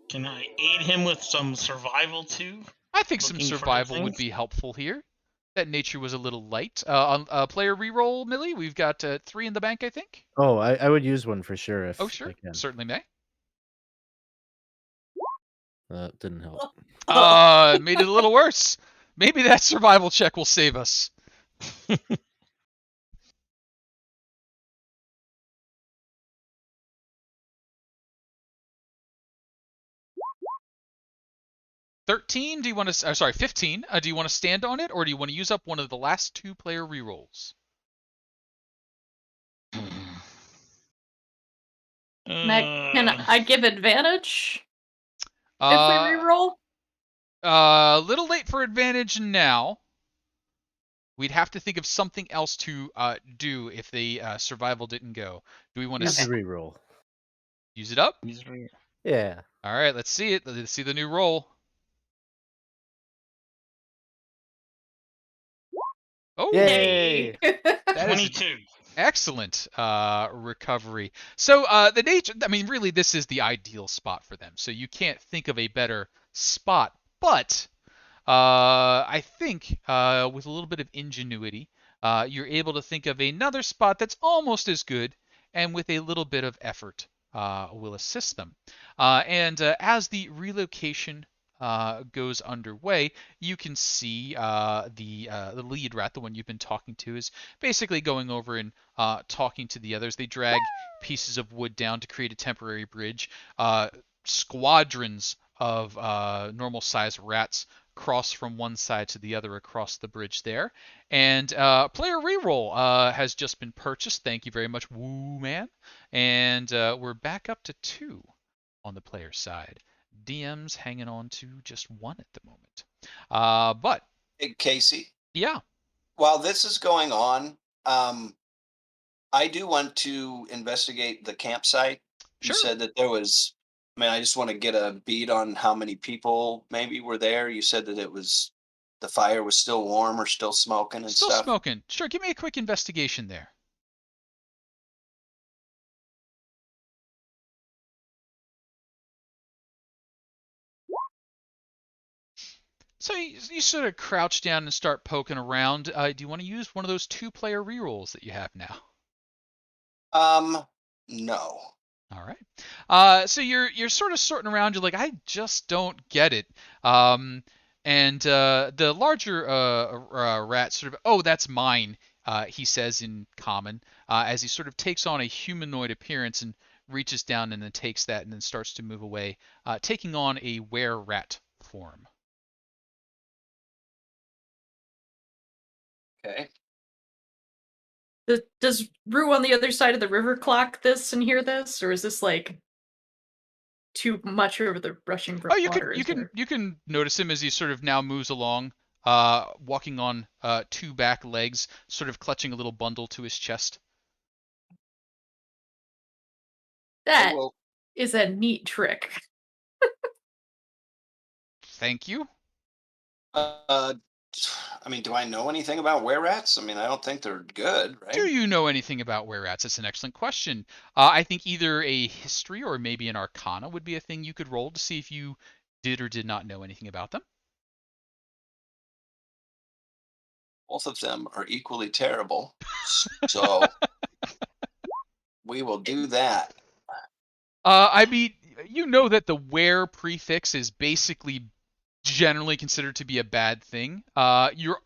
E: Can I aid him with some survival too?
A: I think some
E: Looking for
A: survival would
E: things?
A: be helpful here. That nature was a little light. On player reroll, Millie, we've got 3 in the bank, I think.
F: Oh, I would use one for sure if
A: Oh, sure.
F: I can.
A: Certainly may.
F: Didn't help.
A: Made it a little worse. Maybe that survival check will save us. 13. Do you want to? Sorry, 15. Do you want to stand on it, or do you want to use up one of the last 2 player rerolls?
D: Can I give advantage if we
A: Uh,
D: reroll?
A: A little late for advantage now. We'd have to think of something else to do if the survival didn't go. Do we want
F: Use
A: to
F: the reroll.
A: use it up?
F: Yeah.
A: All right, let's see it. Let's see the new roll. Oh,
F: Yay!
A: that is
E: 22.
A: excellent recovery. So the nature, I mean, really, this is the ideal spot for them. So you can't think of a better spot. But I think with a little bit of ingenuity, you're able to think of another spot that's almost as good, and with a little bit of effort, will assist them. And as the relocation goes underway, you can see the lead rat, the one you've been talking to, is basically going over and talking to the others. They drag pieces of wood down to create a temporary bridge. Squadrons of normal-sized rats cross from one side to the other across the bridge there. And player reroll has just been purchased. Thank you very much, Woo Man. And we're back up to 2 on the player side. DM's hanging on to just 1 at the moment. But
B: Hey, Casey,
A: yeah,
B: while this is going on, I do want to investigate the campsite. You
A: sure.
B: said that there was, I mean, I just want to get a beat on how many people maybe were there. You said that the fire was still warm or still smoking and
A: Still
B: stuff.
A: smoking. Sure, give me a quick investigation there. So you sort of crouch down and start poking around. Do you want to use one of those 2 player rerolls that you have now?
B: No.
A: All right. So you're sort of sorting around. You're like, I just don't get it. And the larger rat sort of, oh, that's mine. He says in common, as he sort of takes on a humanoid appearance and reaches down and then takes that and then starts to move away, taking on a were-rat form.
B: Okay.
D: Does Rue on the other side of the river clock this and hear this, or is this like too much over the rushing
A: Oh, you
D: water?
A: you can notice him as he sort of now moves along, walking on 2 back legs, sort of clutching a little bundle to his chest.
D: That
B: Well,
D: is a neat trick.
A: Thank you.
B: I mean, do I know anything about were rats? I mean, I don't think they're good,
A: Do
B: right?
A: you know anything about were rats? It's an excellent question. I think either a history or maybe an arcana would be a thing you could roll to see if you did or did not know anything about them.
B: Both of them are equally terrible. So we will do that.
A: I mean, you know that the were prefix is basically generally considered to be a bad thing. You're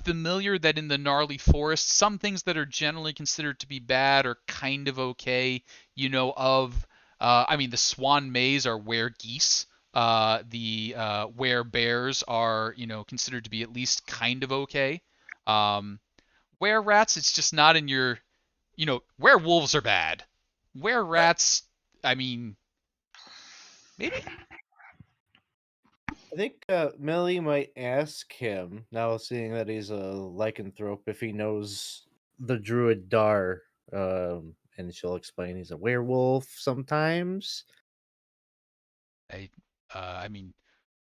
A: familiar that in the Gnarley Forest, some things that are generally considered to be bad are kind of okay. You know of, I mean, the swan mays are were geese. The were bears are, considered to be at least kind of okay. Were rats, it's just not in your, werewolves are bad. Were
B: Right.
A: rats, I mean, maybe.
F: I think Millie might ask him, now seeing that he's a lycanthrope, if he knows the druid Dar. And she'll explain he's a werewolf sometimes.
A: I mean,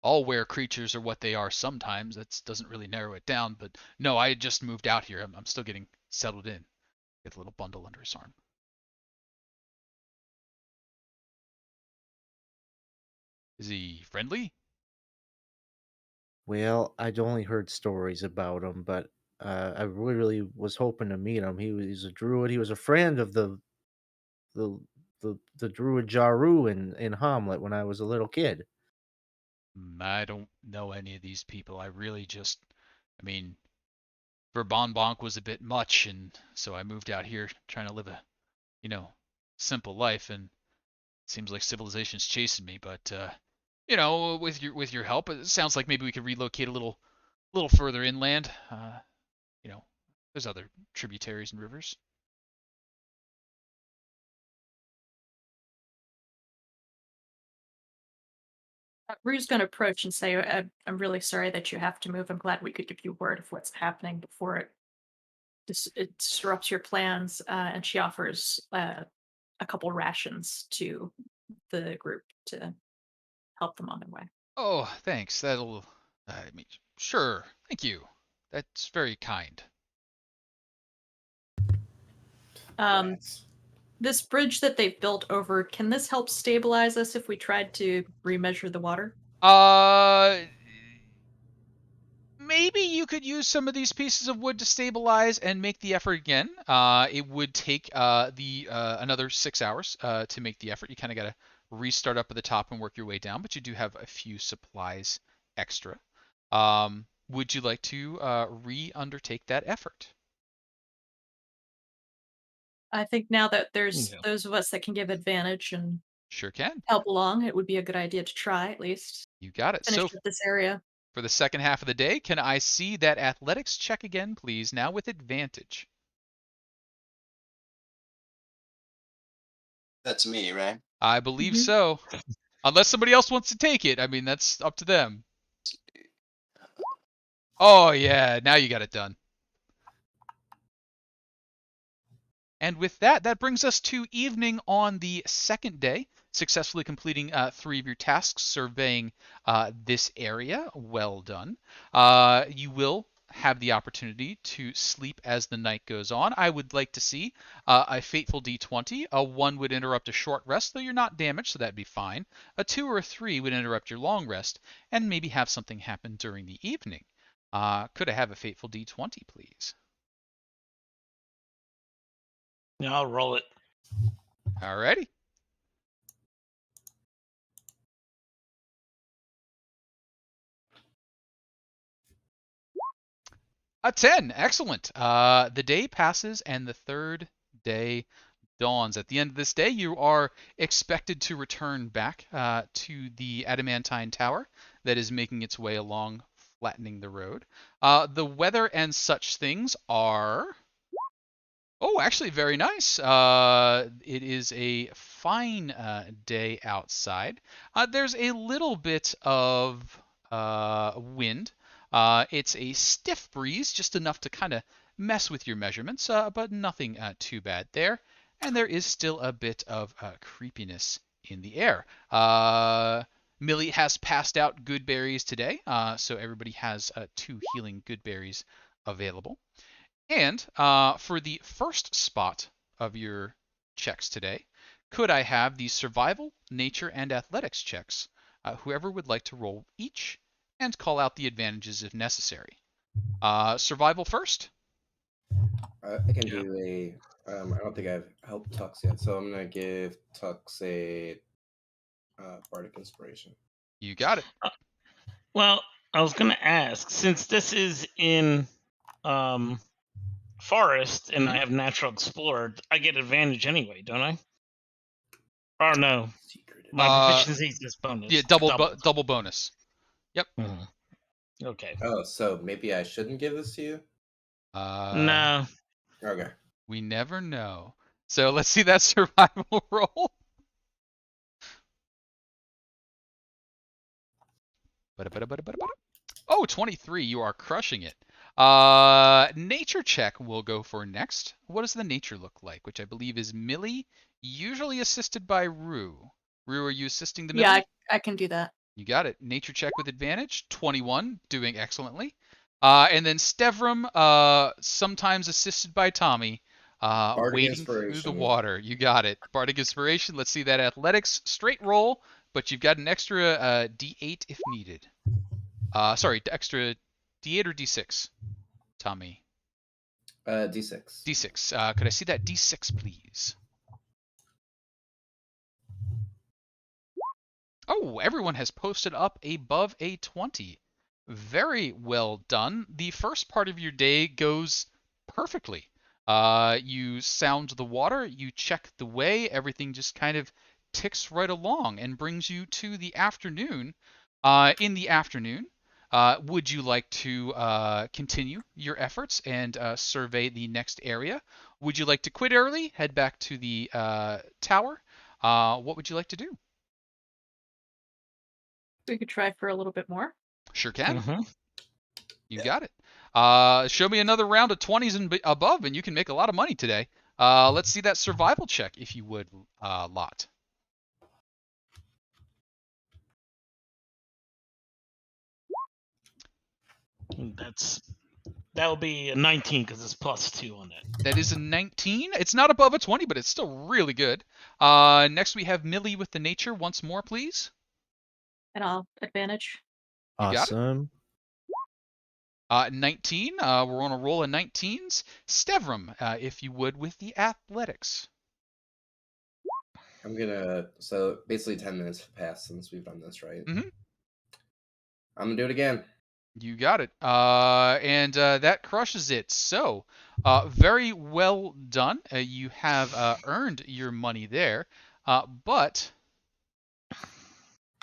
A: all were creatures are what they are sometimes. That doesn't really narrow it down. But no, I had just moved out here. I'm still getting settled in. Get a little bundle under his arm. Is he friendly?
F: Well, I'd only heard stories about him, but I really was hoping to meet him. He's a druid. He was a friend of the the druid Jaru in Hommlet when I was a little kid.
A: I don't know any of these people. I really just, I mean, Bonk was a bit much, and so I moved out here trying to live a, simple life, and it seems like civilization's chasing me. But with your help, it sounds like maybe we could relocate a little further inland. You know, there's other tributaries and rivers.
D: Rue's going to approach and say, I'm really sorry that you have to move. I'm glad we could give you word of what's happening before it disrupts your plans. And she offers a couple rations to the group to help them on their way.
A: Oh, thanks. That'll, I mean, sure. Thank you. That's very kind.
C: Rats.
D: This bridge that they've built over, can this help stabilize us if we tried to remeasure the water?
A: Maybe you could use some of these pieces of wood to stabilize and make the effort again. It would take another 6 hours to make the effort. You kind of got to restart up at the top and work your way down, but you do have a few supplies extra. Would you like to re-undertake that effort?
D: I think now that there's
E: Yeah.
D: those of us that can give advantage and
A: Sure can.
D: help along, it would be a good idea to try at least.
A: You got it.
D: Finish
A: So
D: up this area.
A: for the second half of the day, can I see that athletics check again, please? Now with advantage.
B: That's me, right?
A: I believe
D: Mhm.
A: so. Unless somebody else wants to take it. I mean, that's up to them. Oh, yeah. Now you got it done. And with that, that brings us to evening on the second day, successfully completing 3 of your tasks, surveying this area. Well done. You will have the opportunity to sleep as the night goes on. I would like to see a fateful D20. A 1 would interrupt a short rest, though you're not damaged, so that'd be fine. A 2 or a 3 would interrupt your long rest, and maybe have something happen during the evening. Could I have a fateful D20, please?
E: Yeah, I'll roll it.
A: Alrighty. A 10. Excellent. The day passes and the third day dawns. At the end of this day, you are expected to return back to the Adamantine Tower that is making its way along, flattening the road. The weather and such things are. Oh, actually, very nice. It is a fine day outside. There's a little bit of wind. It's a stiff breeze, just enough to kind of mess with your measurements, but nothing too bad there. And there is still a bit of creepiness in the air. Millie has passed out good berries today, so everybody has 2 healing good berries available. And for the first spot of your checks today, could I have the survival, nature, and athletics checks? Whoever would like to roll each and call out the advantages if necessary. Survival first.
C: I can
E: Yeah.
C: do a. I don't think I've helped Tux yet, so I'm gonna give Tux a bardic inspiration.
A: You got it.
E: Well, I was gonna ask, since this is in forest and I
A: Mhm.
E: have natural explorer, I get advantage anyway, don't I? Or no,
C: Secret.
E: my proficiency is just bonus.
A: Yeah, double bonus. Yep.
E: Mhm. Okay.
C: Oh, so maybe I shouldn't give this to you?
E: No.
C: Okay.
A: We never know. So let's see that survival roll. Oh, 23. You are crushing it. Nature check will go for next. What does the nature look like? Which I believe is Millie, usually assisted by Rue. Rue, are you assisting the Millie?
D: Yeah, I can do that.
A: You got it. Nature check with advantage. 21, doing excellently. And then Stevram, sometimes assisted by Tommy,
C: Bardic
A: wading through the
C: inspiration.
A: water. You got it. Bardic inspiration. Let's see that athletics straight roll, but you've got an extra D8 if needed. Sorry, extra D8 or D6, Tommy?
C: D6.
A: D6. Could I see that D6, please? Oh, everyone has posted up above a 20. Very well done. The first part of your day goes perfectly. You sound the water, you check the way, everything just kind of ticks right along and brings you to the afternoon. In the afternoon, would you like to continue your efforts and survey the next area? Would you like to quit early, head back to the tower? What would you like to do?
D: We could try for a little bit more.
A: Sure can.
E: Mhm.
A: You got it. Show me another round of 20s and above, and you can make a lot of money today. Let's see that survival check, if you would, Lot.
E: That'll be a 19 because it's +2 on that.
A: That is a 19. It's not above a 20, but it's still really good. Next, we have Millie with the nature. Once more, please.
D: And I'll advantage.
A: You got it.
F: Awesome.
A: 19. We're on a roll of 19s. Stevram, if you would, with the athletics.
C: I'm gonna. So basically, 10 minutes have passed since we've done this, right?
A: Mhm.
C: I'm gonna do it again.
A: You got it. And that crushes it. So, very well done. You have earned your money there. But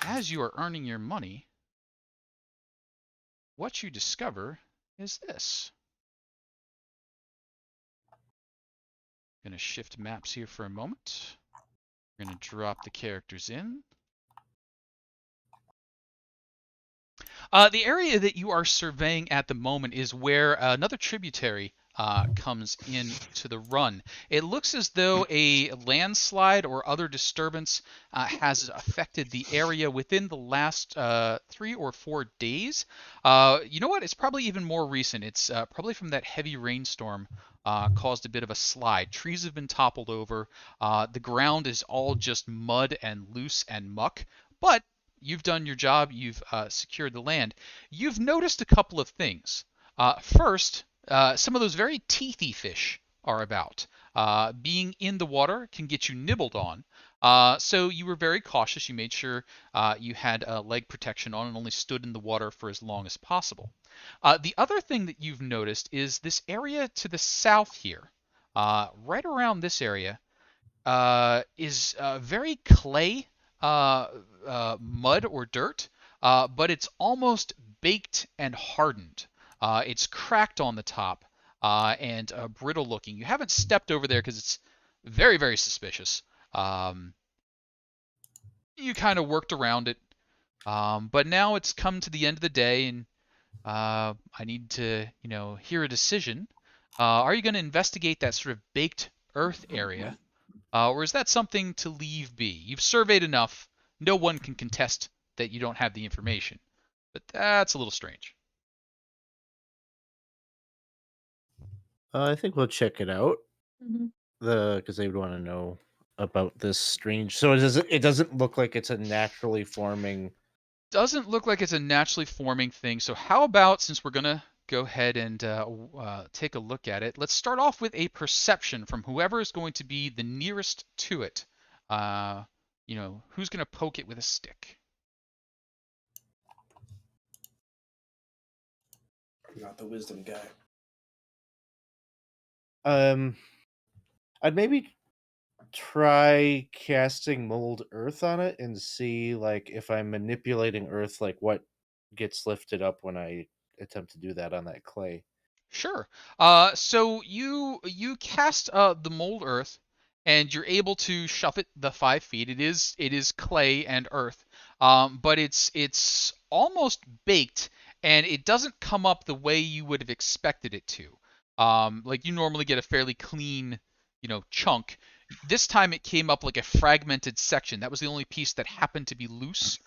A: as you are earning your money, what you discover is this. Going to shift maps here for a moment. We're going to drop the characters in. The area that you are surveying at the moment is where another tributary comes into the run. It looks as though a landslide or other disturbance has affected the area within the last 3 or 4 days. You know what? It's probably even more recent. It's probably from that heavy rainstorm caused a bit of a slide. Trees have been toppled over. The ground is all just mud and loose and muck. But you've done your job. You've secured the land. You've noticed a couple of things. First, some of those very teethy fish are about. Being in the water can get you nibbled on. So you were very cautious. You made sure you had leg protection on and only stood in the water for as long as possible. The other thing that you've noticed is this area to the south here, right around this area, is very clay mud or dirt, but it's almost baked and hardened. It's cracked on the top and brittle looking. You haven't stepped over there because it's very, very suspicious. You kind of worked around it, but now it's come to the end of the day, and I need to, hear a decision. Are you going to investigate that sort of baked earth area? Or is that something to leave be? You've surveyed enough. No one can contest that you don't have the information. But that's a little strange.
F: I think we'll check it out.
D: Mm-hmm.
F: Because they would want to know about this strange. So it doesn't look like it's a naturally forming.
A: Doesn't look like it's a naturally forming thing. So how about, since we're going to go ahead and take a look at it, let's start off with a perception from whoever is going to be the nearest to it. Who's going to poke it with a stick?
C: I'm not the wisdom guy.
F: I'd maybe try casting mold earth on it and see like if I'm manipulating earth, like what gets lifted up when I attempt to do that on that clay.
A: Sure. So you cast the mold earth, and you're able to shove it the 5 feet. It is clay and earth, but it's almost baked, and it doesn't come up the way you would have expected it to. Like you normally get a fairly clean, chunk. This time it came up like a fragmented section. That was the only piece that happened to be loose.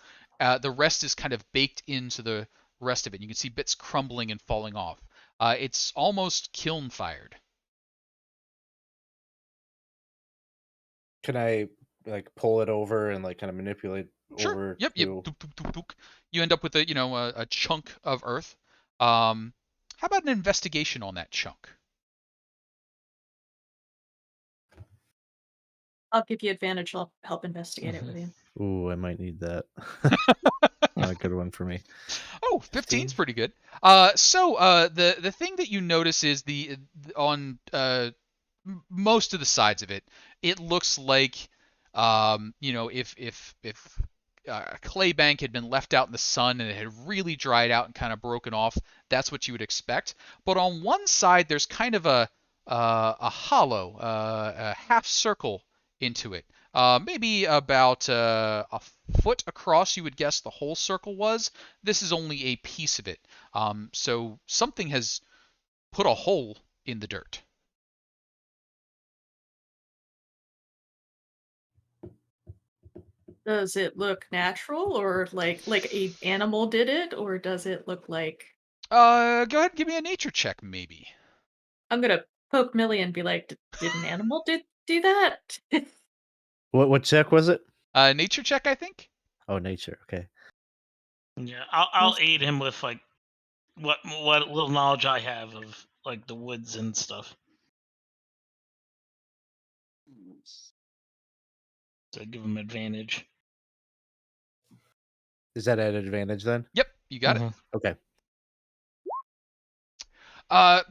A: The rest is kind of baked into the rest of it. You can see bits crumbling and falling off. It's almost kiln fired.
F: Can I like pull it over and like kind of manipulate
A: Sure.
F: over
A: Yep. Yep.
F: to?
A: Dook, dook, dook, dook. You end up with a chunk of earth. How about an investigation on that chunk?
D: I'll give you advantage. I'll help investigate it with you.
F: Ooh, I might need that. Not a good one for me.
A: Oh, 15's pretty good. The thing that you notice is on most of the sides of it, it looks like if a clay bank had been left out in the sun and it had really dried out and kind of broken off, that's what you would expect. But on one side, there's kind of a hollow, a half circle into it. Maybe about a foot across, you would guess the whole circle was. This is only a piece of it. So something has put a hole in the dirt.
D: Does it look natural, or like a animal did it, or does it look like?
A: Go ahead and give me a nature check, maybe.
D: I'm gonna poke Millie and be like, "Did an animal do that?"
F: What check was it?
A: Nature check, I think.
F: Oh, nature. Okay.
E: Yeah, I'll aid him with like what little knowledge I have of like the woods and stuff. So give him advantage.
F: Is that at advantage then?
A: Yep, you got it.
F: Okay.
A: A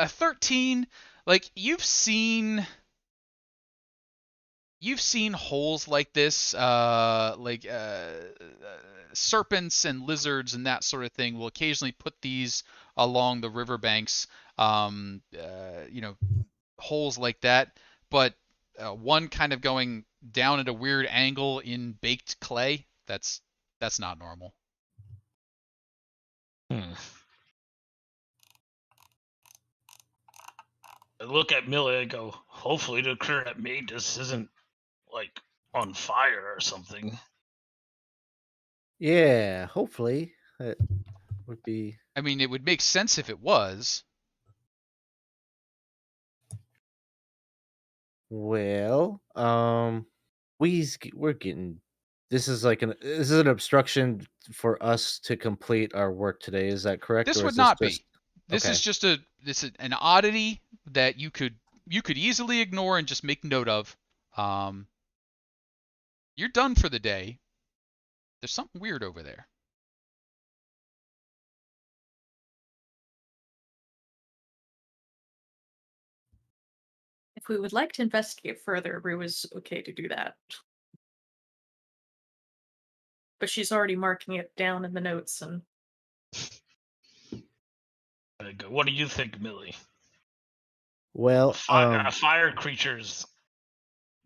A: 13. Like you've seen holes like this, serpents and lizards and that sort of thing will occasionally put these along the riverbanks. Holes like that, but one kind of going down at a weird angle in baked clay. That's not normal.
E: I look at Millie and go, hopefully the creature that made this isn't like on fire or something.
F: Yeah, hopefully it would be.
A: I mean, it would make sense if it was.
F: Well, we're getting. This is an obstruction for us to complete our work today. Is that correct,
A: This
F: or
A: would
F: is this
A: not
F: just
A: be. This
F: okay?
A: is just an oddity that you could easily ignore and just make note of. You're done for the day. There's something weird over there.
D: If we would like to investigate further, Rue is okay to do that. But she's already marking it down in the notes and.
E: I go, what do you think, Millie?
F: Well,
E: Fire creatures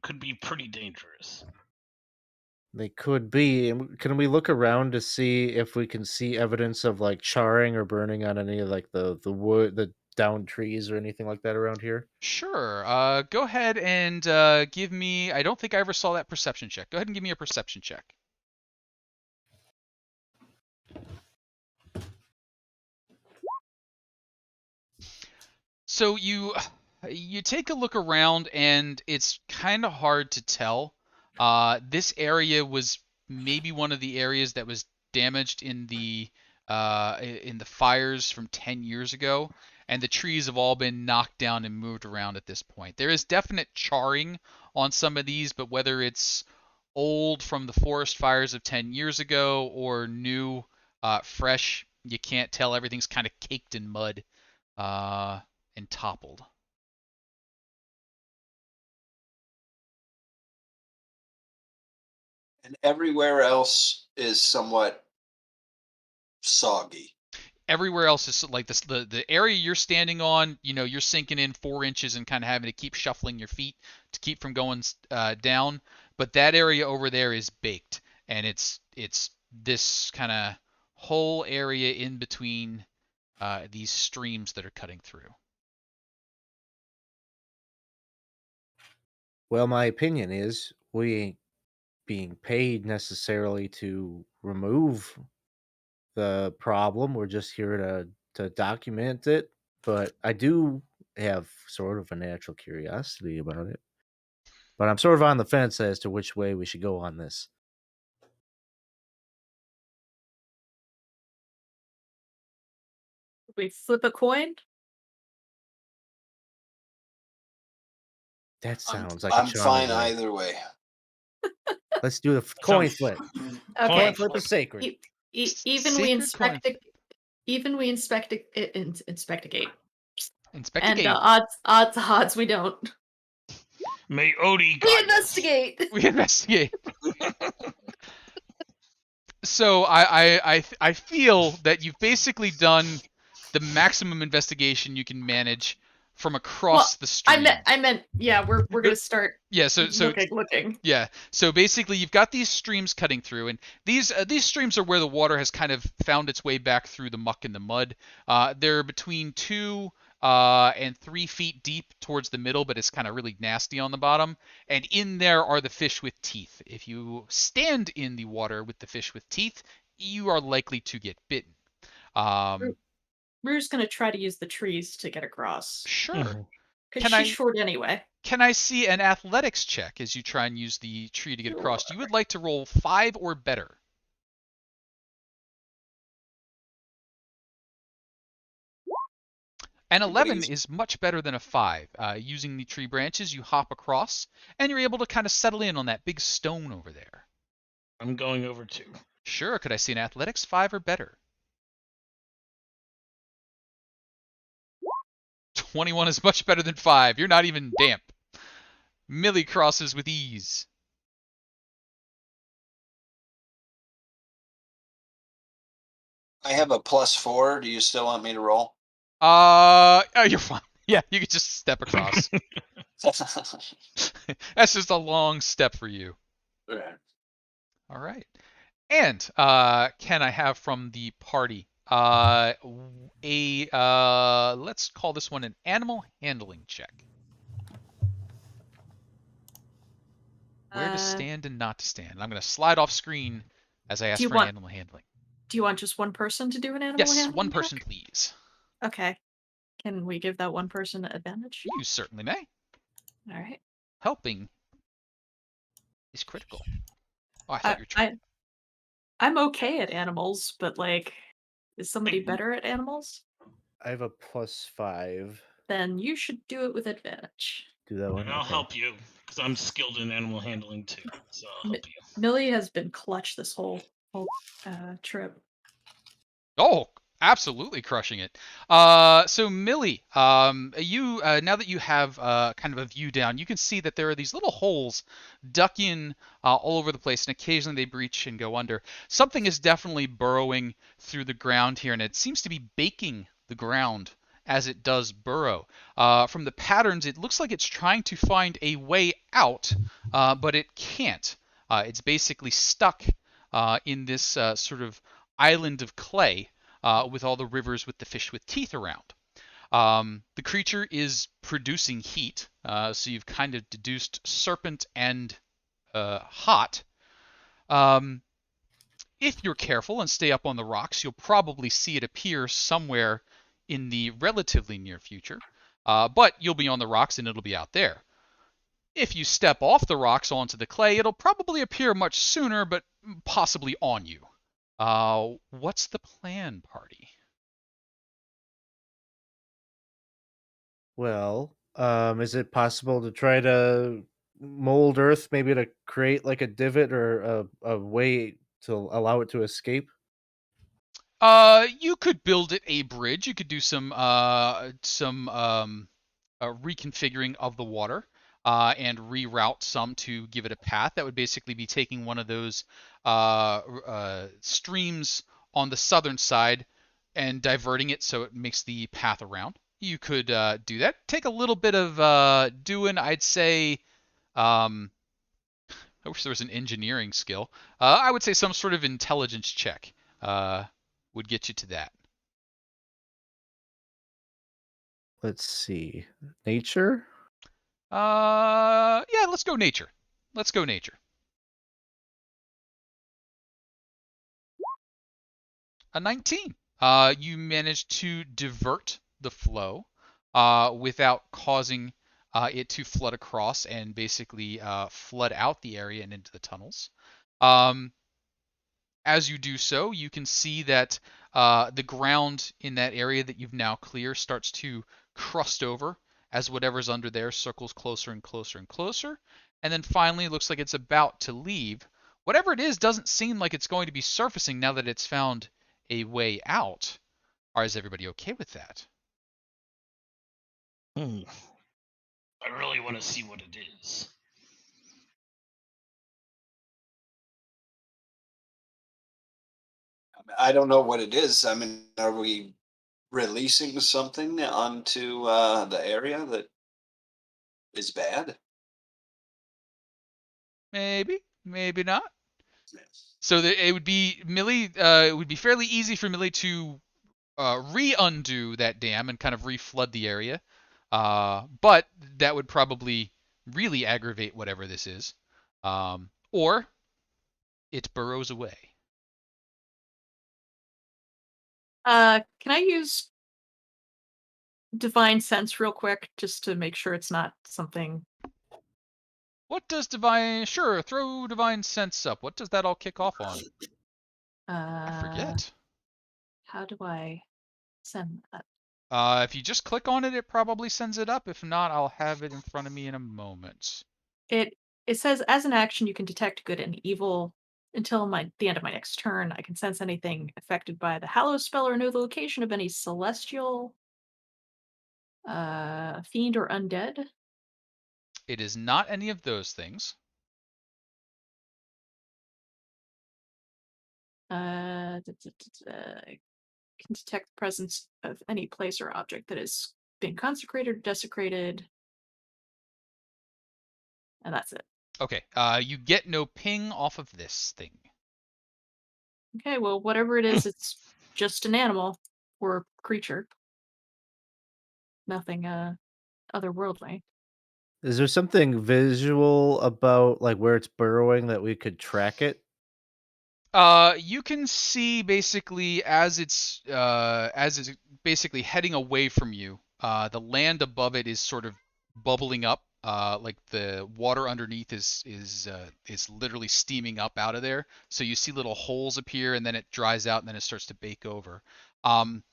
E: could be pretty dangerous.
F: they could be. Can we look around to see if we can see evidence of like charring or burning on any of like the wood, the downed trees or anything like that around here?
A: Sure. Go ahead and give me. I don't think I ever saw that perception check. Go ahead and give me a perception check. So you take a look around, and it's kind of hard to tell. This area was maybe one of the areas that was damaged in the fires from 10 years ago, and the trees have all been knocked down and moved around at this point. There is definite charring on some of these, but whether it's old from the forest fires of 10 years ago or new, fresh, you can't tell. Everything's kind of caked in mud. And toppled.
B: And everywhere else is somewhat soggy.
A: Everywhere else is like this. The area you're standing on, you're sinking in 4 inches and kind of having to keep shuffling your feet to keep from going down. But that area over there is baked, and it's this kind of whole area in between these streams that are cutting through.
F: Well, my opinion is we being paid necessarily to remove the problem. We're just here to document it. But I do have sort of a natural curiosity about it. But I'm sort of on the fence as to which way we should go on this.
D: We flip a coin.
F: That
B: I'm,
F: sounds like a
B: I'm
F: charming
B: fine
F: way.
B: either way.
F: Let's do the coin flip.
D: Okay.
F: Coin flip is sacred.
D: Even we
A: Sacred
D: inspect
A: coin.
D: it. Even we investigate.
A: Inspectigate.
D: And odds we don't.
E: May Odie
D: We
E: guide us.
D: investigate.
A: We investigate. So I feel that you've basically done the maximum investigation you can manage from across the stream.
D: I meant, yeah, we're gonna start.
A: Yeah, so
D: looking.
A: yeah, so basically you've got these streams cutting through, and these streams are where the water has kind of found its way back through the muck and the mud. They're between 2 and 3 feet deep towards the middle, but it's kind of really nasty on the bottom. And in there are the fish with teeth. If you stand in the water with the fish with teeth, you are likely to get bitten.
D: Rue's gonna try to use the trees to get across.
A: Sure.
E: Mhm.
D: Because she's short anyway.
A: Can I see an athletics check as you try and use the tree to get across? You would like to roll 5 or better. An 11 is much better than a 5. Using the tree branches, you hop across, and you're able to kind of settle in on that big stone over there.
E: I'm going over too.
A: Sure, could I see an athletics 5 or better? 21 is much better than 5. You're not even damp. Millie crosses with ease.
B: I have a +4. Do you still want me to roll?
A: Oh, you're fine. Yeah, you could just step across. That's just a long step for you.
B: Okay.
A: All right. And can I have from the party let's call this one an animal handling check. Where to stand and not to stand. I'm going to slide off screen as I ask for animal handling.
D: Do you want just one person to do an animal
A: Yes,
D: handling
A: one
D: check?
A: person, please.
D: Okay. Can we give that one person advantage?
A: You certainly may.
D: All right.
A: Helping is critical. Oh, I thought you were trying.
D: I'm okay at animals, but like, is somebody better at animals?
F: I have a +5.
D: Then you should do it with advantage.
F: Do that one.
E: And I'll
F: Okay.
E: help you because I'm skilled in animal handling too. So I'll help you.
D: Millie has been clutch this whole trip.
A: Oh, absolutely crushing it. So Millie, you now that you have kind of a view down, you can see that there are these little holes duck in all over the place, and occasionally they breach and go under. Something is definitely burrowing through the ground here, and it seems to be baking the ground as it does burrow. From the patterns, it looks like it's trying to find a way out, but it can't. It's basically stuck in this sort of island of clay with all the rivers with the fish with teeth around. The creature is producing heat, so you've kind of deduced serpent and hot. If you're careful and stay up on the rocks, you'll probably see it appear somewhere in the relatively near future, but you'll be on the rocks and it'll be out there. If you step off the rocks onto the clay, it'll probably appear much sooner, but possibly on you. What's the plan, party?
F: Well, is it possible to try to mold Earth, maybe to create like a divot or a way to allow it to escape?
A: You could build it a bridge. You could do some reconfiguring of the water and reroute some to give it a path. That would basically be taking one of those streams on the southern side and diverting it so it makes the path around. You could do that. Take a little bit of doing, I'd say. I wish there was an engineering skill. I would say some sort of intelligence check would get you to that.
F: Let's see. Nature?
A: Yeah, let's go nature. Let's go nature. A 19. You managed to divert the flow without causing it to flood across and basically flood out the area and into the tunnels. As you do so, you can see that the ground in that area that you've now cleared starts to crust over as whatever's under there circles closer and closer and closer. And then finally, it looks like it's about to leave. Whatever it is doesn't seem like it's going to be surfacing now that it's found a way out. Or is everybody okay with that?
E: I really want to see what it is.
B: I don't know what it is. I mean, are we releasing something onto the area that is bad?
A: Maybe, maybe not.
B: Yes.
A: So it would be Millie. It would be fairly easy for Millie to re-undo that dam and kind of re-flood the area. But that would probably really aggravate whatever this is. Or it burrows away.
D: Can I use divine sense real quick just to make sure it's not something?
A: What does divine? Sure, throw divine sense up. What does that all kick off on? I forget.
D: How do I send that?
A: If you just click on it, it probably sends it up. If not, I'll have it in front of me in a moment.
D: It says as an action you can detect good and evil until the end of my next turn. I can sense anything affected by the Hallow spell or know the location of any celestial, fiend, or undead.
A: It is not any of those things.
D: I can detect the presence of any place or object that has been consecrated or desecrated. And that's it.
A: Okay, you get no ping off of this thing.
D: Okay, well, whatever it is, it's just an animal or creature. Nothing otherworldly.
F: Is there something visual about like where it's burrowing that we could track it?
A: You can see basically as it's basically heading away from you. The land above it is sort of bubbling up. Like the water underneath is literally steaming up out of there. So you see little holes appear, and then it dries out, and then it starts to bake over. Um,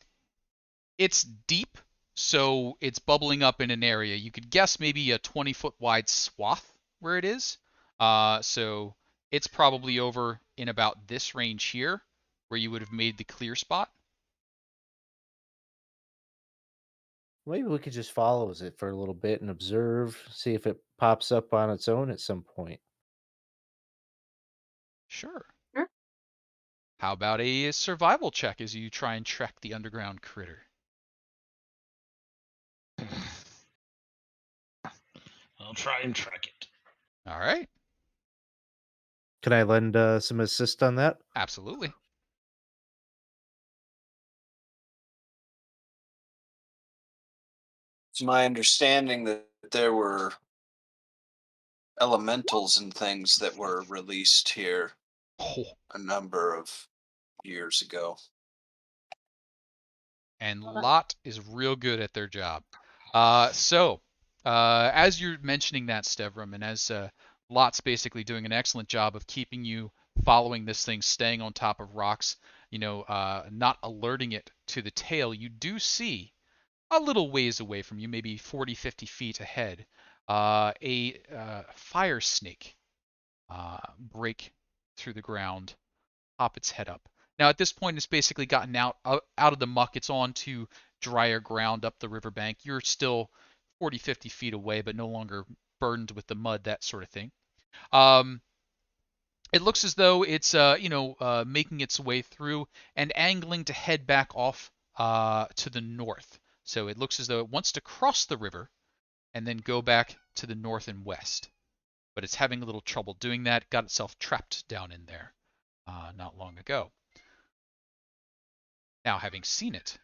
A: it's deep, so it's bubbling up in an area. You could guess maybe a 20-foot wide swath where it is. So it's probably over in about this range here, where you would have made the clear spot.
F: Maybe we could just follow it for a little bit and observe, see if it pops up on its own at some point.
A: Sure.
D: Sure.
A: How about a survival check as you try and track the underground critter?
E: I'll try and track it.
A: All right.
F: Can I lend some assist on that?
A: Absolutely.
B: It's my understanding that there were elementals and things that were released here
A: Oh,
B: a number of years ago.
A: and
D: Well, that-
A: Lot is real good at their job. So, as you're mentioning that, Stevram, and as Lot's basically doing an excellent job of keeping you following this thing, staying on top of rocks, not alerting it to the tail, you do see a little ways away from you, maybe 40, 50 feet ahead, a fire snake break through the ground, pop its head up. Now at this point, it's basically gotten out of the muck. It's on to drier ground up the riverbank. You're still 40, 50 feet away, but no longer burdened with the mud, that sort of thing. It looks as though it's making its way through and angling to head back off to the north. So it looks as though it wants to cross the river and then go back to the north and west. But it's having a little trouble doing that. Got itself trapped down in there not long ago. Now, having seen it,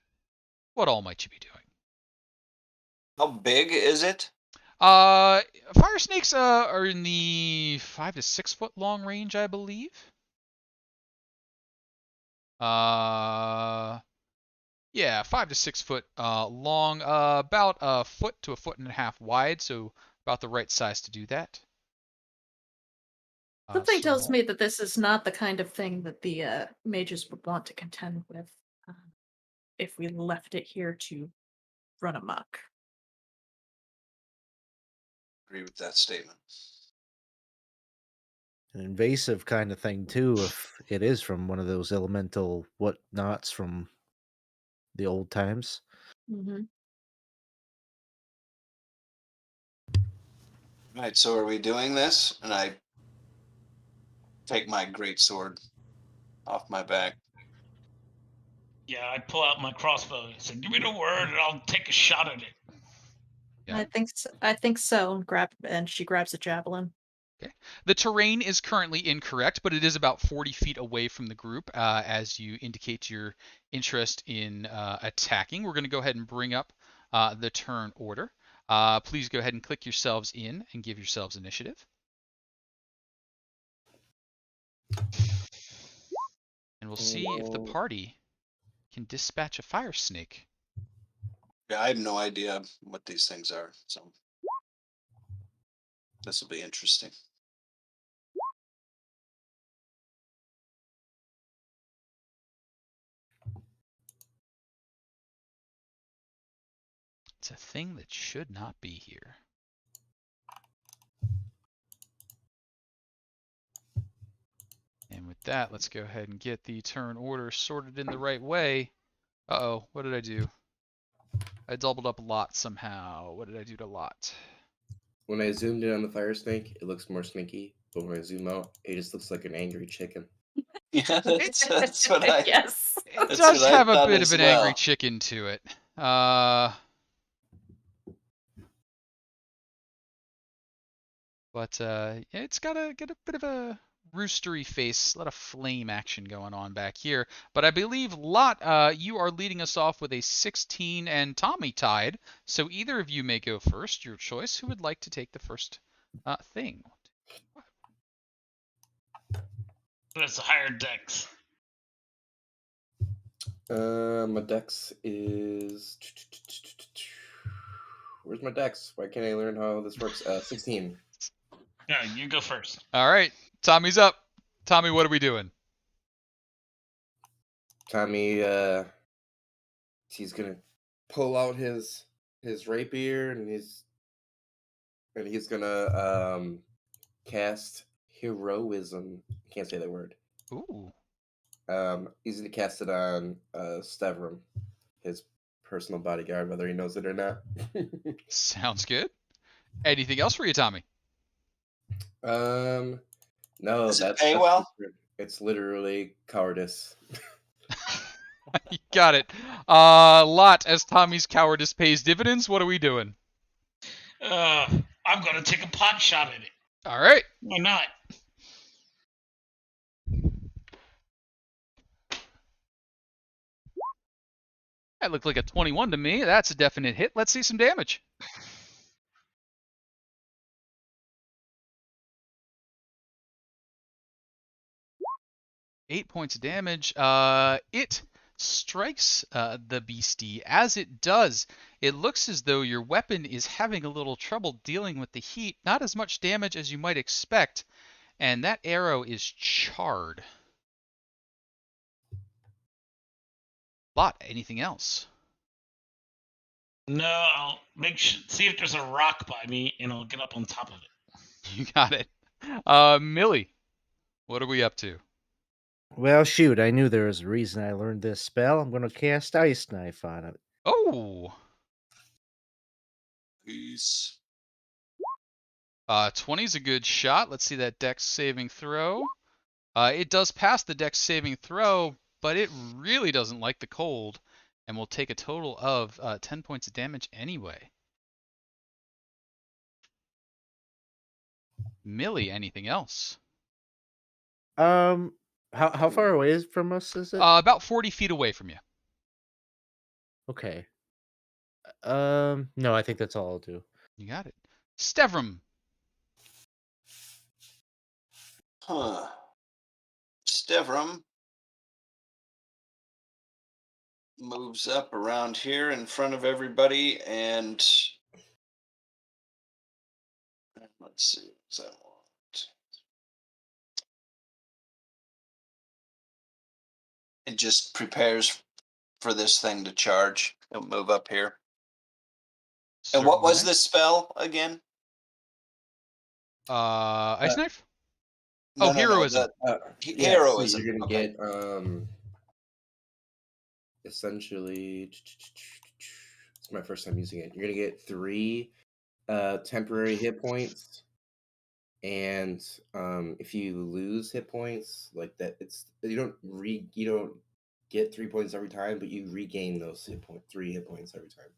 A: what all might you be doing?
B: How big is it?
A: Fire snakes are in the 5 to 6 foot long range, I believe. Yeah, 5 to 6 foot long, about a foot to a foot and a half wide, so about the right size to do that.
D: Something tells
A: So
D: me that this is not the kind of thing that the mages would want to contend with if we left it here to run amok.
B: Agree with that statement.
F: An invasive kind of thing too, if it is from one of those elemental whatnots from the old times.
D: Mm-hmm.
B: Right, so are we doing this? And I take my greatsword off my back.
E: Yeah, I pull out my crossbow. I said, "Give me the word, and I'll take a shot at it."
A: Yeah.
D: I think so. And she grabs a javelin.
A: Okay. The terrain is currently incorrect, but it is about 40 feet away from the group as you indicate your interest in attacking. We're going to go ahead and bring up the turn order. Please go ahead and click yourselves in and give yourselves initiative. And we'll see if the party can dispatch a fire snake.
B: Yeah, I have no idea what these things are, so this will be interesting.
A: It's a thing that should not be here. And with that, let's go ahead and get the turn order sorted in the right way. Uh-oh, what did I do? I doubled up a lot somehow. What did I do to lot?
C: When I zoomed in on the fire snake, it looks more sneaky. But when I zoom out, it just looks like an angry chicken.
B: Yeah, that's what I
D: Yes.
A: It
B: that's
A: does
B: what I
A: have a
B: thought
A: bit of
B: as
A: an angry
B: well.
A: chicken to it. But it's got a bit of a roostery face, a lot of flame action going on back here. But I believe Lot, you are leading us off with a 16 and Tommy tied. So either of you may go first, your choice. Who would like to take the first thing?
E: But it's a higher dex.
C: My dex is. Where's my dex? Why can't I learn how this works? 16.
E: Yeah, you go first.
A: All right, Tommy's up. Tommy, what are we doing?
C: Tommy, he's gonna pull out his rapier and he's gonna cast heroism. I can't say that word.
A: Ooh,
C: He's gonna cast it on Stevram, his personal bodyguard, whether he knows it or not.
A: sounds good. Anything else for you, Tommy?
C: No,
B: Does it
C: that's
B: pay well?
C: different. It's literally cowardice.
A: You got it. Lot, as Tommy's cowardice pays dividends, what are we doing?
E: I'm gonna take a pot shot at it.
A: All right.
E: Why not?
A: That looked like a 21 to me. That's a definite hit. Let's see some damage. Eight points of damage. It strikes the beastie. As it does, it looks as though your weapon is having a little trouble dealing with the heat. Not as much damage as you might expect. And that arrow is charred. Lot, anything else?
E: No, I'll see if there's a rock by me, and I'll get up on top of it.
A: You got it. Millie, what are we up to?
F: Well, shoot, I knew there was a reason I learned this spell. I'm going to cast Ice Knife on it.
A: Oh,
B: Peace.
A: 20 is a good shot. Let's see that dex saving throw. It does pass the dex saving throw, but it really doesn't like the cold and will take a total of 10 points of damage anyway. Millie, anything else?
F: How far away from us is it?
A: About 40 feet away from you.
F: Okay. No, I think that's all I'll do.
A: You got it. Stevram.
B: Huh. Stevram moves up around here in front of everybody, and let's see. What's that want? It just prepares for this thing to charge. It'll move up here. And what was
A: Certainly.
B: this spell again?
A: Ice knife?
B: No,
A: Oh,
B: no, no.
A: heroism.
C: Yeah, so
B: Heroism.
C: you're gonna
B: Okay.
C: get essentially. It's my first time using it. You're gonna get 3 temporary hit points, and if you lose hit points like that, you don't get 3 points every time, but you regain those 3 hit points every time.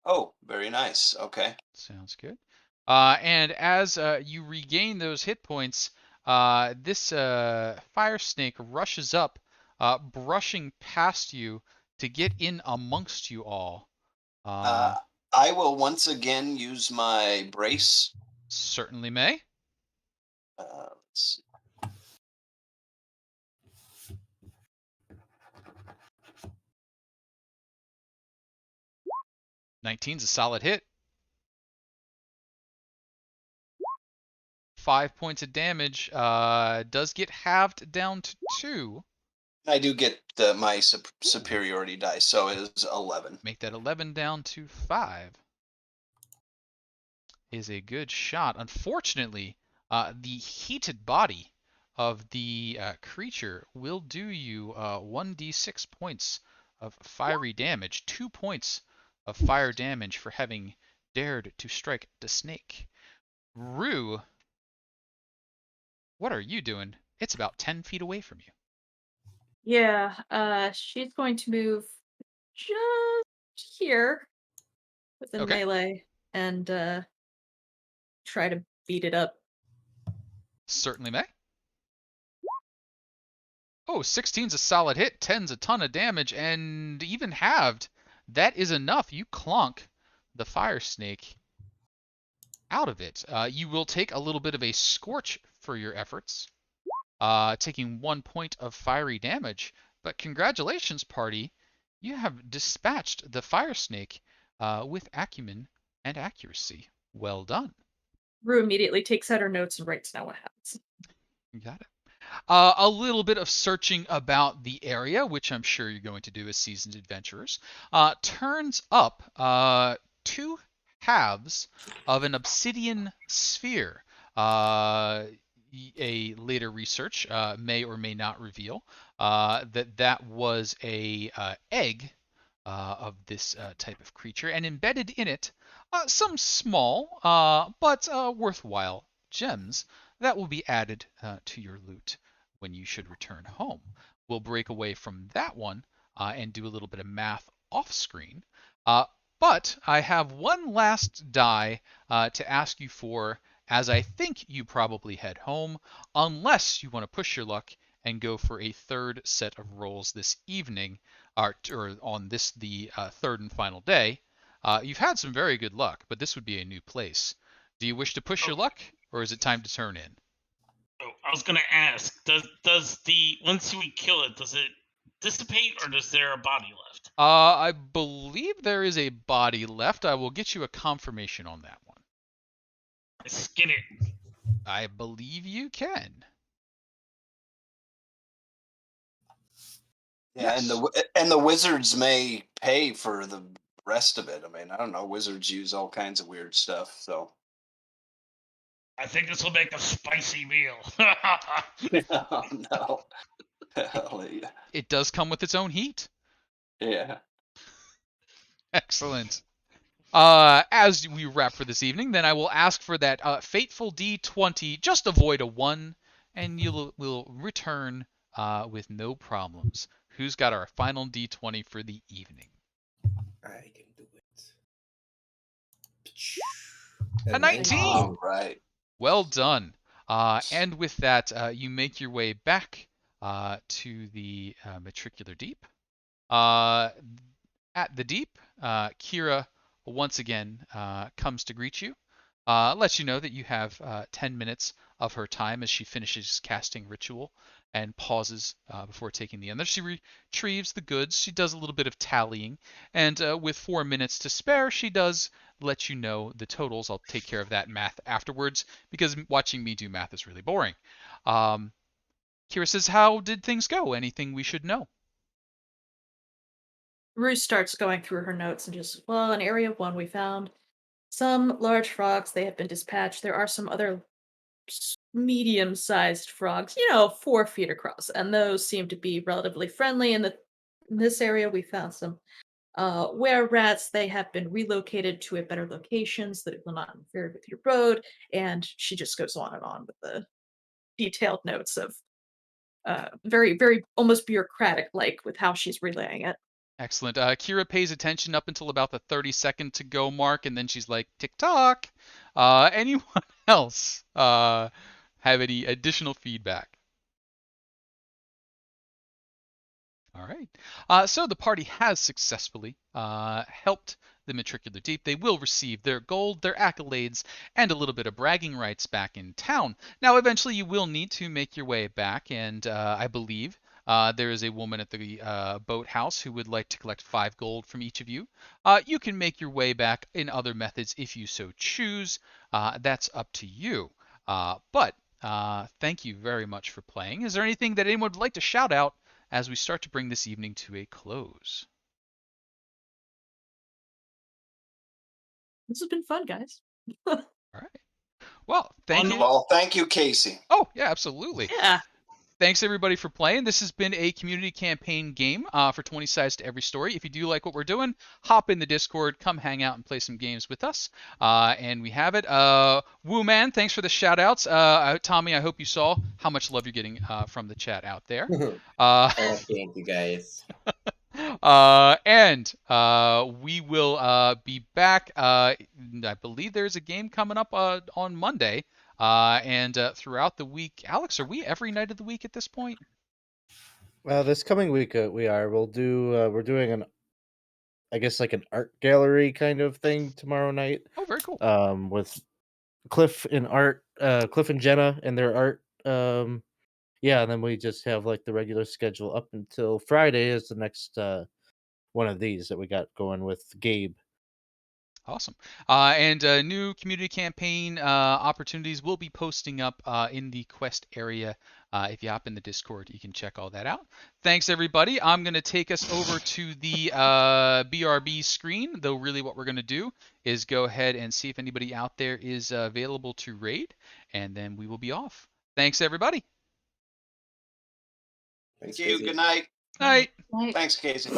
B: Oh, very nice. Okay.
A: Sounds good. And as you regain those hit points, this fire snake rushes up, brushing past you to get in amongst you all.
B: I will once again use my brace.
A: Certainly may.
B: Let's see.
A: 19's a solid hit. 5 points of damage. Does get halved down to 2.
B: I do get my superiority dice, so it is 11.
A: Make that 11 down to 5. Is a good shot. Unfortunately, the heated body of the creature will do you 1d6 points of fiery damage, 2 points of fire damage for having dared to strike the snake. Rue, what are you doing? It's about 10 feet away from you.
D: Yeah, she's going to move just here with a
A: Okay.
D: melee and try to beat it up.
A: Certainly may. Oh, 16's a solid hit, 10's a ton of damage, and even halved, that is enough. You clonk the fire snake out of it. You will take a little bit of a scorch for your efforts, taking 1 point of fiery damage. But congratulations, party. You have dispatched the fire snake with acumen and accuracy. Well done.
D: Rue immediately takes out her notes and writes down what happens.
A: You got it. A little bit of searching about the area, which I'm sure you're going to do as seasoned adventurers, turns up 2 halves of an obsidian sphere. A later research may or may not reveal that was a egg of this type of creature, and embedded in it some small but worthwhile gems that will be added to your loot when you should return home. We'll break away from that one and do a little bit of math off screen. But I have one last die to ask you for, as I think you probably head home, unless you want to push your luck and go for a third set of rolls this evening, or on this the third and final day. You've had some very good luck, but this would be a new place. Do you wish to push your luck, or is it time to turn in?
E: Oh, I was gonna ask, does the once we kill it, does it dissipate or is there a body left?
A: I believe there is a body left. I will get you a confirmation on that one.
E: Skin it.
A: I believe you can.
B: Yeah,
A: Yes.
B: and the wizards may pay for the rest of it. I mean, I don't know. Wizards use all kinds of weird stuff, so.
E: I think this will make a spicy meal.
B: Oh no. Hell yeah.
A: It does come with its own heat.
B: Yeah.
A: Excellent. As we wrap for this evening, then I will ask for that fateful D20. Just avoid a 1, and you will return with no problems. Who's got our final D20 for the evening?
C: I can do it.
A: A 19!
B: All right.
A: Well done. And with that, you make your way back to the Matricular Deep. At the Deep, Kira once again comes to greet you. lets you know that you have 10 minutes of her time as she finishes casting ritual and pauses before taking the end. She retrieves the goods. She does a little bit of tallying, and with 4 minutes to spare, she does let you know the totals. I'll take care of that math afterwards because watching me do math is really boring. Kira says, "How did things go? Anything we should know?"
D: Rue starts going through her notes and just, well, in Area 1 we found some large frogs. They have been dispatched. There are some other medium-sized frogs, 4 feet across, and those seem to be relatively friendly. In this area, we found some were rats. They have been relocated to a better location so that it will not interfere with your road. And she just goes on and on with the detailed notes of very, very almost bureaucratic, like with how she's relaying it.
A: Excellent. Kira pays attention up until about the 30-second to go mark, and then she's like, "Tick tock." Anyone else have any additional feedback? All right. So the party has successfully helped the Matricular Deep. They will receive their gold, their accolades, and a little bit of bragging rights back in town. Now, eventually, you will need to make your way back, and I believe there is a woman at the boathouse who would like to collect 5 gold from each of you. You can make your way back in other methods if you so choose. That's up to you. But thank you very much for playing. Is there anything that anyone would like to shout out as we start to bring this evening to a close?
D: This has been fun, guys.
A: All right. Well, thank you.
B: Well, thank you, Casey.
A: Oh, yeah, absolutely.
D: Yeah.
A: Thanks, everybody, for playing. This has been a community campaign game for 20 Sides to Every Story. If you do like what we're doing, hop in the Discord, come hang out and play some games with us. And we have it. Woo Man, thanks for the shout outs. Tommy, I hope you saw how much love you're getting from the chat out there.
C: Oh, thank you guys.
A: And we will be back. I believe there's a game coming up on Monday. And throughout the week, Alex, are we every night of the week at this point?
F: Well, this coming week we are. We'll do. We're doing I guess like an art gallery kind of thing tomorrow night.
A: Oh, very cool.
F: With Cliff and Jenna and their art. Yeah, and then we just have like the regular schedule up until Friday is the next one of these that we got going with Gabe.
A: Awesome. And new community campaign opportunities will be posting up in the Quest area. If you hop in the Discord, you can check all that out. Thanks, everybody. I'm going to take us over to the BRB screen, though really what we're going to do is go ahead and see if anybody out there is available to raid, and then we will be off. Thanks, everybody.
B: Thank you. Good night.
A: Night.
D: Right.
B: Thanks, Casey.